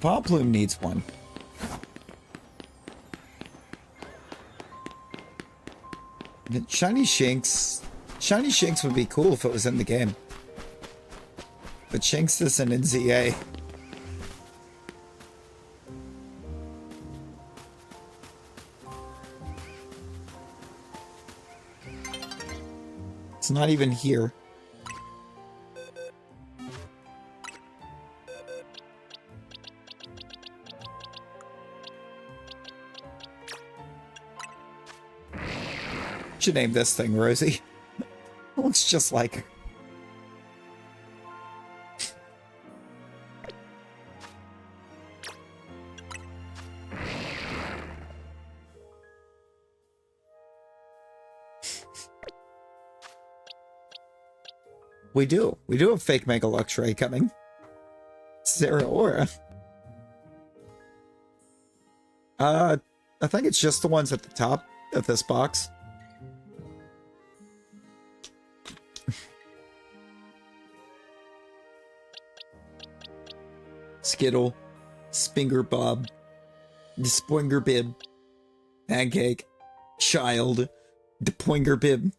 Poplume needs one. Shiny Shinx. Shiny Shinx would be cool if it was in the game. But Shinx isn't in ZA. It's not even here. Should name this thing Rosie. Looks just like her. We do. We do have fake Mega Luxray coming. Zeraora. I think it's just the ones at the top of this box. Skittle, Spinger Bob, Spoinger Bib, Pancake, Child, Depoinger Bib.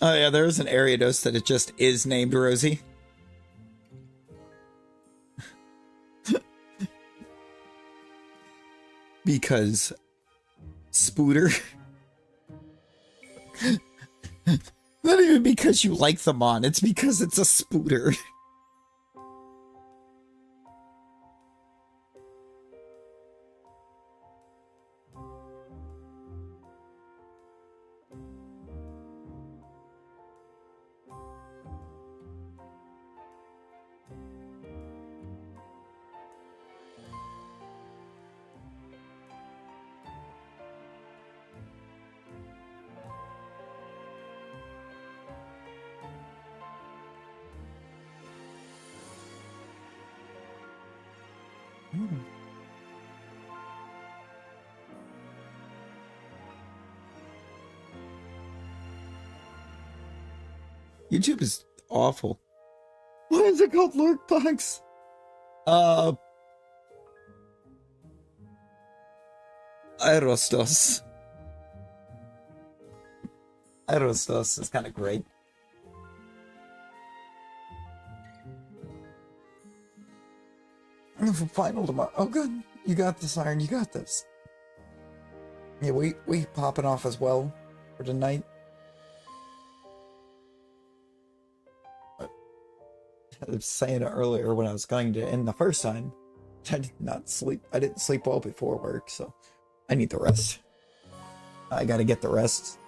Oh yeah, there is an Ariados that it just is named Rosie. Because Spooter. Not even because you like the Mon, it's because it's a Spooter. YouTube is awful. Why is it called Lurkbox? Aerostos. Aerostos is kind of great. For final tomorrow. Oh, good. You got this, Iron. You got this. Yeah, we popping off as well for tonight. I was saying it earlier when I was going to end the first time. I did not sleep. I didn't sleep well before work, so I need the rest. I gotta get the rest.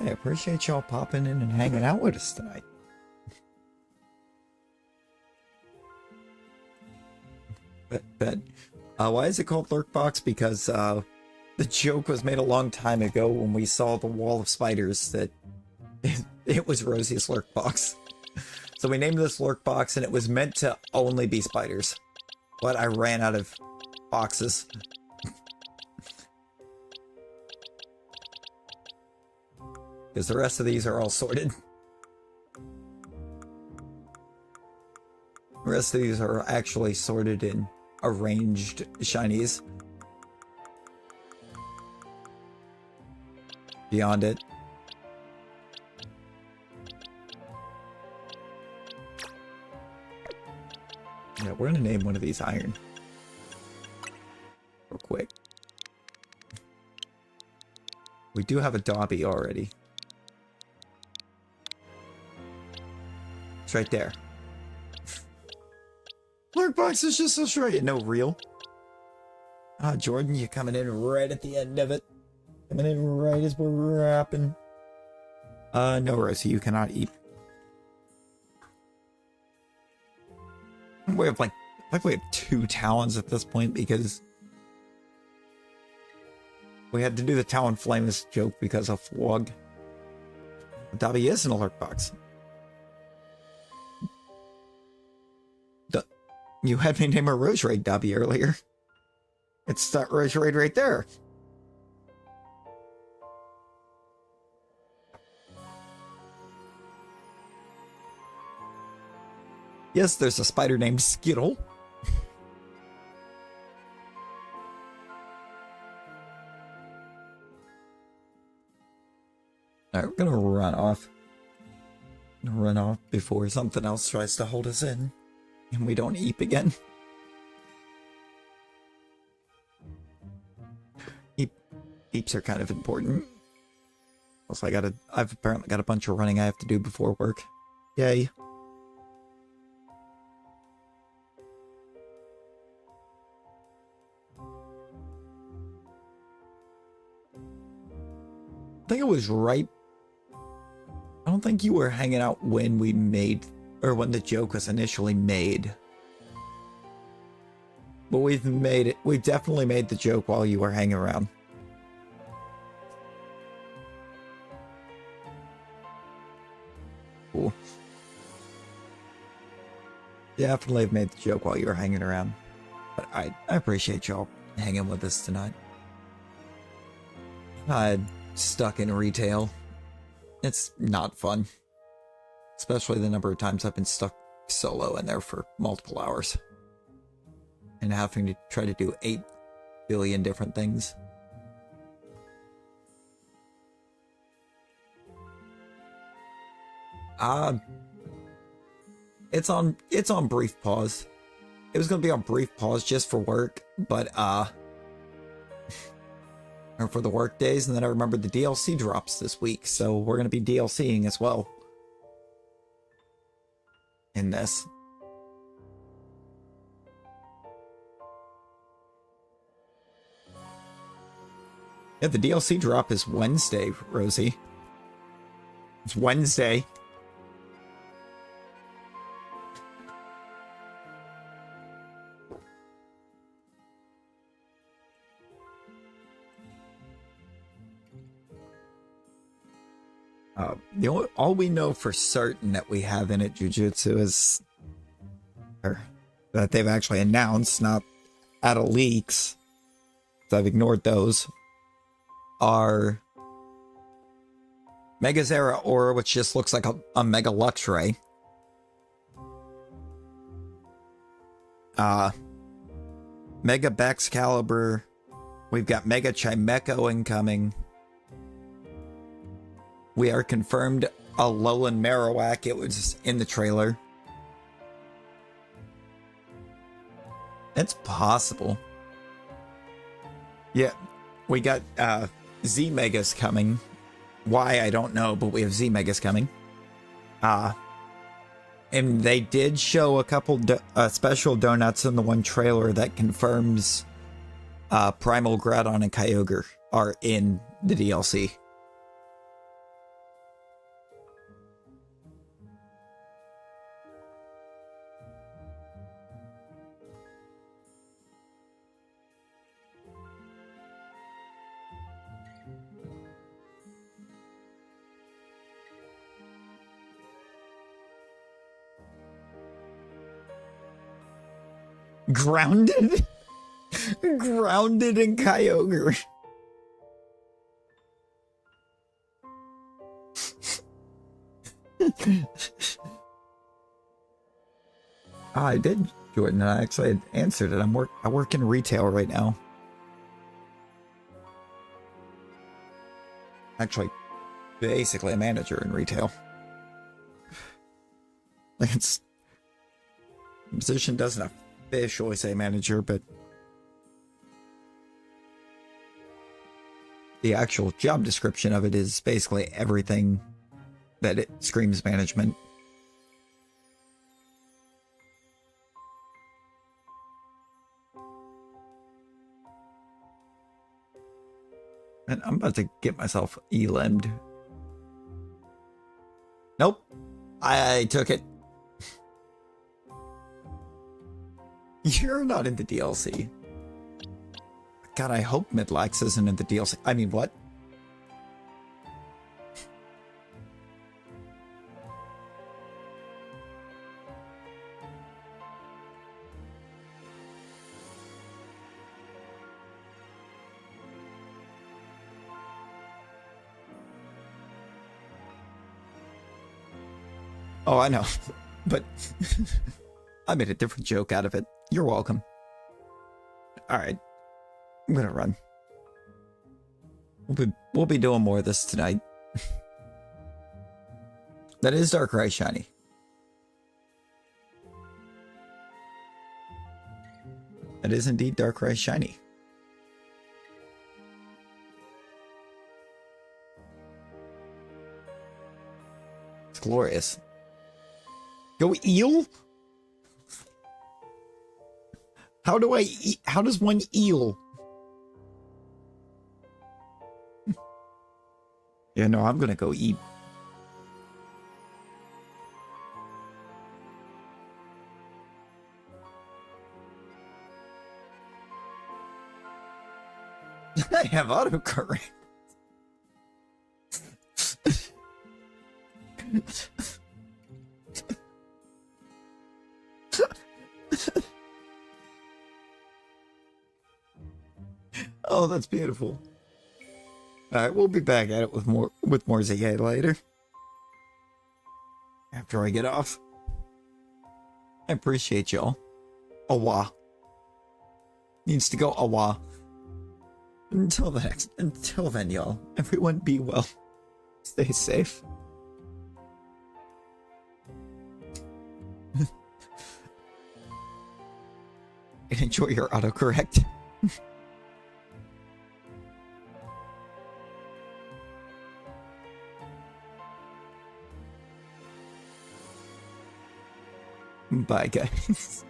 I appreciate y'all popping in and hanging out with us tonight. But Why is it called Lurkbox? Because the joke was made a long time ago when we saw the wall of spiders that it was Rosie's Lurkbox. So we named this Lurkbox, and it was meant to only be spiders. But I ran out of boxes. Because the rest of these are all sorted. The rest of these are actually sorted in arranged shinies. Beyond it. Yeah, we're gonna name one of these Iron. Real quick. We do have a Dobby already. It's right there. Lurkbox is just so straight. No, real. Ah, Jordan, you're coming in right at the end of it. Coming in right as we're wrapping. No, Rosie, you cannot eat. We have we have 2 talons at this point because we had to do the Talonflamus joke because of Flog. Dobby is an alert box. You had me name a Roserade Dobby earlier. It's that Roserade right there. Yes, there's a spider named Skittle. Alright, we're gonna run off. Run off before something else tries to hold us in. And we don't eep again. Eeps are kind of important. Also, I've apparently got a bunch of running I have to do before work. Yay. I think it was right. I don't think you were hanging out when we made, or when the joke was initially made. But we've made it. We've definitely made the joke while you were hanging around. Cool. Definitely have made the joke while you were hanging around. But I appreciate y'all hanging with us tonight. I'm stuck in retail. It's not fun. Especially the number of times I've been stuck solo in there for multiple hours. And having to try to do 8 billion different things. It's on brief pause. It was gonna be on brief pause just for work, but or for the work days, and then I remembered the DLC drops this week, so we're gonna be DLCing as well in this. Yeah, the DLC drop is Wednesday, Rosie. It's Wednesday. All we know for certain that we have in it Jujutsu is, or that they've actually announced, not out of leaks, so I've ignored those, are Mega Zera Aura, which just looks like a Mega Luxray. Mega Baxcalibur. We've got Mega Chimecho incoming. We are confirmed a Alolan Marowak. It was in the trailer. It's possible. Yeah, we got Z Megas coming. Why, I don't know, but we have Z Megas coming. And they did show a couple special donuts in the one trailer that confirms Primal Groudon and Kyogre are in the DLC. Grounded? Grounded in Kyogre. I did, Jordan. I actually had answered it. I work in retail right now. Actually, basically a manager in retail. Like it's the position doesn't officially say manager, but the actual job description of it is basically everything that it screams management. And I'm about to get myself elimed. Nope. I took it. You're not in the DLC. God, I hope Midlax isn't in the DLC. I mean, what? Oh, I know. But I made a different joke out of it. You're welcome. Alright. I'm gonna run. We'll be doing more of this tonight. That is Darkrai Shiny. That is indeed Darkrai Shiny. It's glorious. Go eel? How do I eat? How does one eel? Yeah, no, I'm gonna go eat. I have autocorrect. Oh, that's beautiful. All right, we'll be back at it with more ZA later. After I get off. I appreciate y'all. Awa. Needs to go awa. Until then, y'all. Everyone be well. Stay safe. And enjoy your autocorrect. Bye, guys.